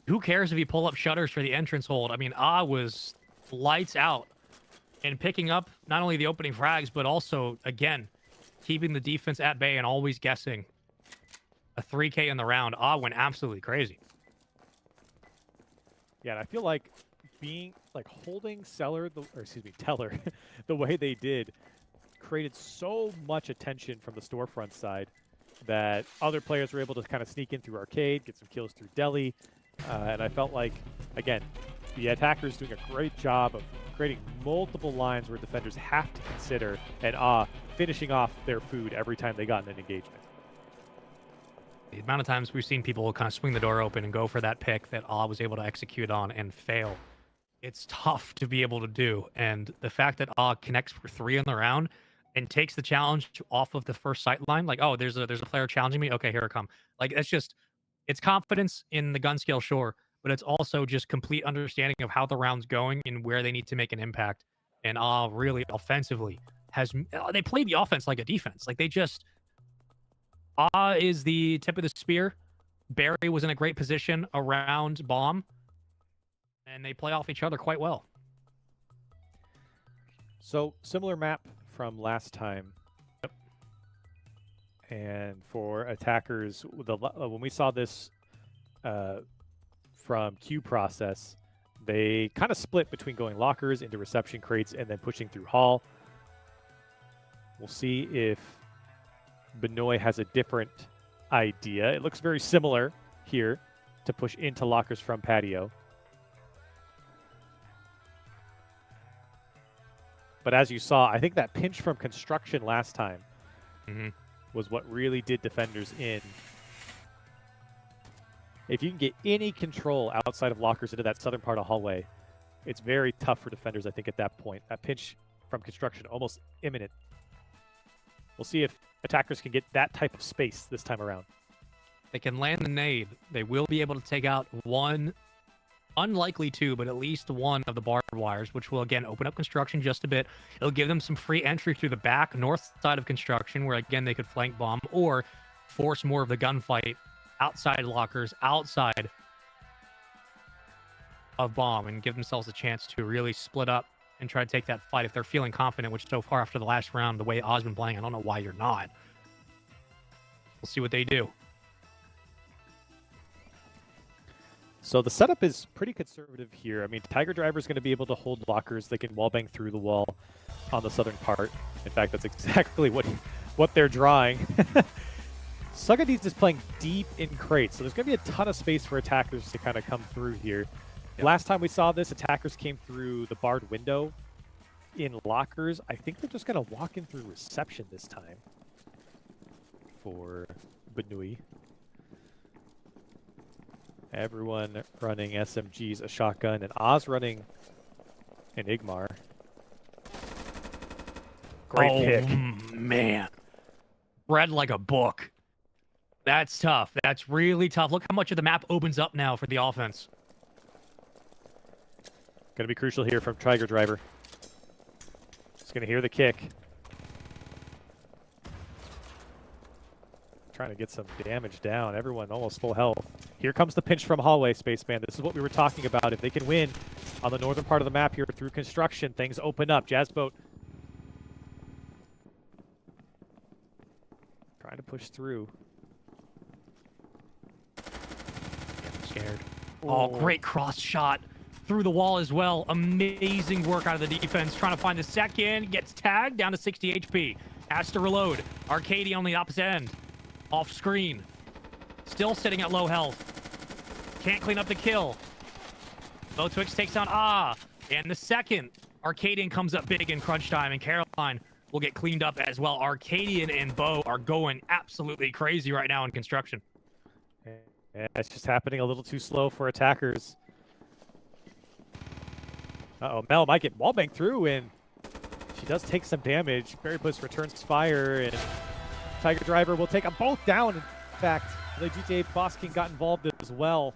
Who cares if you pull up shutters for the entrance hold? I mean, was lights out and picking up not only the opening frags, but also, again, keeping the defense at bay and always guessing a 3K in the round. Went absolutely crazy. Yeah, and I feel like holding Teller the way they did created so much attention from the storefront side that other players were able to kind of sneak in through arcade, get some kills through deli, and I felt like, again, the attackers doing a great job of creating multiple lines where defenders have to consider and finishing off their food every time they got in an engagement. The amount of times we've seen people kind of swing the door open and go for that pick that was able to execute on and fail. It's tough to be able to do, and the fact that connects for 3 in the round and takes the challenge off of the first sight line, like, there's a player challenging me, okay, here I come. Like, it's confidence in the gun skill, sure, but it's also just complete understanding of how the round's going and where they need to make an impact. And really offensively they played the offense like a defense. Like, they just is the tip of the spear. Barry was in a great position around bomb, and they play off each other quite well. So similar map from last time. Yep. And for attackers, when we saw this from Q process, They kind of split between going lockers into reception crates and then pushing through hall. We'll see if Benoit has a different idea. It looks very similar here to push into lockers from patio. But as you saw, I think that pinch from construction last time was what really did defenders in. If you can get any control outside of lockers into that southern part of hallway, it's very tough for defenders, I think, at that point. That pinch from construction, almost imminent. We'll see if attackers can get that type of space this time around. They can land the nade. They will be able to take out one, unlikely two, but at least one of the barbed wires, which will, again, open up construction just a bit. It'll give them some free entry through the back north side of construction, where, again, they could flank bomb or force more of the gunfight outside lockers, outside of bomb, and give themselves a chance to really split up and try to take that fight if they're feeling confident, which so far after the last round, the way Oz been playing, I don't know why you're not. We'll see what they do. So the setup is pretty conservative here. I mean, Tiger Driver is going to be able to hold lockers. They can wallbang through the wall on the southern part. In fact, that's exactly what they're drawing. Sugadis is playing deep in crates, so there's going to be a ton of space for attackers to kind of come through here. Yep. Last time we saw this, attackers came through the barred window in lockers. I think they're just going to walk in through reception this time for Benoit. Everyone running SMGs, a shotgun, and Oz running an Igmar. Great pick. Man. Read like a book. That's tough. That's really tough. Look how much of the map opens up now for the offense. Going to be crucial here from Tiger Driver. Just going to hear the kick. Trying to get some damage down. Everyone almost full health. Here comes the pinch from hallway, Spaceman. This is what we were talking about. If they can win on the northern part of the map here through construction, things open up. Jazzboat trying to push through. Scared. Oh, great cross shot through the wall as well. Amazing work out of the defense. Trying to find the second. Gets tagged down to 60 HP. Has to reload. Arcady on the opposite end. Off screen. Still sitting at low health. Can't clean up the kill. Bo Twix takes down and the second. Arcadian comes up big in crunch time, and Caroline will get cleaned up as well. Arcadian and Bo are going absolutely crazy right now in construction. Yeah, it's just happening a little too slow for attackers. Uh-oh, Mel might get wallbang through, and she does take some damage. Berry Puss returns fire, and Tiger Driver will take them both down. In fact, the GTA Boss King got involved as well.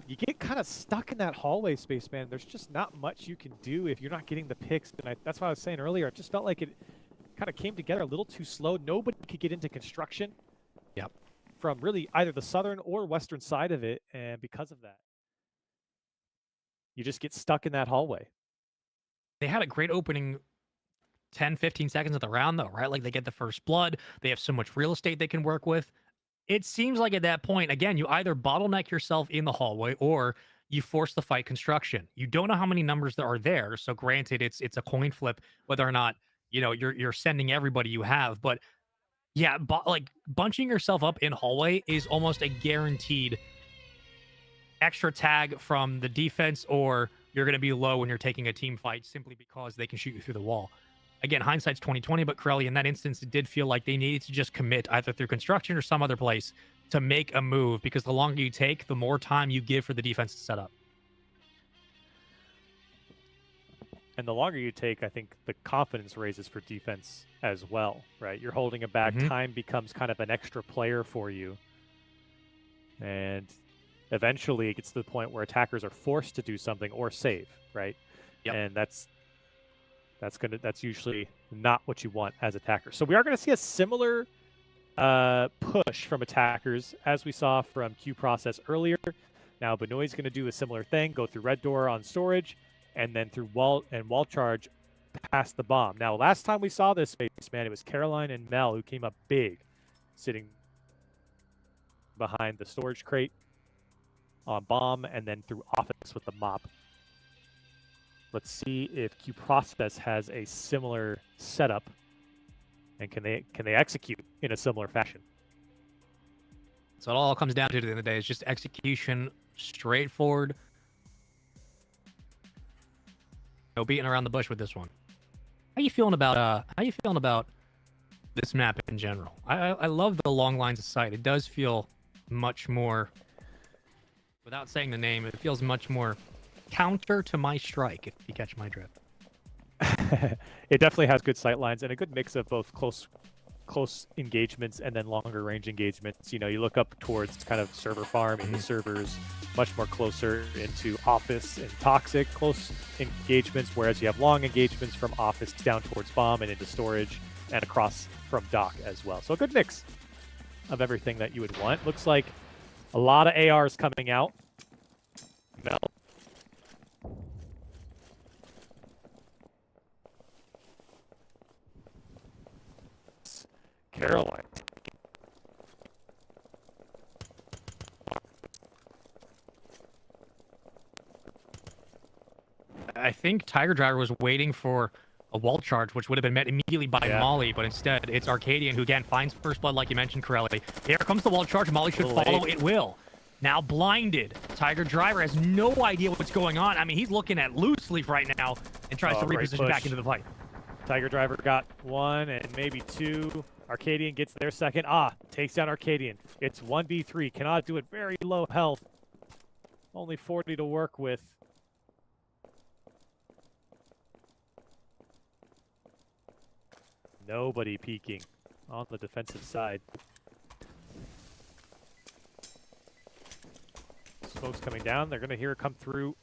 You get kind of stuck in that hallway, Spaceman. There's just not much you can do if you're not getting the picks. And that's what I was saying earlier. It just felt like it kind of came together a little too slow. Nobody could get into construction. Yep. From really either the southern or western side of it, and because of that, you just get stuck in that hallway. They had a great opening 10, 15 seconds of the round, though, right? Like, they get the first blood. They have so much real estate they can work with. It seems like at that point, again, you either bottleneck yourself in the hallway or you force the fight construction. You don't know how many numbers there are there. So granted, it's a coin flip whether or not, you know, you're sending everybody you have. But yeah, like bunching yourself up in hallway is almost a guaranteed extra tag from the defense, or you're going to be low when you're taking a team fight simply because they can shoot you through the wall. Again, hindsight's 20/20, but Corelli, in that instance, it did feel like they needed to just commit either through construction or some other place to make a move, because the longer you take, the more time you give for the defense to set up. And the longer you take, I think the confidence raises for defense as well, right? You're holding it back. Time becomes kind of an extra player for you. And eventually it gets to the point where attackers are forced to do something or save, right? Yep. And that's usually not what you want as attackers. So we are going to see a similar push from attackers as we saw from Q Process earlier. Now Benoit's going to do a similar thing, go through red door on storage, and then through wall charge past the bomb. Now last time we saw this, Spaceman, it was Caroline and Mel who came up big, sitting behind the storage crate. on bomb, and then through office with the mop. Let's see if Q Process has a similar setup, and can they execute in a similar fashion? So it all comes down to at the end of the day is just execution, straightforward. No beating around the bush with this one. How you feeling about this map in general? I love the long lines of sight. It does feel much more, without saying the name, it feels much more counter to my strike, if you catch my drift. It definitely has good sight lines and a good mix of both close engagements and then longer range engagements. You know, you look up towards kind of server farm and the servers much more closer into office and toxic close engagements, whereas you have long engagements from office down towards bomb and into storage and across from dock as well. So a good mix of everything that you would want. Looks like a lot of ARs coming out. No. Caroline. I think Tiger Driver was waiting for a wall charge, which would have been met immediately by Molly, but instead it's Arcadian who again finds first blood, like you mentioned, Corelli. Here comes the wall charge. Molly should follow. It will. Now blinded. Tiger Driver has no idea what's going on. I mean, he's looking at loose leaf right now and tries to reposition back into the fight. Tiger Driver got one and maybe two. Arcadian gets their second. Takes down Arcadian. It's 1v3. Cannot do it. Very low health. Only 40 to work with. Nobody peeking on the defensive side. Smoke's coming down. They're going to hear it come through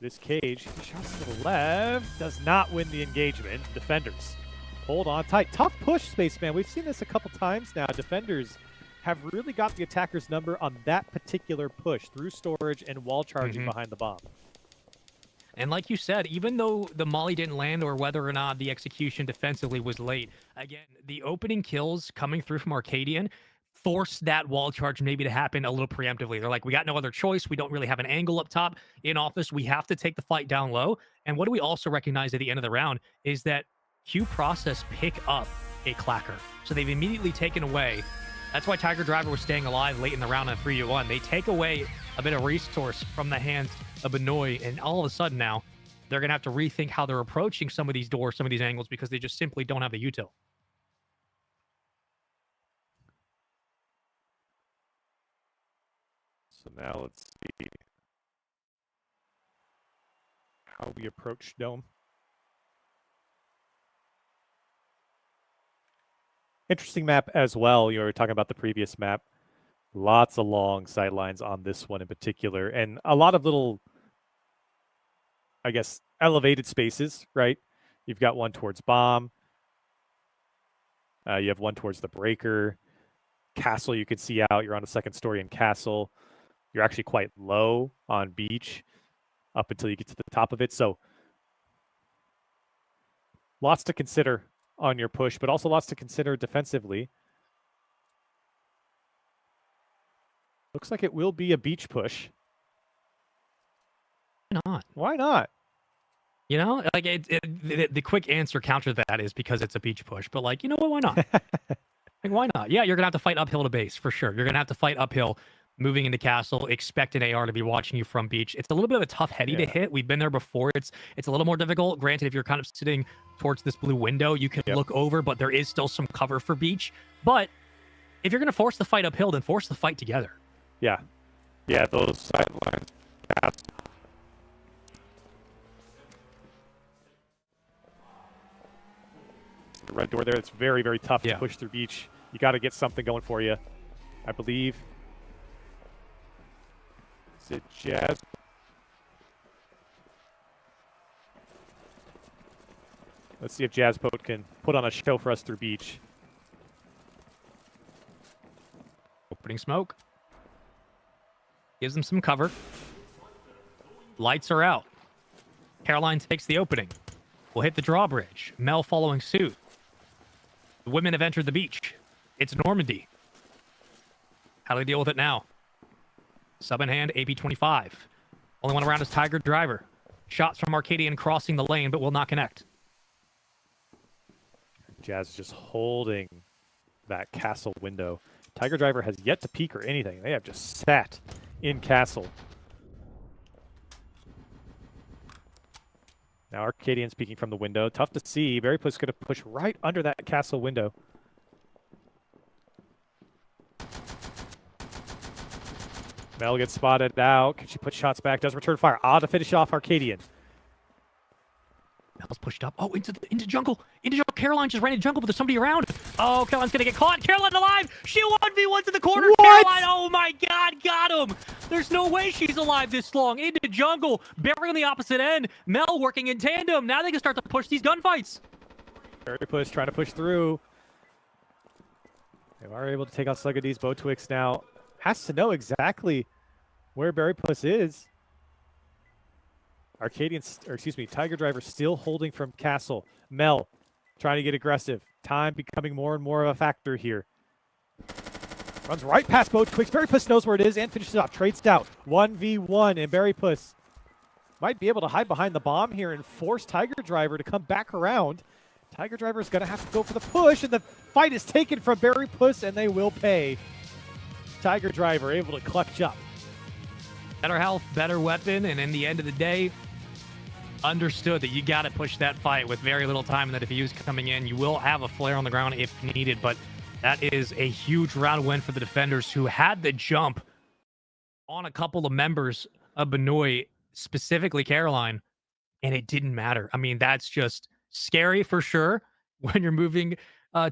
this cage. Shots to the left. Does not win the engagement. Defenders hold on tight. Tough push, Spaceman. We've seen this a couple times now. Defenders have really got the attacker's number on that particular push through storage and wall charging behind the bomb. And like you said, even though the molly didn't land or whether or not the execution defensively was late, again, the opening kills coming through from Arcadian forced that wall charge maybe to happen a little preemptively. They're like, we got no other choice. We don't really have an angle up top in office. We have to take the fight down low. And what do we also recognize at the end of the round is that Q Process pick up a clacker. So they've immediately taken away. That's why Tiger Driver was staying alive late in the round on 3-1. They take away a bit of resource from the hands of Benoit, and all of a sudden now they're going to have to rethink how they're approaching some of these doors, some of these angles, because they just simply don't have the util. So now let's see how we approach Dome. Interesting map as well. You were talking about the previous map. Lots of long sidelines on this one in particular, and a lot of little, I guess, elevated spaces, right? You've got one towards bomb. You have one towards the breaker. Castle you can see out. You're on the second story in Castle. You're actually quite low on beach up until you get to the top of it. So lots to consider on your push, but also lots to consider defensively. Looks like it will be a beach push. Why not? Why not? You know, like the quick answer counter to that is because it's a beach push. But like, you know what? Why not? Like, why not? Yeah, you're gonna have to fight uphill to base for sure. You're gonna have to fight uphill moving into Castle. Expect an AR to be watching you from beach. It's a little bit of a tough heady to hit. We've been there before. It's a little more difficult. Granted, if you're kind of sitting towards this blue window, you can look over, but there is still some cover for beach. But if you're gonna force the fight uphill, then force the fight together. Yeah. Yeah, those sidelines. The red door there, it's very, very tough to push through beach. You got to get something going for you, I believe. Is it Jazz? Let's see if Jazzboat can put on a show for us through beach. Opening smoke. Gives them some cover. Lights are out. Caroline takes the opening. Will hit the drawbridge. Mel following suit. The women have entered the beach. It's Normandy. How do they deal with it now? Sub in hand, AP25. Only one around is Tiger Driver. Shots from Arcadian crossing the lane, but will not connect. Jazz is just holding that castle window. Tiger Driver has yet to peek or anything. They have just sat in castle. Now Arcadian speaking from the window. Tough to see. Berrypuss going to push right under that castle window. Mel gets spotted out. Can she put shots back? Does return fire. To finish off Arcadian. Mel's pushed up. Oh, into jungle. Into jungle. Caroline just ran into jungle, but there's somebody around. Oh, Caroline's going to get caught. Caroline alive. She 1v1 to the corner. What? Caroline, oh my God, got him. There's no way she's alive this long. Into jungle. Barry on the opposite end. Mel working in tandem. Now they can start to push these gunfights. Berrypuss trying to push through. They are able to take out Slugadi's. Botwix now has to know exactly where Berrypuss is. Tiger Driver still holding from castle. Mel trying to get aggressive. Time becoming more and more of a factor here. Runs right past Botwix. Berrypuss knows where it is and finishes off. Trades out. 1v1, and Berrypuss might be able to hide behind the bomb here and force Tiger Driver to come back around. Tiger Driver is going to have to go for the push, and the fight is taken from Berrypuss, and they will pay. Tiger Driver able to clutch up. Better health, better weapon, and in the end of the day, understood that you got to push that fight with very little time, and that if he was coming in, you will have a flare on the ground if needed. But that is a huge round win for the defenders, who had the jump on a couple of members of Benoit, specifically Caroline, and it didn't matter. I mean, that's just scary for sure when you're moving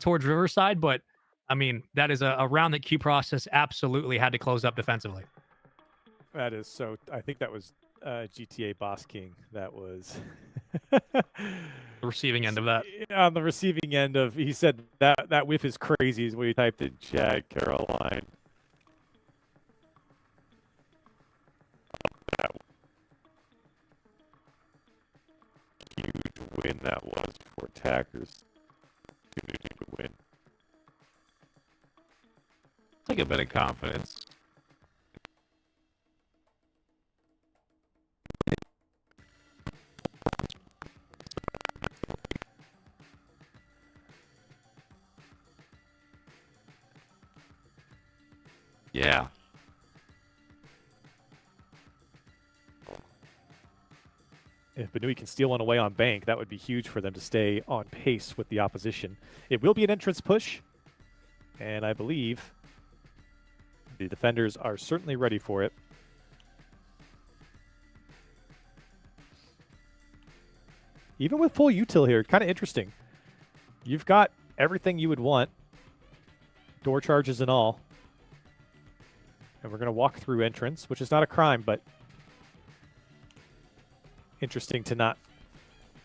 towards Riverside, but I mean, that is a round that Q Process absolutely had to close up defensively. That is so. I think that was GTA Boss King. That was The receiving end of that. on the receiving end of. He said that whiff is crazy. Is what he typed in chat. Caroline. That huge win that was for attackers. To win. Take a bit of confidence. Yeah. If Benoit can steal one away on Bank, that would be huge for them to stay on pace with the opposition. It will be an entrance push, and I believe the defenders are certainly ready for it. Even with full util here, kind of interesting. You've got everything you would want, door charges and all. And we're going to walk through entrance, which is not a crime, but interesting to not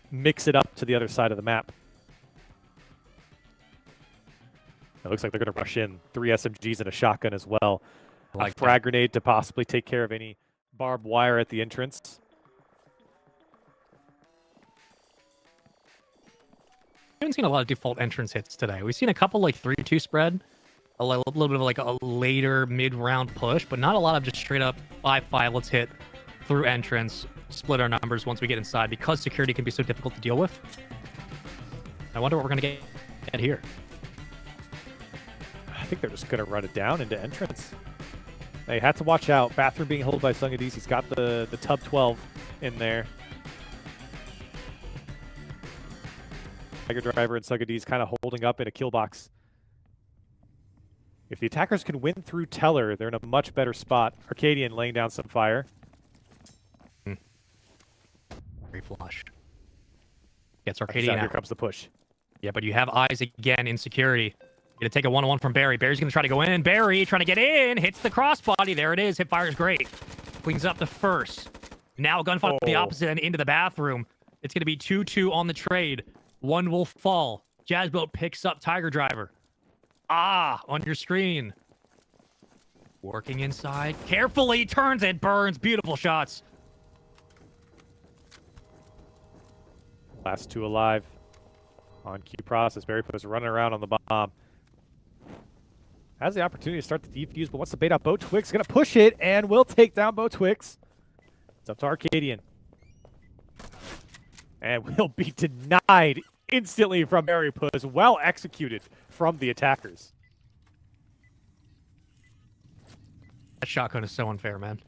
mix it up to the other side of the map. It looks like they're going to rush in 3 SMGs and a shotgun as well. Like a frag grenade to possibly take care of any barbed wire at the entrance. We haven't seen a lot of default entrance hits today. We've seen a couple like 3-2 spread, a little bit of like a later mid-round push, but not a lot of just straight up 5-5, let's hit through entrance, split our numbers once we get inside, because security can be so difficult to deal with. I wonder what we're going to get here. I think they're just going to run it down into entrance. They had to watch out. Bathroom being held by Sungadis. He's got the tub 12 in there. Tiger Driver and Sungadis kind of holding up in a kill box. If the attackers can win through Teller, they're in a much better spot. Arcadian laying down some fire. Very flush. Gets Arcadian out. Here comes the push. Yeah, but you have eyes again in security. Gonna take a 1-on-1 from Barry. Barry's gonna try to go in. Barry trying to get in. Hits the crossbody. There it is. Hipfire is great. Cleans up the first. Now gunfight the opposite end into the bathroom. It's gonna be 2-2 on the trade. One will fall. Jazzboat picks up Tiger Driver. On your screen. Working inside. Carefully turns it. Burns. Beautiful shots. Last 2 alive on Q Process. Berrypuss running around on the bomb. Has the opportunity to start the defuse, but wants to bait out BoTwix. Going to push it and will take down BoTwix. It's up to Arcadian. And will be denied instantly from Berrypuss. Well executed from the attackers. That shotgun is so unfair, man.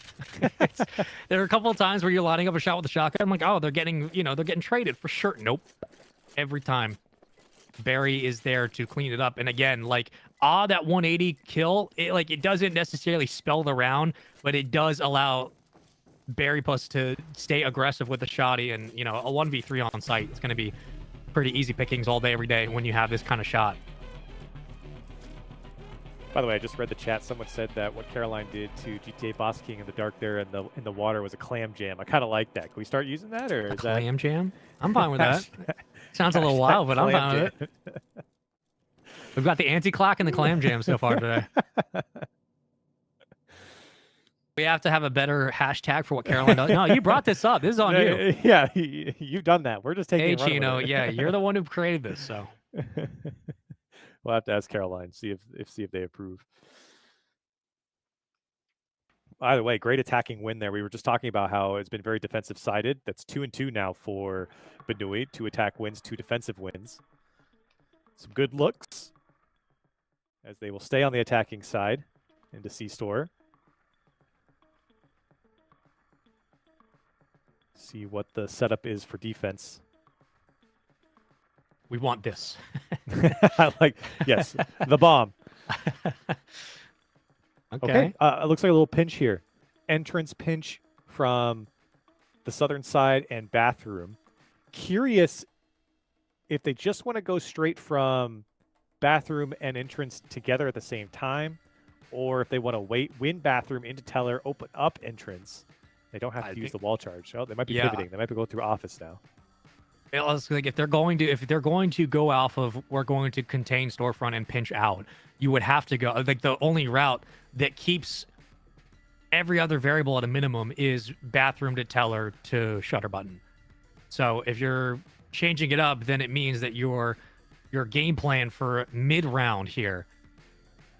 There are a couple of times where you're lining up a shot with a shotgun. I'm like, oh, they're getting, they're getting traded for sure. Nope. Every time. Barry is there to clean it up. And again, like, that 180 kill, it doesn't necessarily spell the round, but it does allow Berrypuss to stay aggressive with the shotty. And, a 1v3 on site, it's going to be pretty easy pickings all day, every day when you have this kind of shot. By the way, I just read the chat. Someone said that what Caroline did to GTA Boss King in the dark there in the water was a clam jam. I kind of like that. Can we start using that, or is that clam jam? I'm fine with that. Sounds a little wild, but I'm fine with it. We've got the anti-clock and the clam jam so far today. We have to have a better hashtag for what Caroline does. No, you brought this up. This is on you. Yeah, you've done that. We're just taking it. Hey, Chino, yeah, you're the one who created this, so. We'll have to ask Caroline, see if they approve. Either way, great attacking win there. We were just talking about how it's been very defensive sided. That's 2-2 now for Benui. 2 attack wins, 2 defensive wins. Some good looks as they will stay on the attacking side into C-Store. See what the setup is for defense. We want this. Yes, the bomb. Okay. It looks like a little pinch here. Entrance pinch from the southern side and bathroom. Curious if they just want to go straight from bathroom and entrance together at the same time, or if they want to win bathroom into teller, open up entrance. They don't have to use the wall charge. Oh, they might be pivoting. They might be going through office now. Like if they're going to go off of we're going to contain storefront and pinch out, you would have to go like the only route that keeps every other variable at a minimum is bathroom to teller to shutter button. So if you're changing it up, then it means that your game plan for mid round here,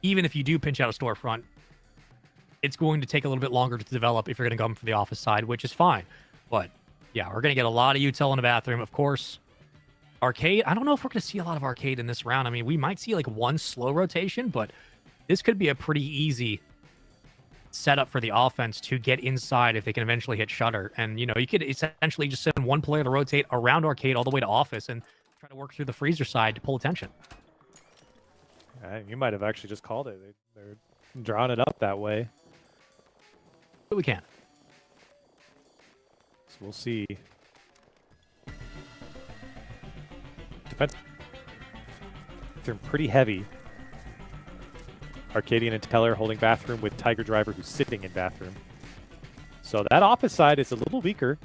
even if you do pinch out a storefront, it's going to take a little bit longer to develop if you're going to come from the office side, which is fine. But yeah, we're going to get a lot of util in the bathroom. Of course, arcade. I don't know if we're going to see a lot of arcade in this round. I mean, we might see like one slow rotation, but this could be a pretty easy setup for the offense to get inside if they can eventually hit shutter. And, you could essentially just send one player to rotate around arcade all the way to office and try to work through the freezer side to pull attention. You might have actually just called it. They're drawing it up that way. But we can. So we'll see. Defense. They're pretty heavy. Arcadian and Teller holding bathroom with Tiger Driver, who's sitting in bathroom. So that office side is a little weaker.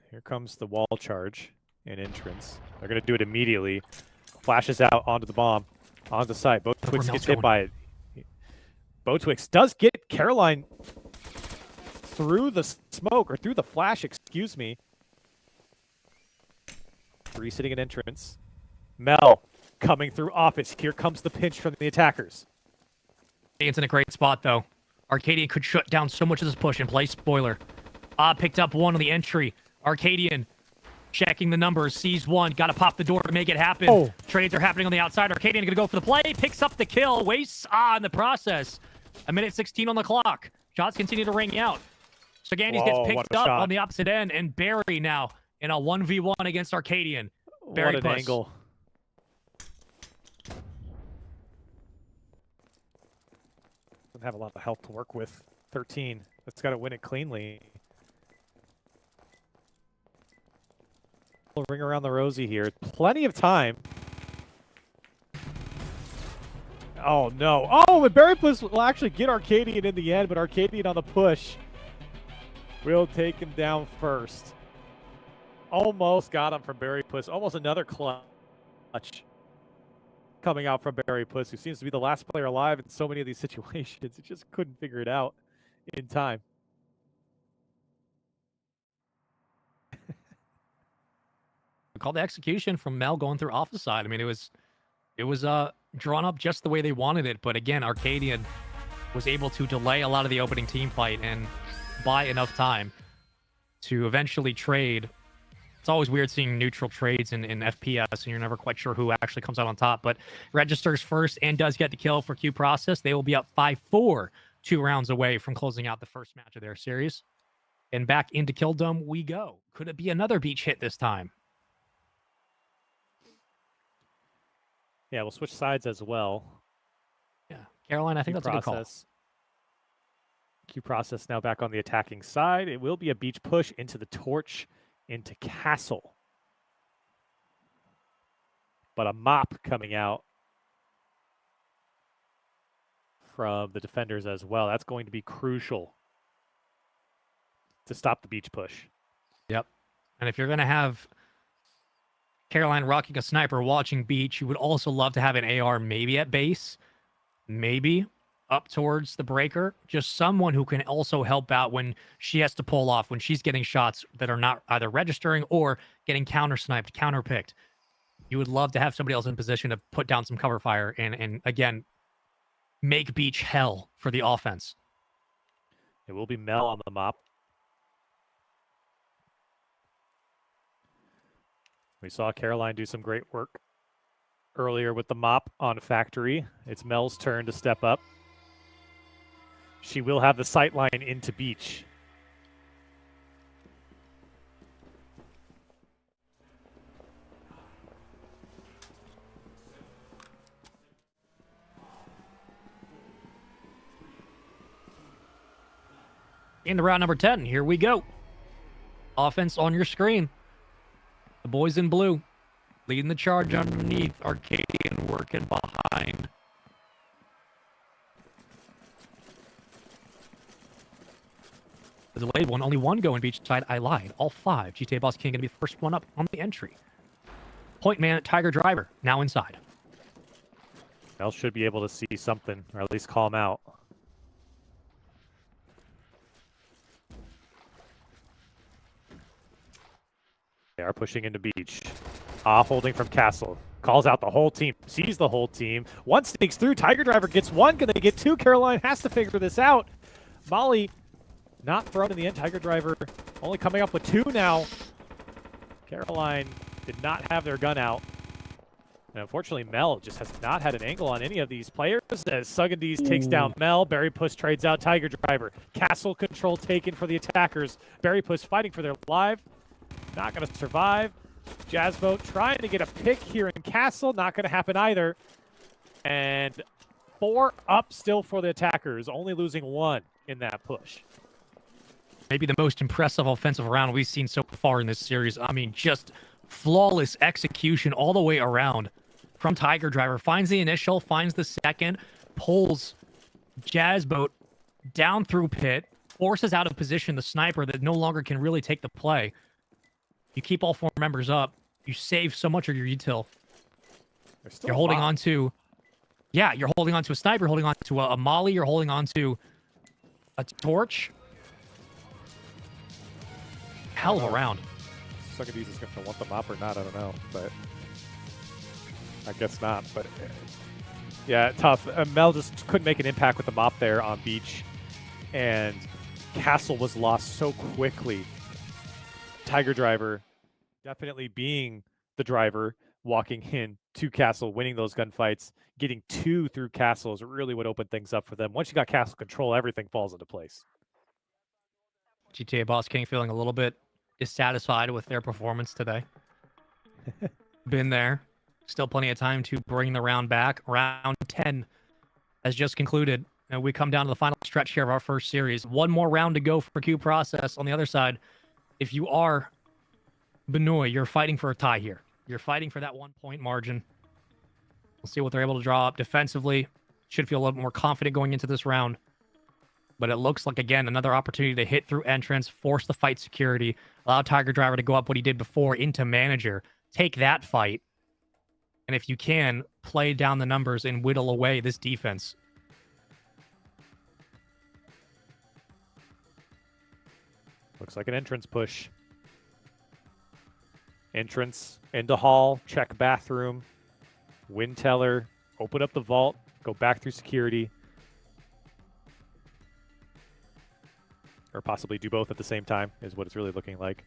Here comes the wall charge and entrance. They're going to do it immediately. Flashes out onto the bomb, onto the site. BoTwix gets hit by it. BoTwix does get Caroline through the smoke, or through the flash, excuse me. 3 sitting at entrance. Mel coming through office. Here comes the pinch from the attackers. It's in a great spot, though. Arcadian could shut down so much of this push and play spoiler. Picked up one on the entry. Arcadian checking the numbers, sees one, got to pop the door to make it happen. Oh. Trades are happening on the outside. Arcadian going to go for the play, picks up the kill, wastes in the process. 1:16 on the clock. Shots continue to ring out. Sagandis gets picked up on the opposite end, and Barry now in a 1v1 against Arcadian. Barry what an angle. Doesn't have a lot of health to work with. 13. That's got to win it cleanly. We'll ring around the rosy here. Plenty of time. Oh, no. Oh, and Berrypuss will actually get Arcadian in the end, but Arcadian on the push will take him down first. Almost got him from Berrypuss. Almost another clutch coming out from Berrypuss, who seems to be the last player alive in so many of these situations. He just couldn't figure it out in time. call the execution from Mel going through off the side. I mean, it was drawn up just the way they wanted it, but again, Arcadian was able to delay a lot of the opening team fight and buy enough time to eventually trade. It's always weird seeing neutral trades in FPS, and you're never quite sure who actually comes out on top, but registers first and does get the kill for Q Process. They will be up 5-4, 2 rounds away from closing out the first match of their series. And back into Kill Dome we go. Could it be another beach hit this time? Yeah, we'll switch sides as well. Yeah, Caroline, I think that's a good call. Q Process now back on the attacking side. It will be a beach push into the torch, into Castle. But a mop coming out from the defenders as well. That's going to be crucial to stop the beach push. Yep. And if you're going to have Caroline rocking a sniper watching beach, you would also love to have an AR maybe at base, maybe up towards the breaker. Just someone who can also help out when she has to pull off, when she's getting shots that are not either registering or getting counter-sniped, counter-picked. You would love to have somebody else in position to put down some cover fire and again, make beach hell for the offense. It will be Mel on the mop. We saw Caroline do some great work earlier with the mop on Factory. It's Mel's turn to step up. She will have the sight line into beach. Into round number 10, here we go. Offense on your screen. The boys in blue leading the charge underneath. Arcadian working behind. The delayed one, only one going beach side. I lied. All 5. GTA Boss King going to be the first one up on the entry. Point man at Tiger Driver, now inside. Mel should be able to see something, or at least call him out. They are pushing into beach. Holding from Castle. Calls out the whole team. Sees the whole team. One sneaks through. Tiger Driver gets one. Can they get 2? Caroline has to figure this out. Molly not thrown in the end. Tiger Driver only coming up with 2 now. Caroline did not have their gun out. And unfortunately, Mel just has not had an angle on any of these players as Sugandese takes down Mel. Berry Puss trades out Tiger Driver. Castle control taken for the attackers. Berry Puss fighting for their life. Not going to survive. Jazzboat trying to get a pick here in Castle. Not going to happen either. And 4 up still for the attackers. Only losing 1 in that push. Maybe the most impressive offensive round we've seen so far in this series. I mean, just flawless execution all the way around from Tiger Driver. Finds the initial, finds the second, pulls Jazzboat down through pit, forces out of position the sniper that no longer can really take the play. You keep all 4 members up. You save so much of your util. You're holding on to... Yeah, you're holding on to a sniper, holding on to a molly, you're holding on to a torch. Hell of a round. Sugandese is going to want the mop or not, I don't know. But I guess not. But yeah, tough. Mel just couldn't make an impact with the mop there on beach. And Castle was lost so quickly. Tiger Driver definitely being the driver, walking in to Castle, winning those gunfights, getting 2 through Castle is really what opened things up for them. Once you got Castle control, everything falls into place. GTA Boss King feeling a little bit dissatisfied with their performance today. Been there. Still plenty of time to bring the round back. Round 10 has just concluded. And we come down to the final stretch here of our first series. 1 more round to go for Q Process. On the other side, if you are Benoit, you're fighting for a tie here. You're fighting for that 1-point margin. We'll see what they're able to draw up defensively. Should feel a little more confident going into this round. But it looks like, again, another opportunity to hit through entrance, force the fight security, allow Tiger Driver to go up what he did before into manager, take that fight, and if you can, play down the numbers and whittle away this defense. Looks like an entrance push. Entrance into hall, check bathroom, win teller, open up the vault, go back through security. Or possibly do both at the same time is what it's really looking like.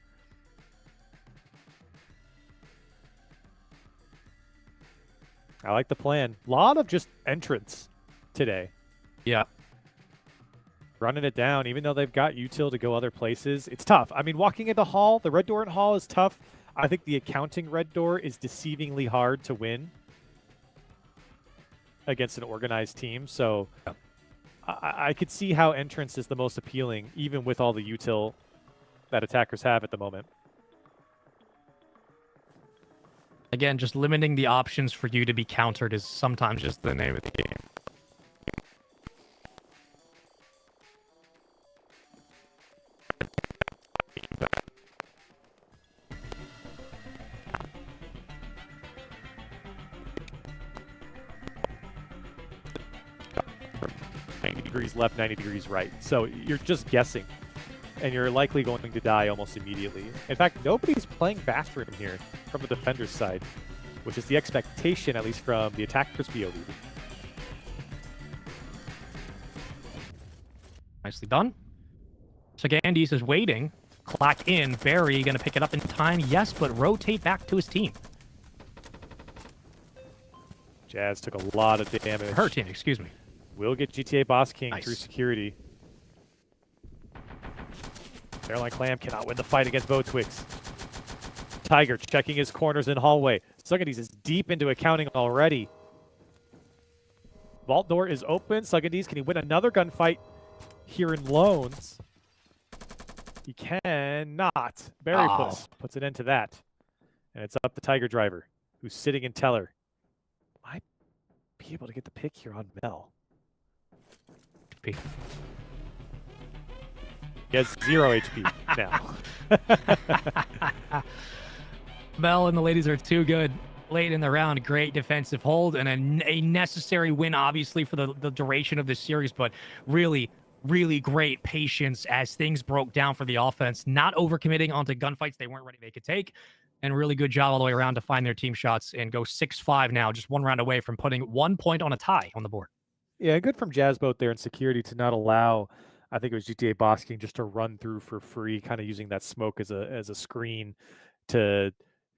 I like the plan. A lot of just entrance today. Yeah. Running it down, even though they've got util to go other places. It's tough. I mean, walking into hall, the red door in hall is tough. I think the accounting red door is deceivingly hard to win against an organized team. So I could see how entrance is the most appealing, even with all the util that attackers have at the moment. Again, just limiting the options for you to be countered is sometimes just the name of the game. Degrees left, 90 degrees right. So you're just guessing, and you're likely going to die almost immediately. In fact, nobody's playing bathroom here from the defender's side, which is the expectation, at least from the attacker's POV. Nicely done. Sagandis is waiting. Clock in. Barry going to pick it up in time. Yes, but rotate back to his team. Jazz took a lot of damage. Her team, excuse me. Will get GTA Boss King Nice. through security. Caroline Clam cannot win the fight against Botwix. Tiger checking his corners in hallway. Sagandis is deep into accounting already. Vault door is open. Sagandis, can he win another gunfight here in Loans? He cannot. Barry puts an end to that. And it's up the Tiger driver, who's sitting in teller. Might be able to get the pick here on Mel. HP. He has 0 HP now. Mel and the ladies are too good. Late in the round, great defensive hold and a necessary win, obviously, for the duration of this series, but really, really great patience as things broke down for the offense, not overcommitting onto gunfights they weren't ready they could take, and really good job all the way around to find their team shots and go 6-5 now, just one round away from putting 1 point on a tie on the board. Yeah, good from Jazzboat there in security to not allow, I think it was GTA Boss King, just to run through for free, kind of using that smoke as a screen to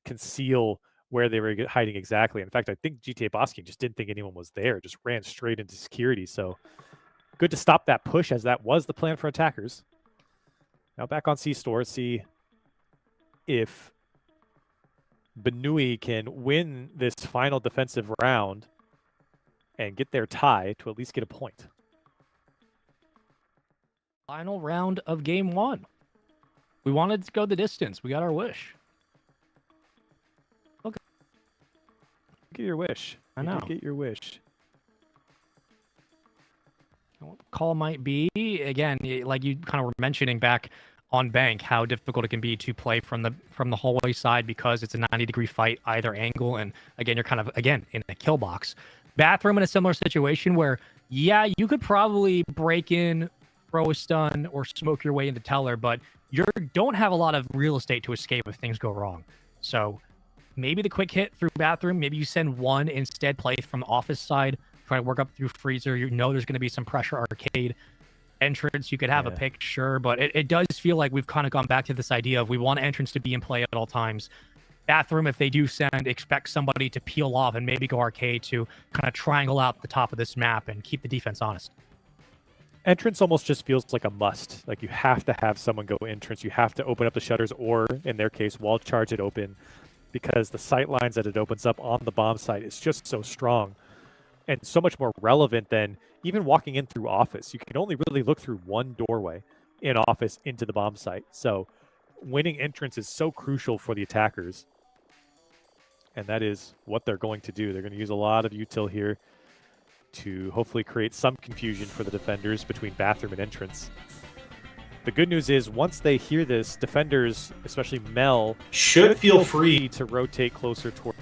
conceal where they were hiding exactly. In fact, I think GTA Boss King just didn't think anyone was there, just ran straight into security. So good to stop that push, as that was the plan for attackers. Now back on C-Store, see if Benui can win this final defensive round and get their tie to at least get a point. Final round of game one. We wanted to go the distance. We got our wish. Okay. Get your wish. I know. Get your wish. What the call might be, again, like you kind of were mentioning back on bank, how difficult it can be to play from the hallway side because it's a 90-degree fight either angle, and again, you're kind of in a kill box. Bathroom in a similar situation where, yeah, you could probably break in, throw a stun, or smoke your way into teller, but you don't have a lot of real estate to escape if things go wrong. So maybe the quick hit through bathroom, maybe you send one instead, play from the office side, try to work up through freezer. You know there's going to be some pressure arcade entrance. You could have a pick, sure, but it does feel like we've kind of gone back to this idea of we want entrance to be in play at all times. Bathroom, if they do send, expect somebody to peel off and maybe go arcade to kind of triangle out the top of this map and keep the defense honest. Entrance almost just feels like a must. Like you have to have someone go entrance. You have to open up the shutters, or in their case, wall charge it open, because the sight lines that it opens up on the bomb site is just so strong and so much more relevant than even walking in through office. You can only really look through one doorway in office into the bomb site. So winning entrance is so crucial for the attackers. And that is what they're going to do. They're going to use a lot of util here to hopefully create some confusion for the defenders between bathroom and entrance. The good news is once they hear this, defenders, especially Mel, should feel free to rotate closer toward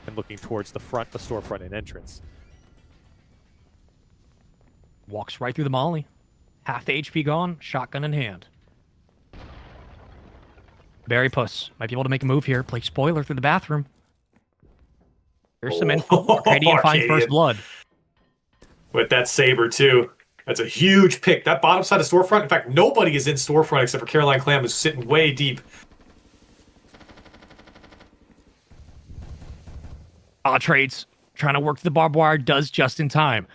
and looking towards the front, the storefront and entrance. Walks right through the molly. Half the HP gone, shotgun in hand. Barry Puss might be able to make a move here. Play spoiler through the bathroom. There's some info. Arcadian finds first blood. With that Saber, too. That's a huge pick. That bottom side of Storefront, in fact, nobody is in Storefront except for Caroline Clam, who's sitting way deep. Trades trying to work the barbed wire, does just in time.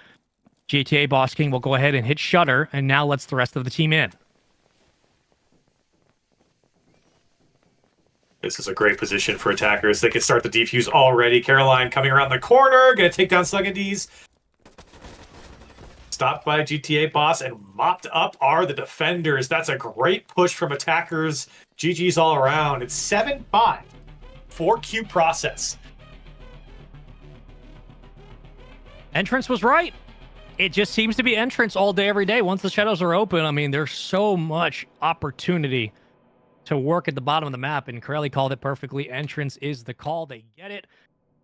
GTA Boss King will go ahead and hit shutter, and now lets the rest of the team in. This is a great position for attackers. They can start the defuse already. Caroline coming around the corner, going to take down Slugandese. Stopped by GTA Boss and mopped up are the defenders. That's a great push from attackers. GG's all around. It's 7-5 for Q Process. Entrance was right. It just seems to be entrance all day, every day. Once the shadows are open, I mean, there's so much opportunity to work at the bottom of the map, and Corelli called it perfectly. Entrance is the call. They get it.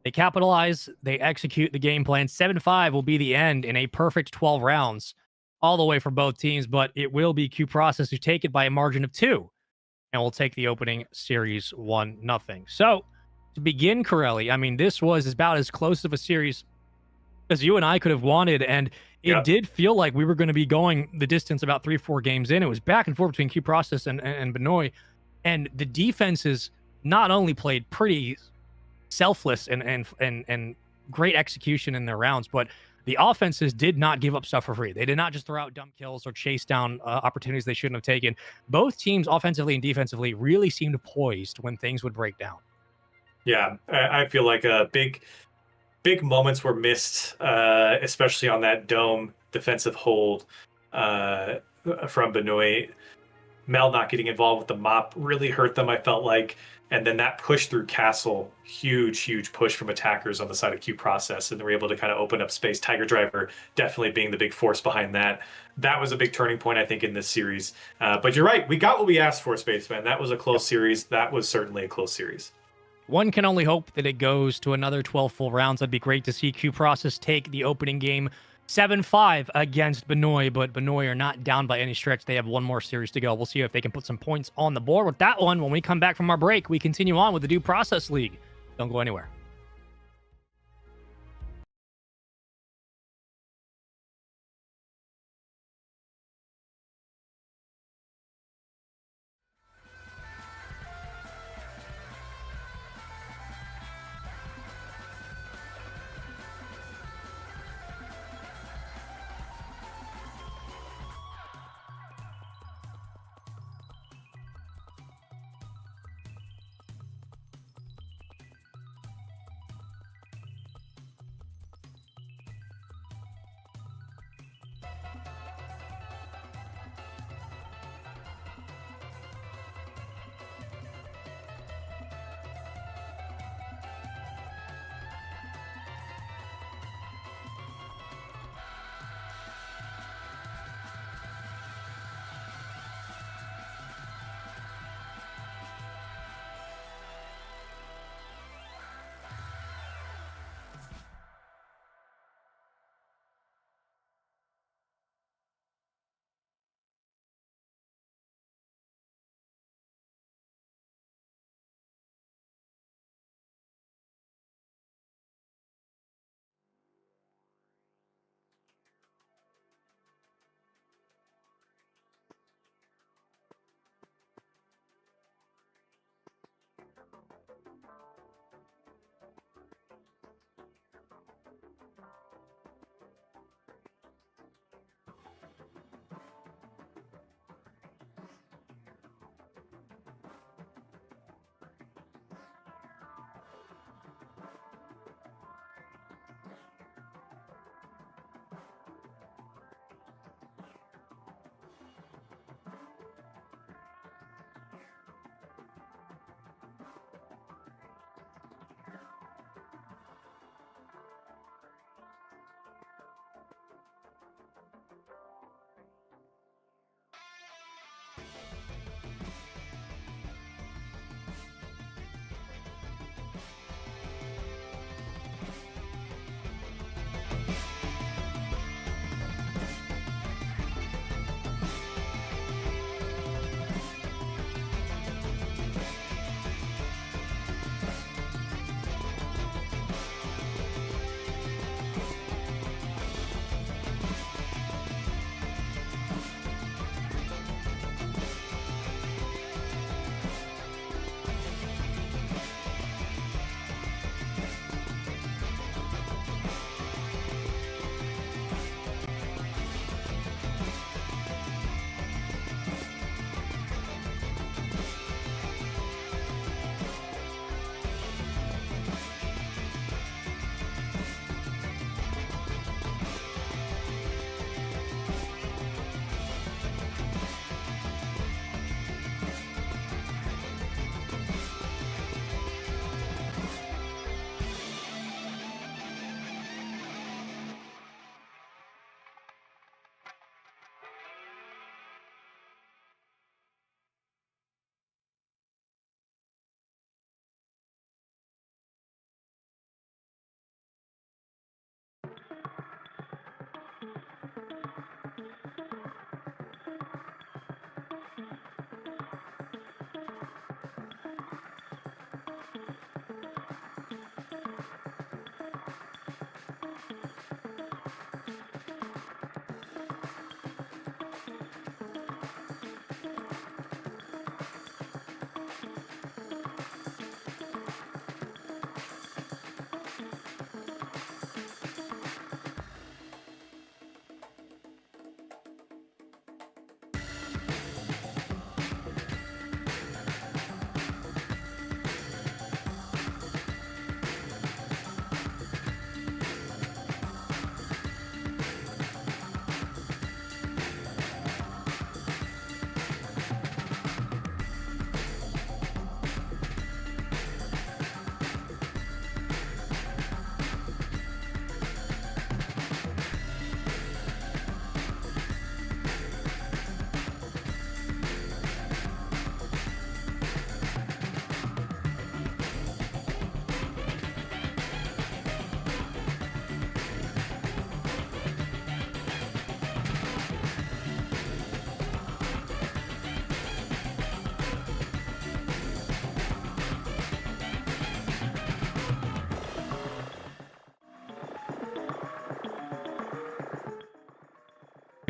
They capitalize. They execute the game plan. 7-5 will be the end in a perfect 12 rounds all the way for both teams, but it will be Q Process who take it by a margin of 2, and will take the opening series 1-0. So, to begin, Corelli, I mean, this was about as close of a series as you and I could have wanted, and it did feel like we were going to be going the distance about 3-4 games in. It was back and forth between Q Process and Benoit, and the defenses not only played pretty selfless and great execution in their rounds, but the offenses did not give up stuff for free. They did not just throw out dumb kills or chase down opportunities they shouldn't have taken. Both teams, offensively and defensively, really seemed poised when things would break down. Yeah, I feel like big moments were missed, especially on that dome defensive hold from Benoit. Mel not getting involved with the mop really hurt them, I felt like. And then that push through Castle, huge push from attackers on the side of Q Process, and they were able to kind of open up space. Tiger Driver definitely being the big force behind that. That was a big turning point, I think, in this series. But you're right, we got what we asked for, Spaceman. That was a close series. That was certainly a close series. One can only hope that it goes to another 12 full rounds. That'd be great to see Q Process take the opening game 7-5 against Benoit, but Benoit are not down by any stretch. They have one more series to go. We'll see if they can put some points on the board with that one. When we come back from our break, we continue on with the Due Process League. Don't go anywhere.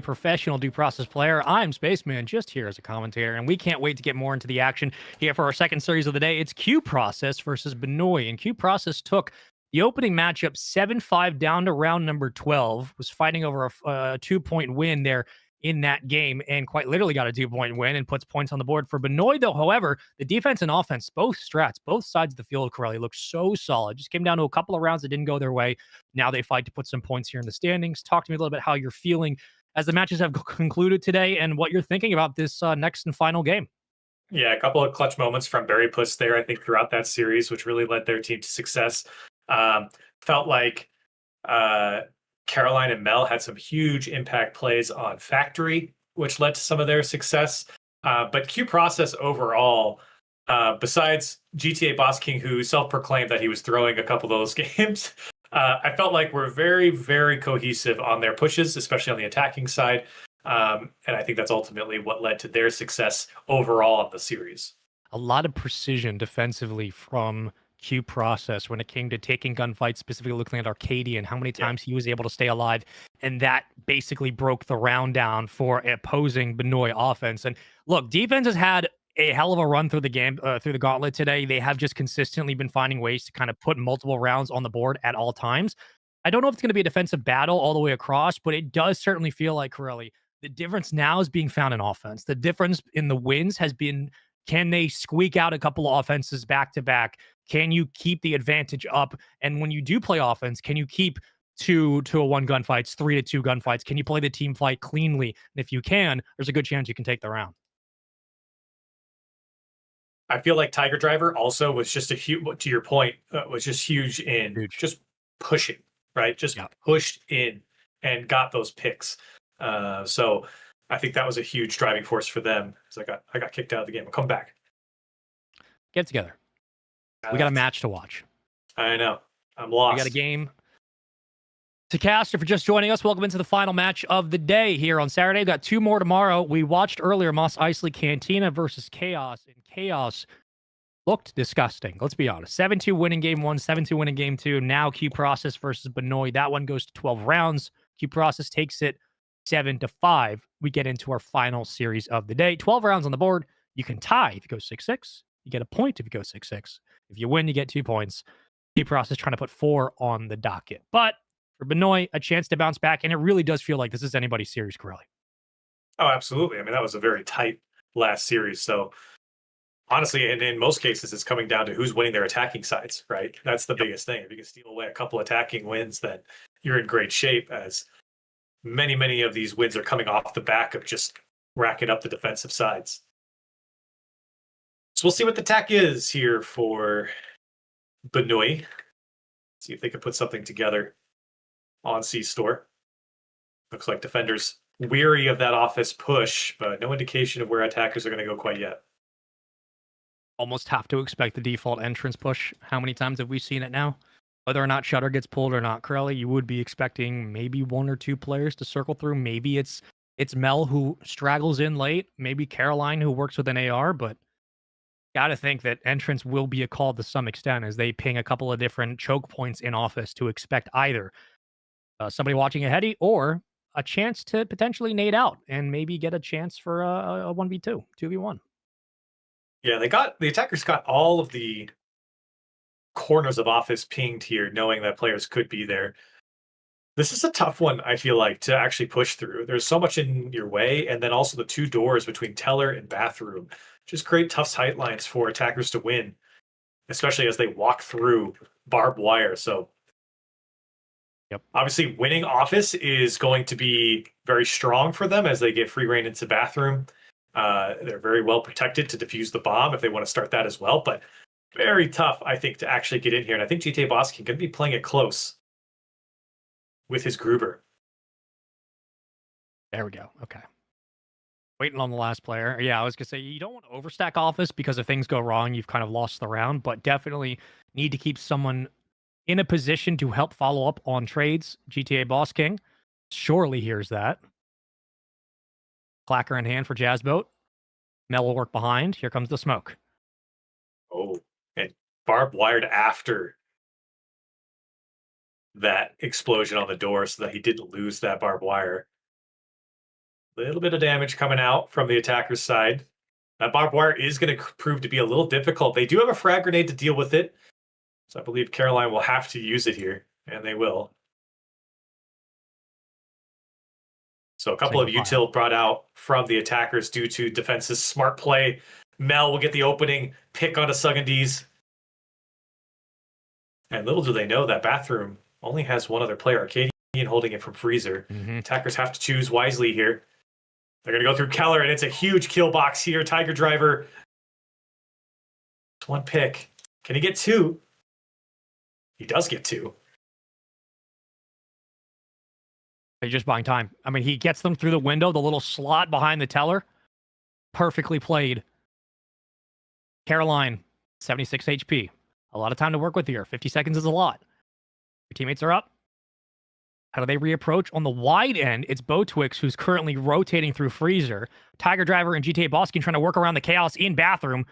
professional due process player. I'm Spaceman, just here as a commentator, and we can't wait to get more into the action here for our second series of the day. It's Q Process versus Benoit, and Q Process took the opening matchup 7-5 down to round number 12, was fighting over a 2-point win there in that game, and quite literally got a 2-point win and puts points on the board for Benoit, though. However, the defense and offense, both strats, both sides of the field, Corelli, looked so solid. Just came down to a couple of rounds that didn't go their way. Now they fight to put some points here in the standings. Talk to me a little bit how you're feeling as the matches have concluded today and what you're thinking about this next and final game. Yeah, a couple of clutch moments from Barry Puss there, I think, throughout that series, which really led their team to success. Felt like Caroline and Mel had some huge impact plays on Factory, which led to some of their success. But Q Process overall, besides GTA Boss King, who self-proclaimed that he was throwing a couple of those games, I felt like we're very, very cohesive on their pushes, especially on the attacking side. And I think that's ultimately what led to their success overall in the series. A lot of precision defensively from Q Process when it came to taking gunfights, specifically looking at Arcadia and how many times he was able to stay alive. And that basically broke the round down for opposing Benoit offense. And look, defense has had a hell of a run through the game, through the gauntlet today. They have just consistently been finding ways to kind of put multiple rounds on the board at all times. I don't know if it's going to be a defensive battle all the way across, but it does certainly feel like, Corelli, the difference now is being found in offense. The difference in the wins has been, can they squeak out a couple of offenses back to back? Can you keep the advantage up? And when you do play offense, can you keep 2-1 gunfights, 3-2 gunfights? Can you play the team fight cleanly? And if you can, there's a good chance you can take the round. I feel like Tiger Driver also was just a huge, to your point, was just huge in just pushing, right? Just pushed in and got those picks. So I think that was a huge driving force for them. Because I got kicked out of the game. I'll come back. Get together. We got a match to watch. I know. I'm lost. We got a game to cast. If you're just joining us, welcome into the final match of the day here on Saturday. We've got two more tomorrow. We watched earlier MOS EISLEY Cantina versus KHAOS, and KHAOS looked disgusting. Let's be honest. 7-2 winning game one, 7-2 winning game two. Now Q Process versus Benoit. That one goes to 12 rounds. Q Process takes it 7-5. We get into our final series of the day. 12 rounds on the board. You can tie if you go 6-6. You get a point if you go 6-6. If you win, you get 2 points. Q Process trying to put 4 on the docket. But for Benoit, a chance to bounce back, and it really does feel like this is anybody's series, Corelli. Oh, absolutely. I mean, that was a very tight last series. So honestly, and in most cases, it's coming down to who's winning their attacking sides, right? That's the biggest thing. If you can steal away a couple attacking wins, then you're in great shape, as many of these wins are coming off the back of just racking up the defensive sides. So we'll see what the attack is here for Benoit. See if they can put something together on C-Store. Looks like defenders weary of that office push, but no indication of where attackers are going to go quite yet. Almost have to expect the default entrance push. How many times have we seen it now? Whether or not Shutter gets pulled or not, Corelli, you would be expecting maybe 1 or 2 players to circle through. Maybe it's Mel who straggles in late. Maybe Caroline who works with an AR, but got to think that entrance will be a call to some extent as they ping a couple of different choke points in office to expect either somebody watching a heady or a chance to potentially nade out and maybe get a chance for a 1v2, 2v1. Yeah, the attackers got all of the corners of office pinged here, knowing that players could be there. This is a tough one, I feel like, to actually push through. There's so much in your way, and then also the 2 doors between teller and bathroom just create tough sight lines for attackers to win, especially as they walk through barbed wire. So obviously winning office is going to be very strong for them as they get free reign into bathroom. They're very well protected to defuse the bomb if they want to start that as well, but very tough, I think, to actually get in here. And I think GTA Boss King going to be playing it close with his Gruber. There we go. Okay. Waiting on the last player. Yeah, I was going to say, you don't want to overstack office because if things go wrong, you've kind of lost the round, but definitely need to keep someone in a position to help follow up on trades. GTA Boss King surely hears that. Clacker in hand for Jazzboat. Mel will work behind. Here comes the smoke. Oh, and barbed wired after that explosion on the door so that he didn't lose that barbed wire. Little bit of damage coming out from the attacker's side. That barbed wire is going to prove to be a little difficult. They do have a frag grenade to deal with it. So I believe Caroline will have to use it here, and they will. So a couple of util brought out from the attackers due to defense's smart play. Mel will get the opening pick onto Sugandis. And little do they know that bathroom only has one other player, Arcadian, holding it from Freezer. Attackers have to choose wisely here. They're going to go through Keller, and it's a huge kill box here. Tiger Driver. It's one pick. Can he get two? He does get two. They're just buying time. I mean, he gets them through the window, the little slot behind the teller. Perfectly played. Caroline, 76 HP. A lot of time to work with here. 50 seconds is a lot. Your teammates are up. How do they reapproach? On the wide end, it's Botwix who's currently rotating through Freezer. Tiger Driver and GTA Boss King trying to work around the KHAOS in bathroom.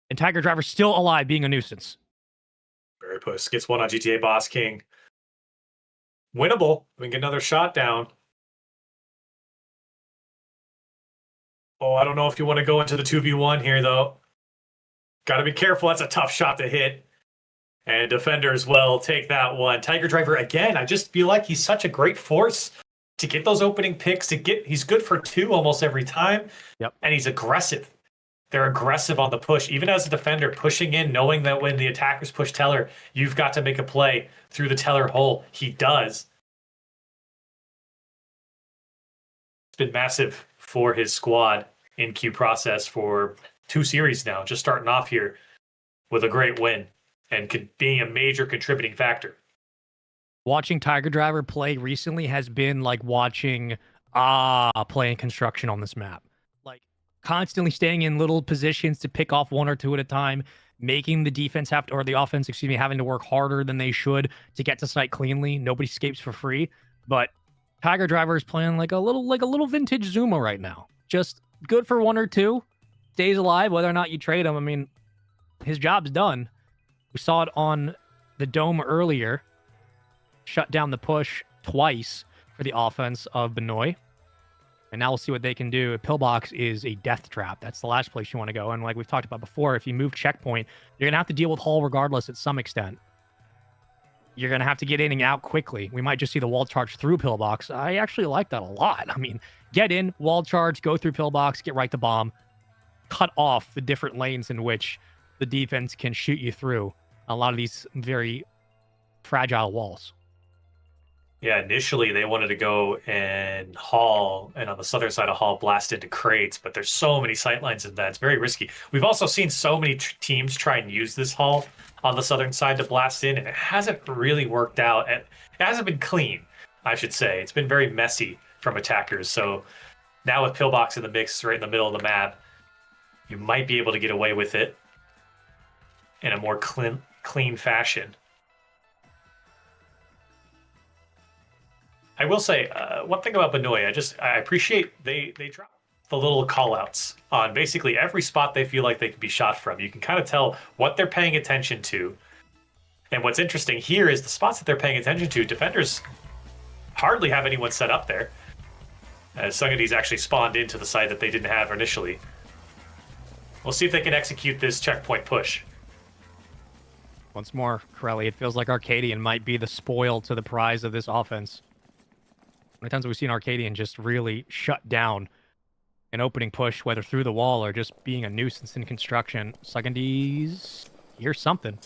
And Tiger Driver still alive, being a nuisance. Barry Puss gets one on GTA Boss King. Winnable. We can get another shot down. Oh, I don't know if you want to go into the 2v1 here, though. Got to be careful. That's a tough shot to hit. And defenders will take that one. Tiger Driver, again, I just feel like he's such a great force to get those opening picks. He's good for two almost every time. Yep. And he's aggressive. They're aggressive on the push. Even as a defender, pushing in, knowing that when the attackers push Teller, you've got to make a play through the Teller hole. He does. It's been massive for his squad in Q process for 2 series now, just starting off here with a great win and being a major contributing factor. Watching Tiger Driver play recently has been like watching playing construction on this map. Like constantly staying in little positions to pick off 1 or 2 at a time, making the defense or the offense, having to work harder than they should to get to site cleanly. Nobody escapes for free. But Tiger Driver is playing like a little vintage Zuma right now. Just good for 1 or 2. Stays alive, whether or not you trade him. I mean, his job's done. We saw it on the Dome earlier. Shut down the push twice for the offense of Benoit. And now we'll see what they can do. Pillbox is a death trap. That's the last place you want to go. And like we've talked about before, if you move checkpoint, you're going to have to deal with Hull regardless at some extent. You're going to have to get in and out quickly. We might just see the wall charge through Pillbox. I actually like that a lot. I mean, get in, wall charge, go through Pillbox, get right to bomb. Cut off the different lanes in which the defense can shoot you through a lot of these very fragile walls. Yeah, initially they wanted to go and Hall, and on the southern side of Hall, blast into crates, but there's so many sightlines in that. It's very risky. We've also seen so many teams try and use this Hall on the southern side to blast in, and it hasn't really worked out. It hasn't been clean, I should say. It's been very messy from attackers. So now with Pillbox in the mix right in the middle of the map, you might be able to get away with it in a more clean fashion. I will say one thing about Benoit. I appreciate they drop the little call-outs on basically every spot they feel like they can be shot from. You can kind of tell what they're paying attention to. And what's interesting here is the spots that they're paying attention to, defenders hardly have anyone set up there. As Sungadi's actually spawned into the site that they didn't have initially. We'll see if they can execute this checkpoint push. Once more, Corelli, it feels like Arcadian might be the spoil to the prize of this offense. How many times have we seen Arcadian just really shut down an opening push, whether through the wall or just being a nuisance in construction? Sugandi's here's something.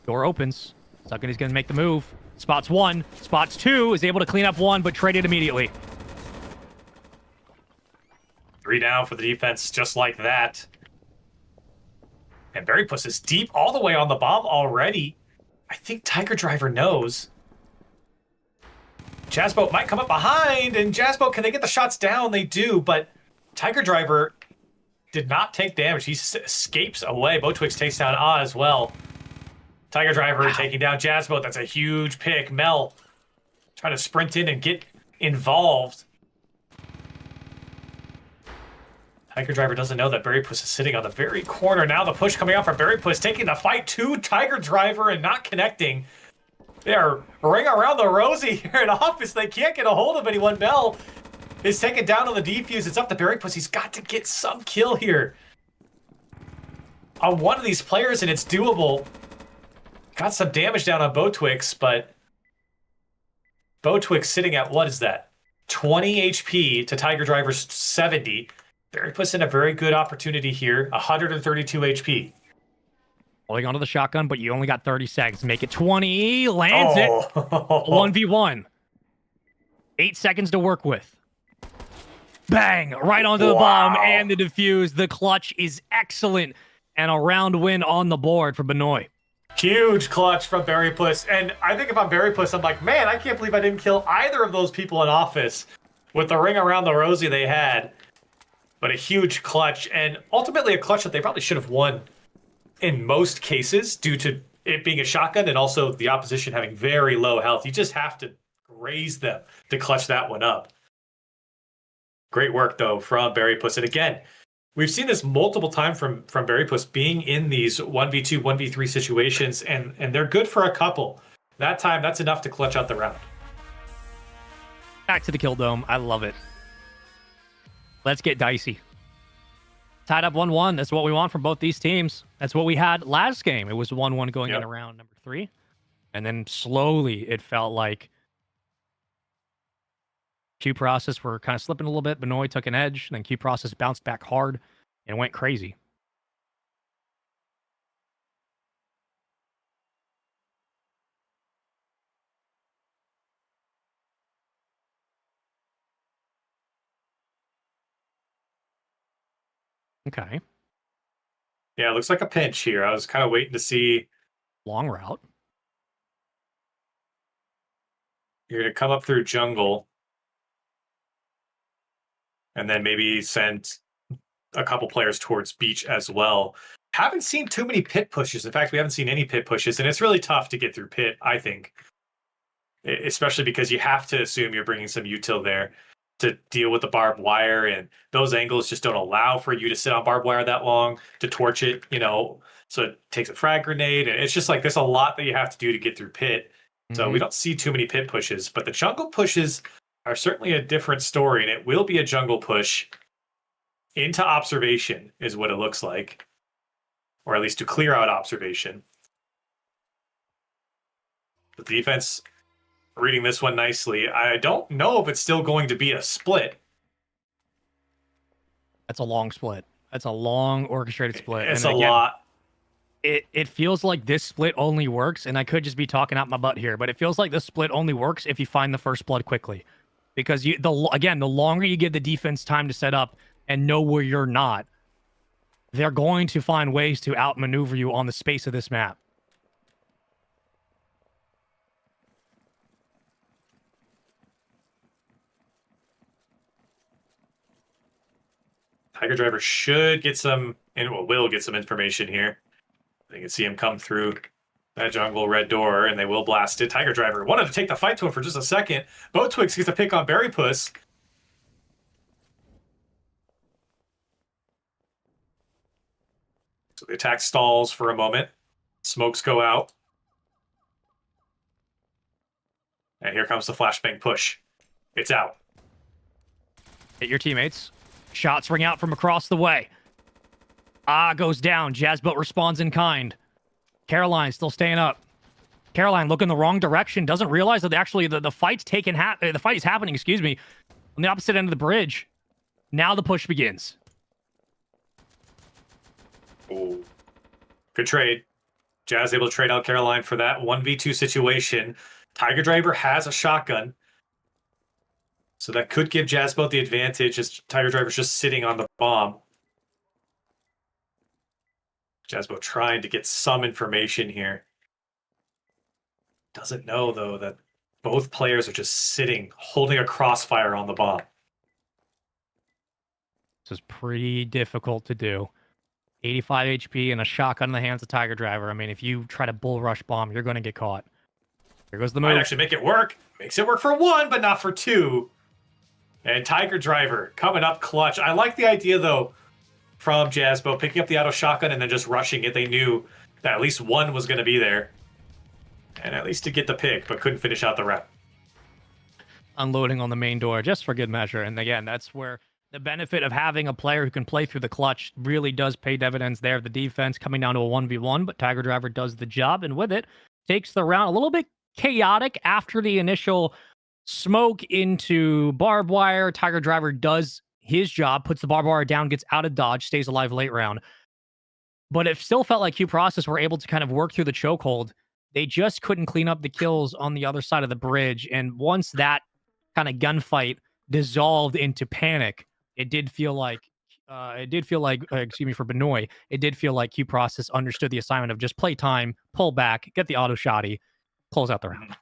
Door opens. Sugandi's going to make the move. Spots 1. Spots 2. Is able to clean up 1, but traded immediately. 3 down for the defense, just like that. And Berrypuss is deep all the way on the bomb already. I think Tiger Driver knows. Jazzboat might come up behind, and Jazzboat, can they get the shots down? They do, but Tiger Driver did not take damage. He escapes away. Botwix takes down as well. Tiger Driver taking down Jazzboat. That's a huge pick. Mel trying to sprint in and get involved. Tiger Driver doesn't know that Berrypuss is sitting on the very corner. Now the push coming out from Berrypuss, taking the fight to Tiger Driver and not connecting. They are ring around the rosy here in office. They can't get a hold of anyone. Mel is taken down on the defuse. It's up to Berrypuss. He's got to get some kill here on one of these players, and it's doable. Got some damage down on Botwix, but Botwix sitting at, what is that? 20 HP to Tiger Driver's 70. Berrypuss in a very good opportunity here. 132 HP. Holding onto the shotgun, but you only got 30 seconds. Make it 20. Lands it. 1v1. 8 seconds to work with. Bang! Right onto the bomb and the defuse. The clutch is excellent. And a round win on the board for Benoit. Huge clutch from Berrypuss. And I think if I'm Berrypuss, I'm like, man, I can't believe I didn't kill either of those people in office with the ring around the rosy they had. But a huge clutch, and ultimately a clutch that they probably should have won in most cases due to it being a shotgun and also the opposition having very low health. You just have to graze them to clutch that one up. Great work, though, from Berrypuss. And again, we've seen this multiple times from Berrypuss being in these 1v2, 1v3 situations, and they're good for a couple. That time, that's enough to clutch out the round. Back to the kill dome. I love it. Let's get dicey. Tied up 1-1. That's what we want from both these teams. That's what we had last game. It was 1-1 going into round number 3. And then slowly it felt like Q Process were kind of slipping a little bit. Benoit took an edge. And then Q Process bounced back hard and went crazy. Okay. Yeah, it looks like a pinch here. I was kind of waiting to see. Long route. You're going to come up through jungle. And then maybe send a couple players towards beach as well. Haven't seen too many pit pushes. In fact, we haven't seen any pit pushes. And it's really tough to get through pit, I think. Especially because you have to assume you're bringing some util there to deal with the barbed wire, and those angles just don't allow for you to sit on barbed wire that long to torch it, so it takes a frag grenade, and it's just like there's a lot that you have to do to get through pit. So we don't see too many pit pushes, but the jungle pushes are certainly a different story, and it will be a jungle push into observation is what it looks like, or at least to clear out observation. The defense reading this one nicely. I don't know if it's still going to be a split. That's a long split. That's a long orchestrated split. It's a lot. It feels like this split only works, and I could just be talking out my butt here, but it feels like this split only works if you find the first blood quickly. Because the longer you give the defense time to set up and know where you're not, they're going to find ways to outmaneuver you on the space of this map. Tiger Driver should get some, and will get some information here. They can see him come through that jungle red door, and they will blast it. Tiger Driver wanted to take the fight to him for just a second. Botwix gets a pick on Berrypuss. So the attack stalls for a moment. Smokes go out. And here comes the flashbang push. It's out. Hit your teammates. Shots ring out from across the way. Goes down. Jazzboat responds in kind. Caroline still staying up. Caroline looking the wrong direction. Doesn't realize that actually the fight's the fight is happening, on the opposite end of the bridge. Now the push begins. Ooh. Good trade. Jazz able to trade out Caroline for that 1v2 situation. Tiger Driver has a shotgun. So that could give Jazzboat the advantage as Tiger Driver's just sitting on the bomb. Jazzboat trying to get some information here. Doesn't know, though, that both players are just sitting, holding a crossfire on the bomb. This is pretty difficult to do. 85 HP and a shotgun in the hands of Tiger Driver. I mean, if you try to bull rush bomb, you're going to get caught. Here goes the move. Might actually make it work. Makes it work for one, but not for two. And Tiger Driver coming up clutch. I like the idea, though, from Jazzboat, picking up the auto shotgun and then just rushing it. They knew that at least one was going to be there. And at least to get the pick, but couldn't finish out the round. unloading on the main door just for good measure. And again, that's where the benefit of having a player who can play through the clutch really does pay dividends there. The defense coming down to a 1v1, but Tiger Driver does the job, and with it, takes the round a little bit chaotic after the initial smoke into barbed wire. Tiger Driver does his job, puts the barbed wire down, gets out of dodge, stays alive late round. But it still felt like Q Process were able to kind of work through the chokehold. They just couldn't clean up the kills on the other side of the bridge. And once that kind of gunfight dissolved into panic, it did feel like, excuse me for Benoit, it did feel like Q Process understood the assignment of just play time, pull back, get the auto shotty, close out the round.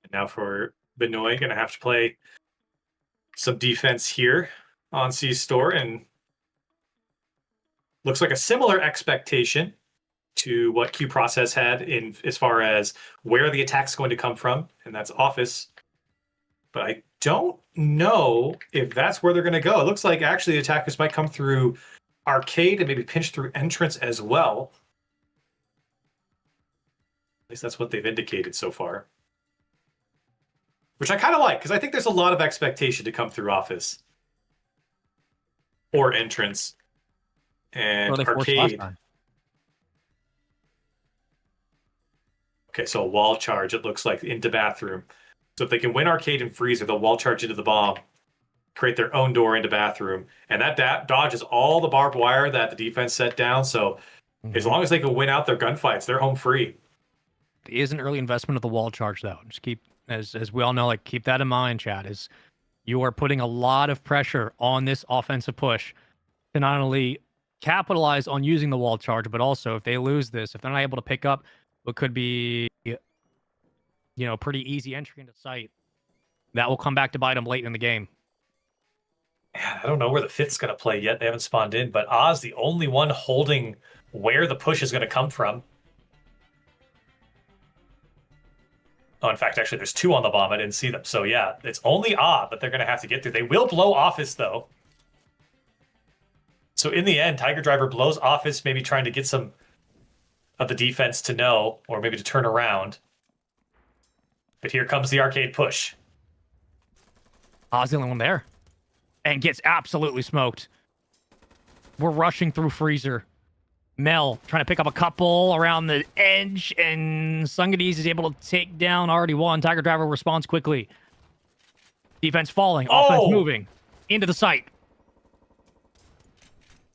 And now for Benoit, going to have to play some defense here on C-Store, and looks like a similar expectation to what Q Process had in as far as where the attack's going to come from, and that's office. But I don't know if that's where they're going to go. It looks like actually the attackers might come through arcade and maybe pinch through entrance as well. At least that's what they've indicated so far. Which I kind of like, because I think there's a lot of expectation to come through office or entrance and arcade. Okay, so a wall charge, it looks like, into bathroom. So if they can win arcade and freezer, they'll wall charge into the bomb, create their own door into bathroom, and that dodges all the barbed wire that the defense set down. So as long as they can win out their gunfights, they're home free. It is an early investment of the wall charge, though. Just keep, as we all know, like, keep that in mind, Chad, is you are putting a lot of pressure on this offensive push to not only capitalize on using the wall charge, but also if they lose this, if they're not able to pick up what could be, pretty easy entry into sight, that will come back to bite them late in the game. Man, I don't know where the fifth's going to play yet. They haven't spawned in, but Oz, the only one holding where the push is going to come from. Oh, in fact, actually, there's two on the bomb. I didn't see them. So, yeah, it's only Oz that they're going to have to get through. They will blow office, though. So, in the end, Tiger Driver blows office, maybe trying to get some of the defense to know, or maybe to turn around. But here comes the arcade push. Oz the only one there. And gets absolutely smoked. We're rushing through freezer. Mel trying to pick up a couple around the edge, and Sungadese is able to take down already one. Tiger Driver responds quickly. Defense falling, offense moving into the site.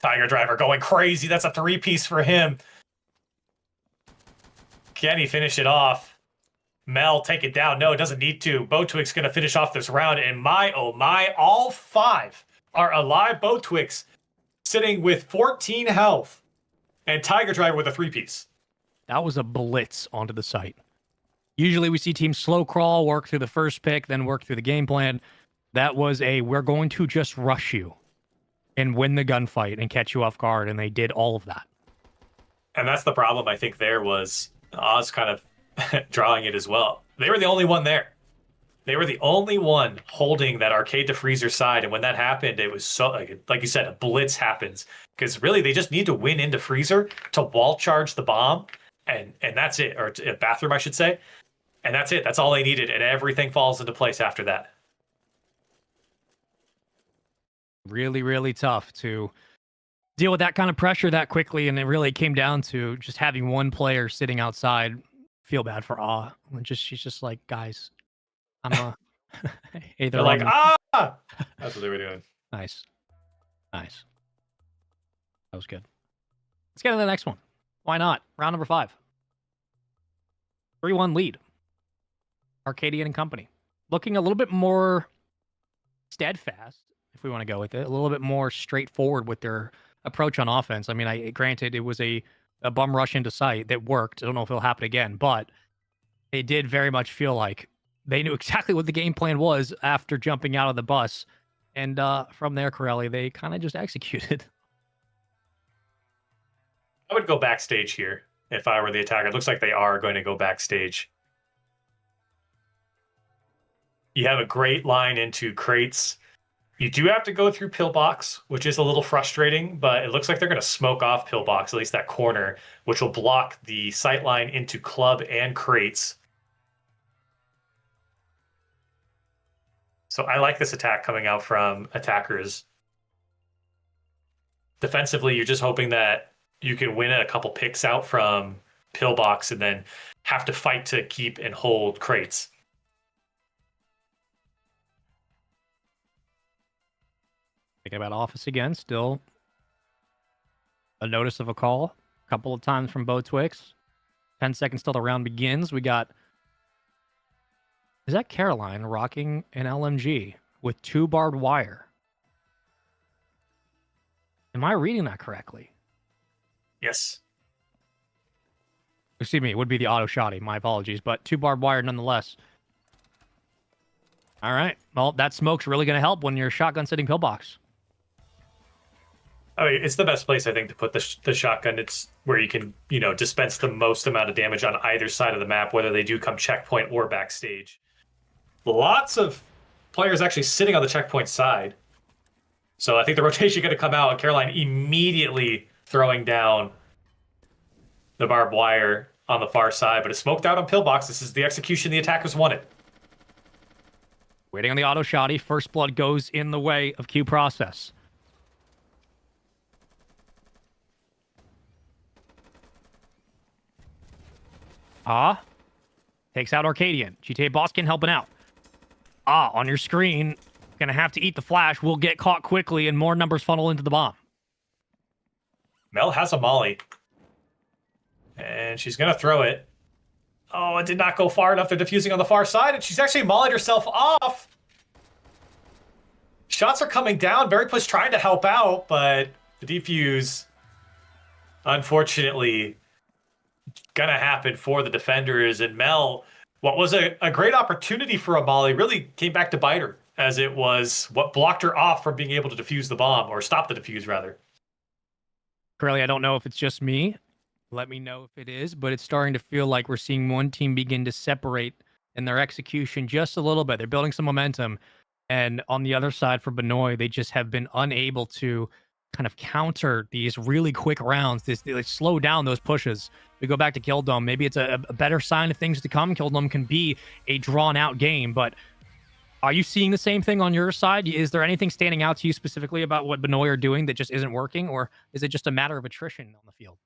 Tiger Driver going crazy. That's a three-piece for him. Can he finish it off? Mel, take it down. No, it doesn't need to. Botwix going to finish off this round, and my, oh my, all five are alive. Botwix sitting with 14 health, and Tiger Driver with a three-piece. That was a blitz onto the site. Usually we see teams slow crawl, work through the first pick, then work through the game plan. That was a, we're going to just rush you and win the gunfight and catch you off guard, and they did all of that. And that's the problem, I think, there was Oz kind of drawing it as well. They were the only one there. They were the only one holding that arcade to freezer side, and when that happened, it was so, like you said, a blitz happens. Because really, they just need to win into freezer to wall charge the bomb, and that's it. Or bathroom, I should say. And that's it. That's all they needed, and everything falls into place after that. Really, really tough to deal with that kind of pressure that quickly, and it really came down to just having one player sitting outside. Feel bad for Ah. She's just like, guys, I'm a. Hey, they're like, ah. That's what they were doing. Nice. That was good. Let's get to the next one. Why not? Round number 5. 3-1 lead. Arcadian and company. Looking a little bit more steadfast, if we want to go with it. A little bit more straightforward with their approach on offense. I mean, granted, it was a bum rush into sight that worked. I don't know if it'll happen again, but it did very much feel like they knew exactly what the game plan was after jumping out of the bus. And from there, Corelli, they kind of just executed. I would go backstage here if I were the attacker. It looks like they are going to go backstage. You have a great line into crates. You do have to go through Pillbox, which is a little frustrating, but it looks like they're going to smoke off Pillbox, at least that corner, which will block the sight line into Club and Crates. So I like this attack coming out from attackers. Defensively, you're just hoping that you can win a couple picks out from Pillbox and then have to fight to keep and hold Crates. Thinking about Office again, still a notice of a call a couple of times from Bo Twix. 10 seconds till the round begins. We got, is that Caroline rocking an LMG with 2 barbed wire? Am I reading that correctly? Yes. Excuse me, it would be the auto shotty. My apologies, but 2 barbed wire nonetheless. All right. Well, that smoke's really going to help when you're shotgun sitting Pillbox. I mean, it's the best place, I think, to put the shotgun. It's where you can, dispense the most amount of damage on either side of the map, whether they do come checkpoint or backstage. Lots of players actually sitting on the checkpoint side. So I think the rotation going to come out. Caroline immediately throwing down the barbed wire on the far side, but it's smoked out on Pillbox. This is the execution the attackers wanted. Waiting on the auto shotty. First blood goes in the way of Q process. Takes out Arcadian. GTA Boskin helping out. On your screen, gonna have to eat the flash. Will get caught quickly and more numbers funnel into the bomb. Mel has a molly. And she's gonna throw it. Oh, it did not go far enough. They're defusing on the far side, and she's actually mollied herself off. Shots are coming down. Berrypuss trying to help out, but the defuse, unfortunately, gonna happen for the defenders. And Mel, what was a great opportunity for a molly, really came back to bite her, as it was what blocked her off from being able to defuse the bomb, or stop the defuse, rather. Currently, I don't know if it's just me. Let me know if it is, but it's starting to feel like we're seeing one team begin to separate in their execution just a little bit. They're building some momentum. And on the other side for Benoit, they just have been unable to kind of counter these really quick rounds. They slow down those pushes. We go back to Kildome. Maybe it's a better sign of things to come. Kildome can be a drawn-out game, but are you seeing the same thing on your side? Is there anything standing out to you specifically about what Benoit are doing that just isn't working, or is it just a matter of attrition on the field?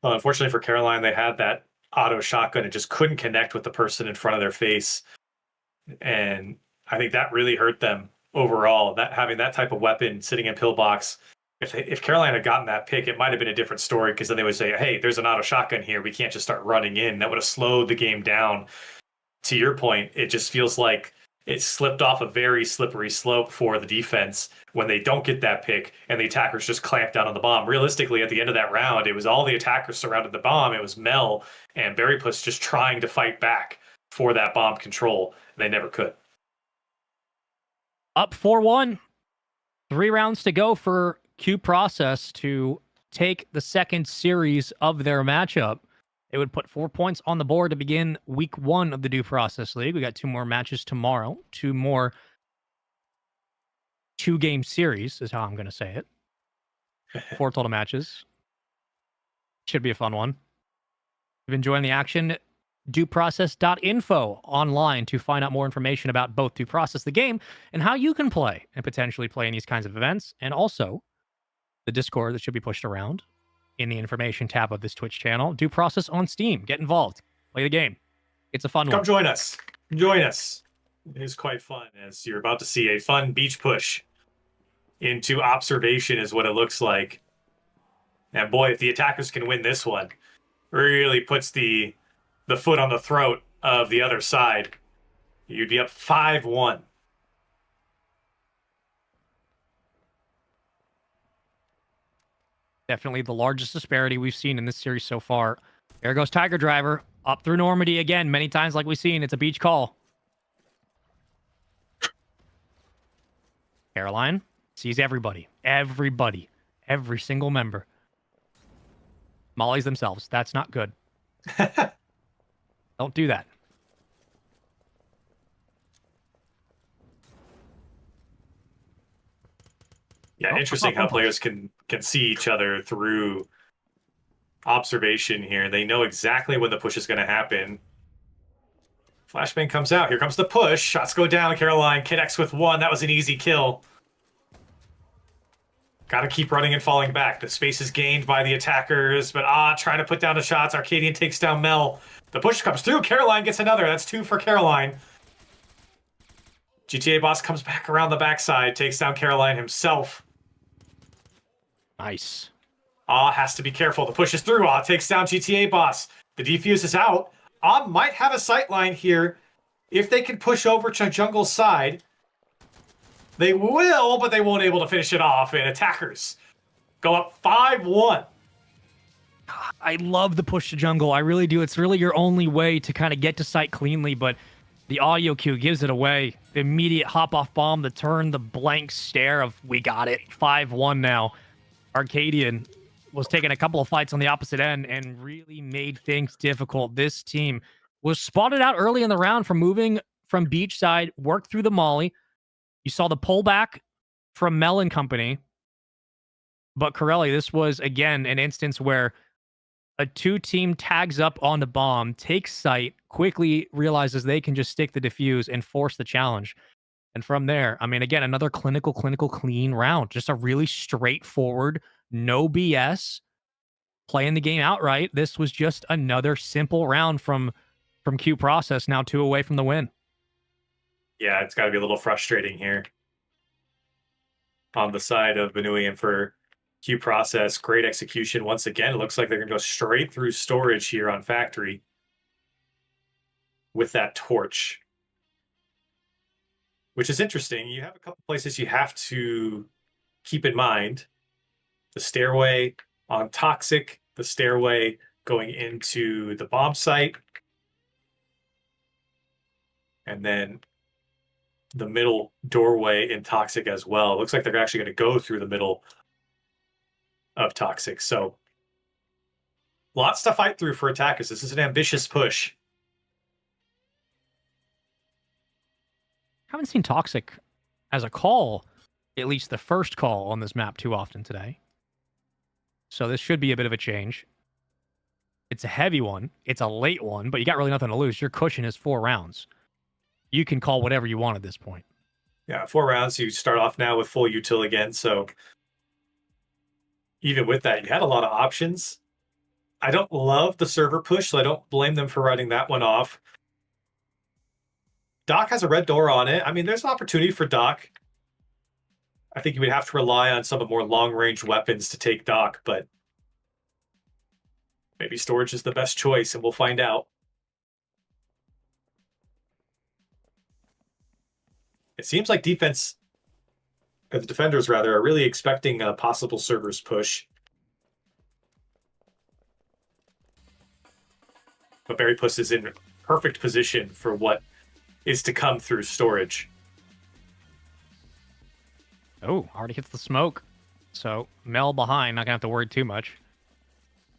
Well, unfortunately for Caroline, they had that auto shotgun and just couldn't connect with the person in front of their face. And I think that really hurt them overall. That having that type of weapon sitting in Pillbox, if Caroline had gotten that pick, it might have been a different story, because then they would say, hey, there's an auto shotgun here. We can't just start running in. That would have slowed the game down. To your point, it just feels like it slipped off a very slippery slope for the defense when they don't get that pick and the attackers just clamp down on the bomb. Realistically, at the end of that round, it was all the attackers surrounded the bomb. It was Mel and Berrypuss just trying to fight back for that bomb control. And they never could. Up 4-1. 3 rounds to go for Q Process to take the second series of their matchup. It would put 4 points on the board to begin week 1 of the Due Process League. We got 2 more matches tomorrow. 2 more 2-game series is how I'm going to say it. 4 total matches. Should be a fun one. If you've been enjoying the action, dueprocess.info online to find out more information about both Due Process, the game, and how you can play and potentially play in these kinds of events. And also the Discord that should be pushed around in the information tab of this Twitch channel. Due Process on Steam. Get involved. Play the game. It's a fun one. Come join us. Join us. It is quite fun, as you're about to see a fun beach push into observation is what it looks like. And boy, if the attackers can win this one, really puts the foot on the throat of the other side. You'd be up 5-1. Definitely the largest disparity we've seen in this series so far. There goes Tiger Driver. Up through Normandy again, many times like we've seen. It's a beach call. Caroline sees everybody. Everybody. Every single member. Mollies themselves. That's not good. Don't do that. Yeah, Oh, interesting how players can see each other through observation here. They know exactly when the push is going to happen. Flashbang comes out. Here comes the push. Shots go down. Caroline connects with one. That was an easy kill. Got to keep running and falling back. The space is gained by the attackers, but trying to put down the shots. Arcadian takes down Mel. The push comes through. Caroline gets another. That's 2 for Caroline. GTA Boss comes back around the backside, takes down Caroline himself. Nice. Has to be careful. The push is through. Takes down GTA Boss. The defuse is out. Might have a sight line here. If they can push over to Jungle's side, they will, but they won't able to finish it off. And attackers go up 5-1. I love the push to jungle. I really do. It's really your only way to kind of get to site cleanly, but the audio cue gives it away. The immediate hop-off bomb, the turn, the blank stare of, we got it. 5-1 now. Arcadian was taking a couple of fights on the opposite end and really made things difficult. This team was spotted out early in the round from moving from beachside, worked through the molly. You saw the pullback from Mel and company. But Corelli, this was, again, an instance where a 2-team tags up on the bomb, takes sight, quickly realizes they can just stick the defuse and force the challenge. And from there, I mean, again, another clinical, clean round. Just a really straightforward, no BS, playing the game outright. This was just another simple round from Q Process, now 2 away from the win. Yeah, it's got to be a little frustrating here on the side of Benui, and for Q Process, great execution once again. It looks like they're going to go straight through storage here on Factory with that torch, which is interesting. You have a couple places you have to keep in mind. The stairway on Toxic, the stairway going into the bomb site, and then the middle doorway in Toxic as well. It looks like they're actually going to go through the middle of Toxic. So lots to fight through for attackers. This is an ambitious push. Haven't seen Toxic as a call, at least the first call on this map, too often today. So this should be a bit of a change. It's a heavy one. It's a late one, but you got really nothing to lose. Your cushion is 4 rounds. You can call whatever you want at this point. Yeah, 4 rounds. You start off now with full util again. So even with that, you had a lot of options. I don't love the server push, so I don't blame them for writing that one off. Doc has a red door on it. I mean, there's an opportunity for Doc. I think you would have to rely on some of more long-range weapons to take Doc, but maybe storage is the best choice, and we'll find out. It seems like defense, or the defenders rather, are really expecting a possible servers push. But Barry Puss is in perfect position for what is to come through storage. Oh, already hits the smoke. So Mel behind, not gonna have to worry too much.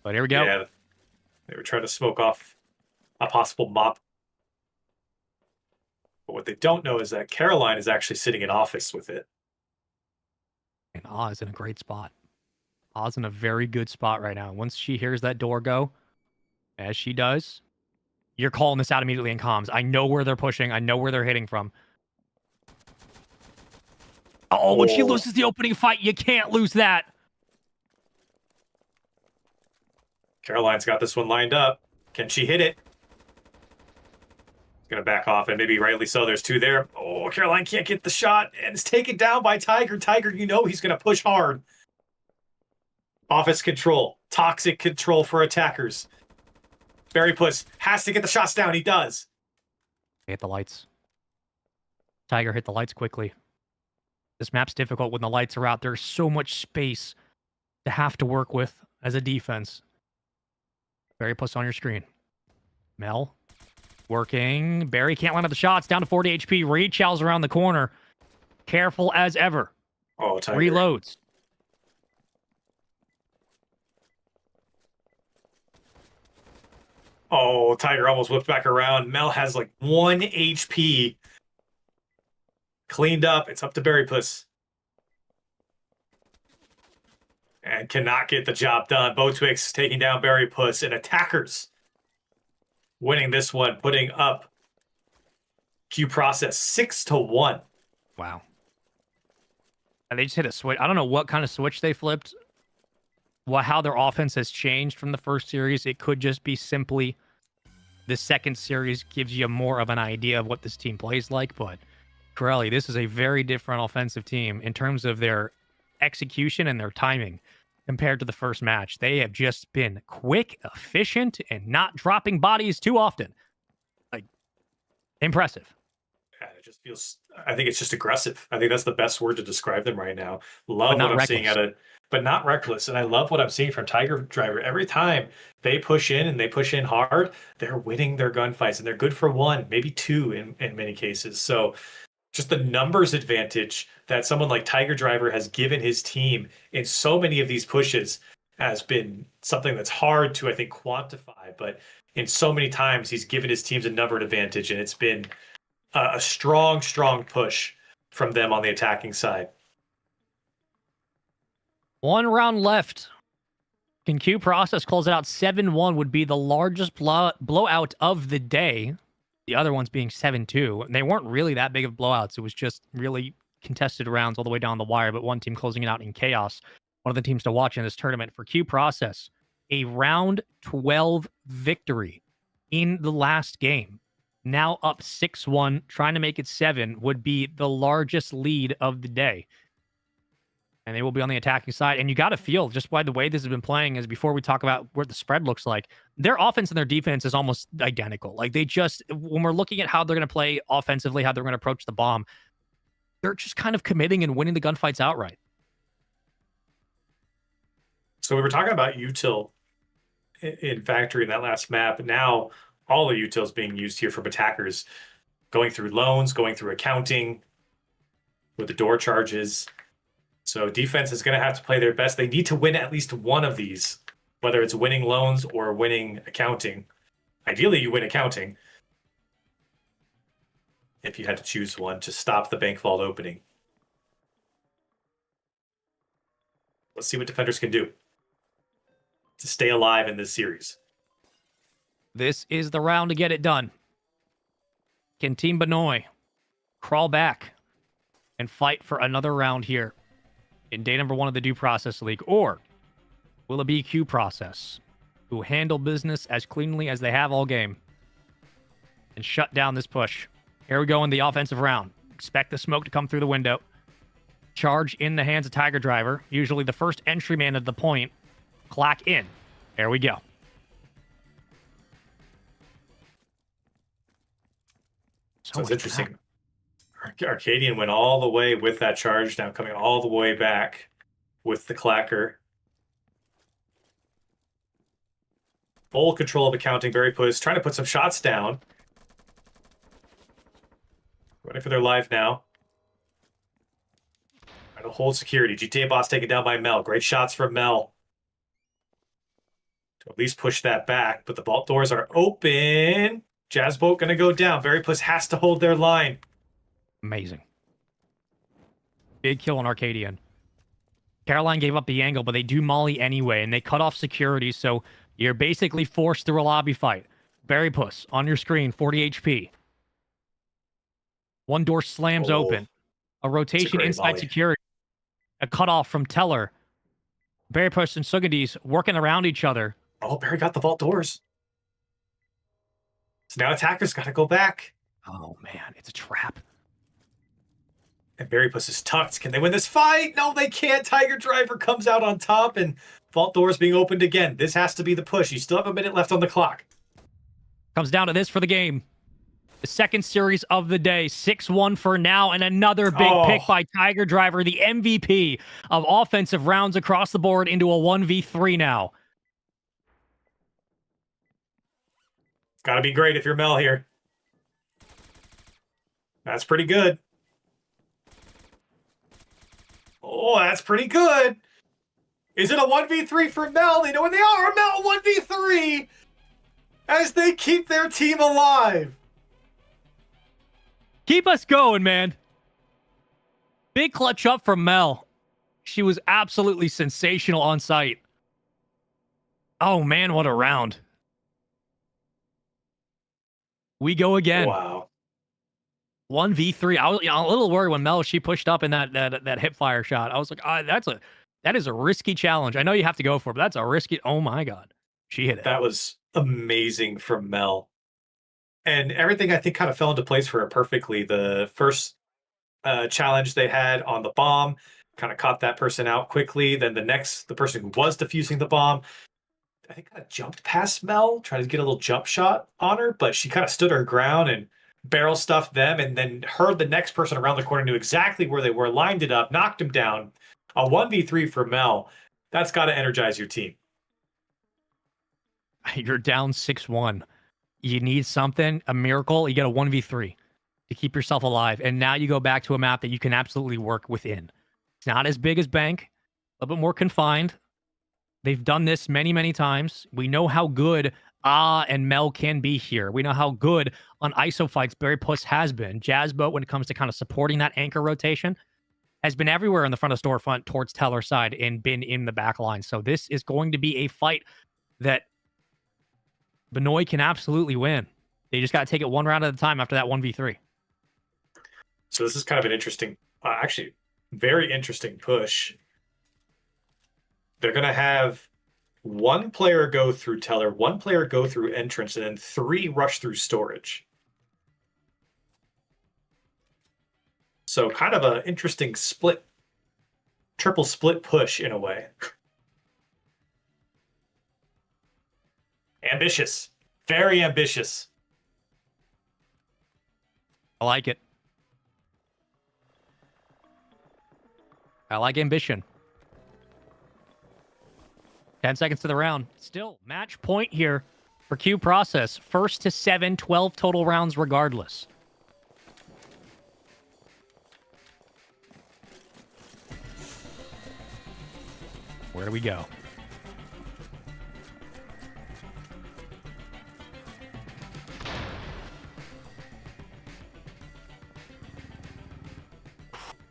But here we go. Yeah, they were trying to smoke off a possible mop. But what they don't know is that Caroline is actually sitting in office with it. And Oz in a great spot. Oz in a very good spot right now. Once she hears that door go, as she does, you're calling this out immediately in comms. I know where they're pushing. I know where they're hitting from. Oh, when she loses the opening fight, you can't lose that. Caroline's got this one lined up. Can she hit it? Going to back off, and maybe rightly so. There's 2 there. Oh, Caroline can't get the shot, and it's taken down by Tiger. Tiger, you know he's going to push hard. Office control. Toxic control for attackers. Barry Puss has to get the shots down. He does. Hit the lights. Tiger hit the lights quickly. This map's difficult when the lights are out. There's so much space to have to work with as a defense. Barry Puss on your screen. Mel. Working. Barry can't line up the shots. Down to 40 HP. Rachel's around the corner. Careful as ever. Oh, Tiger. Reloads. Oh, Tiger almost whipped back around. Mel has like 1 HP. Cleaned up. It's up to Barry Puss. and cannot get the job done. Botwix taking down Barry Puss, and Attackers winning this one, putting up Q Process 6-1. Wow. And they just hit a switch. I don't know what kind of switch they flipped. How their offense has changed from the first series. It could just be simply the second series gives you more of an idea of what this team plays like. But Corelli, this is a very different offensive team in terms of their execution and their timing compared to the first match. They have just been quick, efficient, and not dropping bodies too often. Like, impressive. Yeah, it just feels, I think it's just aggressive. I think that's the best word to describe them right now. Love what I'm seeing but not reckless. And I love what I'm seeing from Tiger Driver. Every time they push in and they push in hard, they're winning their gunfights, and they're good for one, maybe two in many cases. So just the numbers advantage that someone like Tiger Driver has given his team in so many of these pushes has been something that's hard to, I think, quantify. But in so many times, he's given his teams a number advantage, and it's been a strong, strong push from them on the attacking side. 1 round left. Can Q Process close it out 7-1 would be the largest blowout of the day. The other ones being 7-2. And they weren't really that big of blowouts. It was just really contested rounds all the way down the wire, but one team closing it out in KHAOS. One of the teams to watch in this tournament for Q Process. A round 12 victory in the last game. Now up 6-1, trying to make it 7 would be the largest lead of the day. And they will be on the attacking side. And you got to feel, just by the way this has been playing, is before we talk about what the spread looks like, their offense and their defense is almost identical. Like, they just, when we're looking at how they're going to play offensively, how they're going to approach the bomb, they're just kind of committing and winning the gunfights outright. So we were talking about util in Factory in that last map. Now all the utils being used here from Attackers, going through loans, going through accounting with the door charges. So defense is going to have to play their best. They need to win at least one of these, whether it's winning loans or winning accounting. Ideally, you win accounting if you had to choose one to stop the bank vault opening. Let's see what defenders can do to stay alive in this series. This is the round to get it done. Can Team Benoit crawl back and fight for another round here in day number 1 of the Due Process League? Or will it be Q Process who handle business as cleanly as they have all game and shut down this push? Here we go in the offensive round. Expect the smoke to come through the window. Charge in the hands of Tiger Driver. Usually the first entry man at the point. Clack in. There we go. So it's interesting. Arcadian went all the way with that charge, now coming all the way back with the clacker. Full control of accounting. Barry Puss trying to put some shots down. Running for their life now. Trying to hold security. GTA Boss taken down by Mel. Great shots from Mel to at least push that back, but the vault doors are open. Jazzboat going to go down. Barry Puss has to hold their line. Amazing. Big kill on Arcadian. Caroline gave up the angle, but they do molly anyway, and they cut off security, so you're basically forced through a lobby fight. Barry Puss on your screen, 40 HP. One door slams open. A rotation inside volley. Security. A cutoff from Teller. Barry Puss and Sugadis working around each other. Oh, Barry got the vault doors. So now Attackers got to go back. Oh, man, it's a trap. And Barry Puss is tucked. Can they win this fight? No, they can't. Tiger Driver comes out on top, and vault doors being opened again. This has to be the push. You still have a minute left on the clock. Comes down to this for the game. The second series of the day. 6-1 for now, and another big pick by Tiger Driver, the MVP of offensive rounds across the board, into a 1v3 now. Got to be great if you're Mel here. That's pretty good. Oh, that's pretty good. Is it a 1v3 for Mel? They know where they are. Mel 1v3 as they keep their team alive. Keep us going, man. Big clutch up from Mel. She was absolutely sensational on site. Oh, man, what a round. We go again. Wow. 1v3. I was a little worried when Mel, she pushed up in that hip fire shot. I was like, that is a risky challenge. I know you have to go for it, but that's a risky. Oh my God. She hit it. That was amazing from Mel. And everything I think kind of fell into place for her perfectly. The first challenge they had on the bomb kind of caught that person out quickly. Then the person who was defusing the bomb, I think kind of jumped past Mel, trying to get a little jump shot on her, but she kind of stood her ground and barrel stuffed them, and then heard the next person around the corner, knew exactly where they were, lined it up, knocked him down. A 1v3 for Mel. That's got to energize your team. You're down 6-1. You need something, a miracle. You get a 1v3 to keep yourself alive. And now you go back to a map that you can absolutely work within. It's not as big as Bank, a little bit more confined. They've done this many, many times. We know how good and Mel can be here. We know how good on ISO fights Barry Puss has been. Jazzboat, when it comes to kind of supporting that anchor rotation, has been everywhere in the front of storefront towards Teller's side and been in the back line. So this is going to be a fight that Benoit can absolutely win. They just got to take it one round at a time after that 1v3. So this is kind of an interesting, actually, very interesting push. They're going to have one player go through Teller, one player go through entrance, and then 3 rush through storage. So kind of an interesting split, triple split push in a way. Ambitious. Very ambitious. I like it. I like ambition. 10 seconds to the round. Still, match point here for Q Process. 1st to 7, 12 total rounds regardless. Where do we go?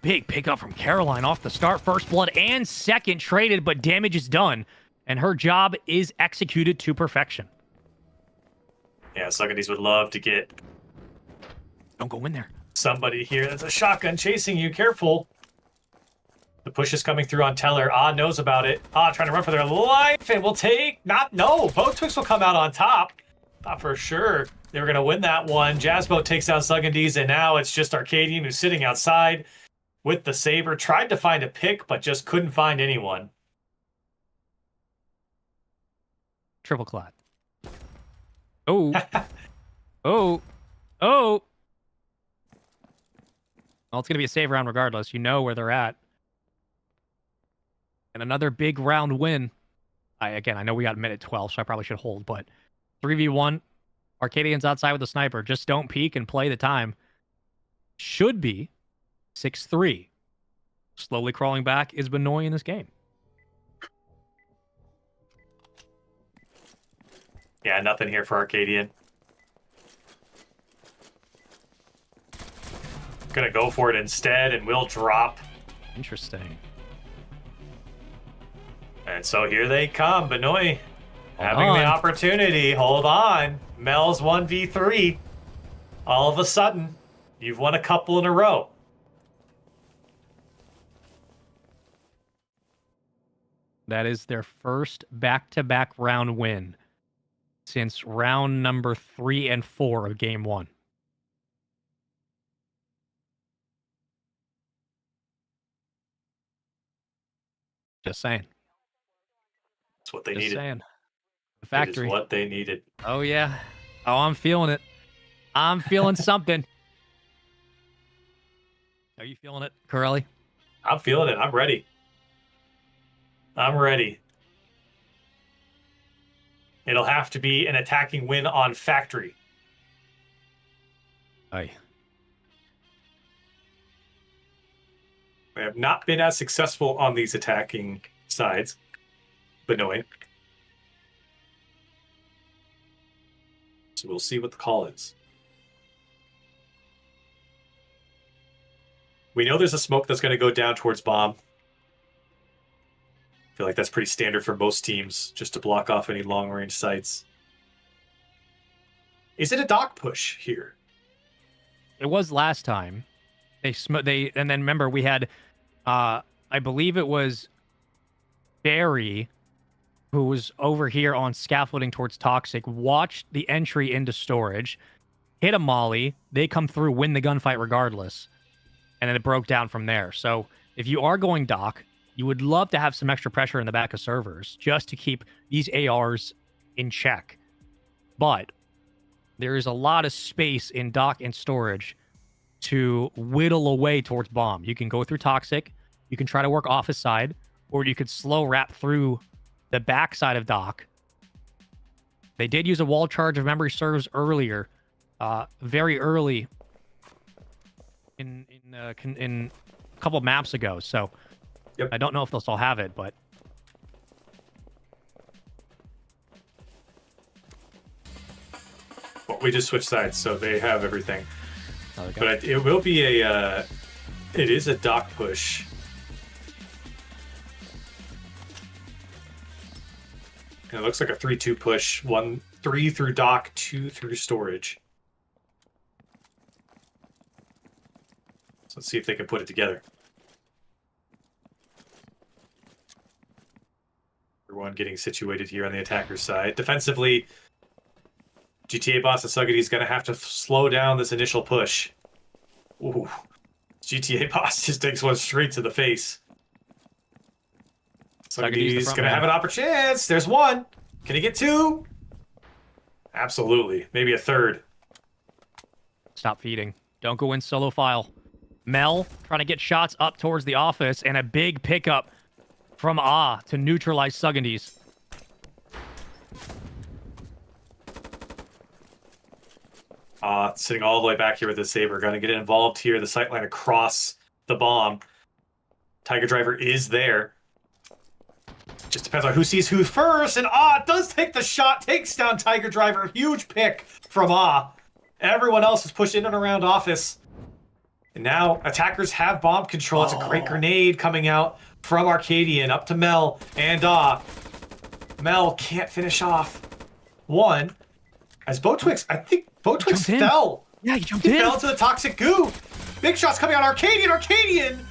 Big pickup from Caroline off the start. First blood and second traded, but damage is done. And her job is executed to perfection. Yeah, Succadees would love to get Don't go in there. somebody here that's a shotgun chasing you. Careful. The push is coming through on Teller. Knows about it. Trying to run for their life, and will take... No, Boat Twix will come out on top. Thought for sure they were going to win that one. Jazzboat takes down Succadees, and now it's just Arcadian who's sitting outside with the Saber. Tried to find a pick, but just couldn't find anyone. Triple clad. Oh. Oh. Oh. Well, it's going to be a save round regardless. You know where they're at. And another big round win. I know we got a minute 12, so I probably should hold, but 3v1. Arcadians outside with the sniper. Just don't peek and play the time. Should be 6-3. Slowly crawling back is Benoit in this game. Yeah, nothing here for Arcadian. Gonna go for it instead, and will drop. Interesting. And so here they come. Benoit Hold having on. the opportunity. Hold on. Mel's 1v3. All of a sudden, you've won a couple in a row. That is their first back-to-back round win since round number 3 and 4 of game 1. Just saying. That's what they Just needed. saying. The It factory. is what they needed. Oh, yeah. Oh, I'm feeling it. I'm feeling something. Are you feeling it, Corelli? I'm feeling it. I'm ready. I'm ready. It'll have to be an attacking win on factory. Aye. They have not been as successful on these attacking sides. Benoit. So we'll see what the call is. We know there's a smoke that's going to go down towards bomb. feel like that's pretty standard for most teams, just to block off any long-range sights. Is it a dock push here? It was last time. And then remember we had, I believe it was Barry, who was over here on scaffolding towards Toxic, watched the entry into storage, hit a molly, they come through, win the gunfight regardless, and then it broke down from there. So if you are going dock, you would love to have some extra pressure in the back of servers just to keep these ARs in check. But there is a lot of space in dock and storage to whittle away towards bomb. You can go through Toxic, you can try to work office side, or you could slow wrap through the backside of dock. They did use a wall charge of memory serves earlier, very early in a couple maps ago. So yep. I don't know if they'll still have it, but well, we just switched sides, so they have everything. okay. But it will be it is a dock push. And it looks like a 3-2 push. 3 through dock, 2 through storage. So let's see if they can put it together. Everyone getting situated here on the attacker's side. Defensively, GTA boss Asugity is going to have to slow down this initial push. Ooh. GTA boss just takes one straight to the face. Asugity is going to have an opportunity. There's one. Can he get two? Absolutely. Maybe a third. Stop feeding. Don't go in solo file. Mel trying to get shots up towards the office, and a big pickup from to neutralize Suggandies. Sitting all the way back here with the Saber. Going to get involved here. The sightline across the bomb. Tiger Driver is there. Just depends on who sees who first. And does take the shot. Takes down Tiger Driver. Huge pick from Everyone else is pushed in and around office. And now attackers have bomb control. It's a great grenade coming out from Arcadian up to Mel. And Mel can't finish off one. As Botwix, I think Botwix fell. Yeah, he jumped in. He fell into the toxic goo. Big shots coming out. Arcadian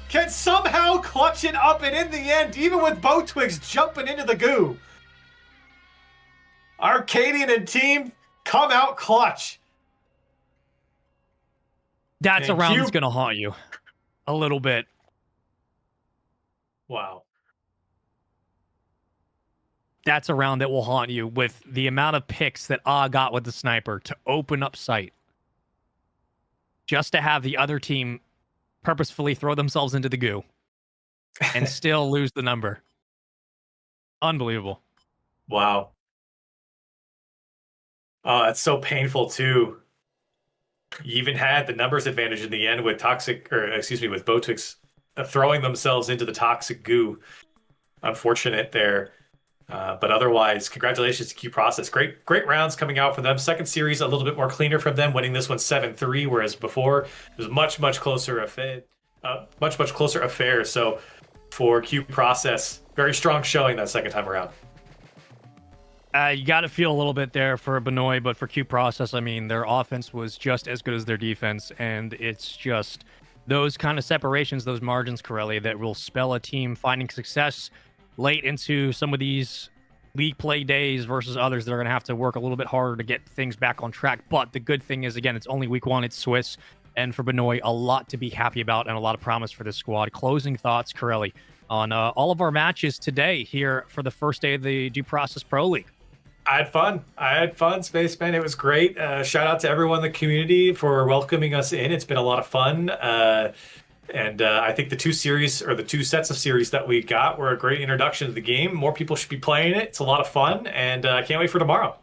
can somehow clutch it up, and in the end, even with Botwix jumping into the goo, Arcadian and team come out clutch. That's a round that's going to haunt you a little bit. Wow. That's a round that will haunt you with the amount of picks that got with the sniper to open up sight. Just to have the other team purposefully throw themselves into the goo and still lose the number. Unbelievable. Wow. Oh, that's so painful too. You even had the numbers advantage in the end with with Botwix throwing themselves into the toxic goo. Unfortunate there. But otherwise, congratulations to Q Process. Great rounds coming out for them. Second series, a little bit more cleaner from them, winning this one 7-3, whereas before it was much closer affair. So for Q Process, very strong showing that second time around. You got to feel a little bit there for Benoit, but for Q Process, I mean, their offense was just as good as their defense, and it's just those kind of separations, those margins, Corelli, that will spell a team finding success late into some of these league play days versus others that are going to have to work a little bit harder to get things back on track. But the good thing is, again, it's only week one. It's Swiss. And for Benoit, a lot to be happy about and a lot of promise for this squad. Closing thoughts, Corelli, on all of our matches today here for the first day of the Due Process Pro League. I had fun, Spaceman. It was great. Shout out to everyone in the community for welcoming us in. It's been a lot of fun. And I think the two sets of series that we got were a great introduction to the game. More people should be playing it. It's a lot of fun, and I can't wait for tomorrow.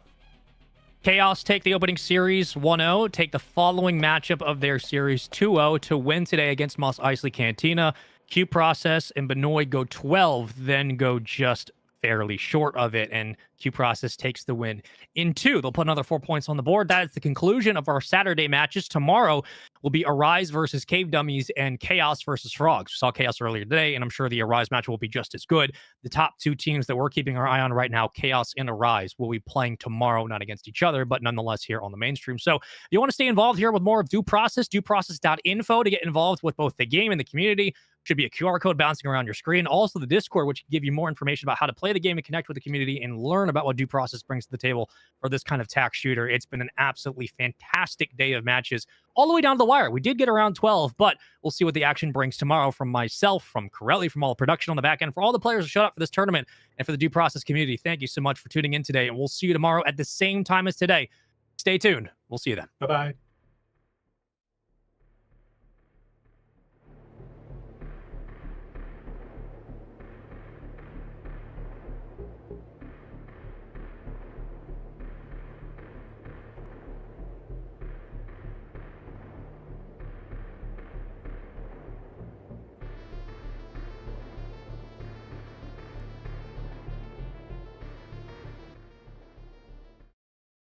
KHAOS take the opening series 1-0, take the following matchup of their series 2-0 to win today against MOS EISLEY Cantina. Q Process and Benoit go 12, then go just fairly short of it, and Q Process takes the win in 2. They'll put another 4 points on the board. That is the conclusion of our Saturday matches. Tomorrow, will be Arise versus Cave Dummies and KHAOS versus Frogs. We saw KHAOS earlier today, and I'm sure the Arise match will be just as good. The top 2 teams that we're keeping our eye on right now, KHAOS and Arise, will be playing tomorrow, not against each other, but nonetheless here on the mainstream. So if you want to stay involved here with more of Due Process, dueprocess.info to get involved with both the game and the community. Should be a QR code bouncing around your screen. Also, the Discord, which can give you more information about how to play the game and connect with the community and learn about what Due Process brings to the table for this kind of tac shooter. It's been an absolutely fantastic day of matches all the way down to the wire. We did get around 12, but we'll see what the action brings tomorrow from myself, from Corelli, from all the production on the back end, for all the players who showed up for this tournament, and for the Due Process community. Thank you so much for tuning in today, and we'll see you tomorrow at the same time as today. Stay tuned. We'll see you then. Bye-bye.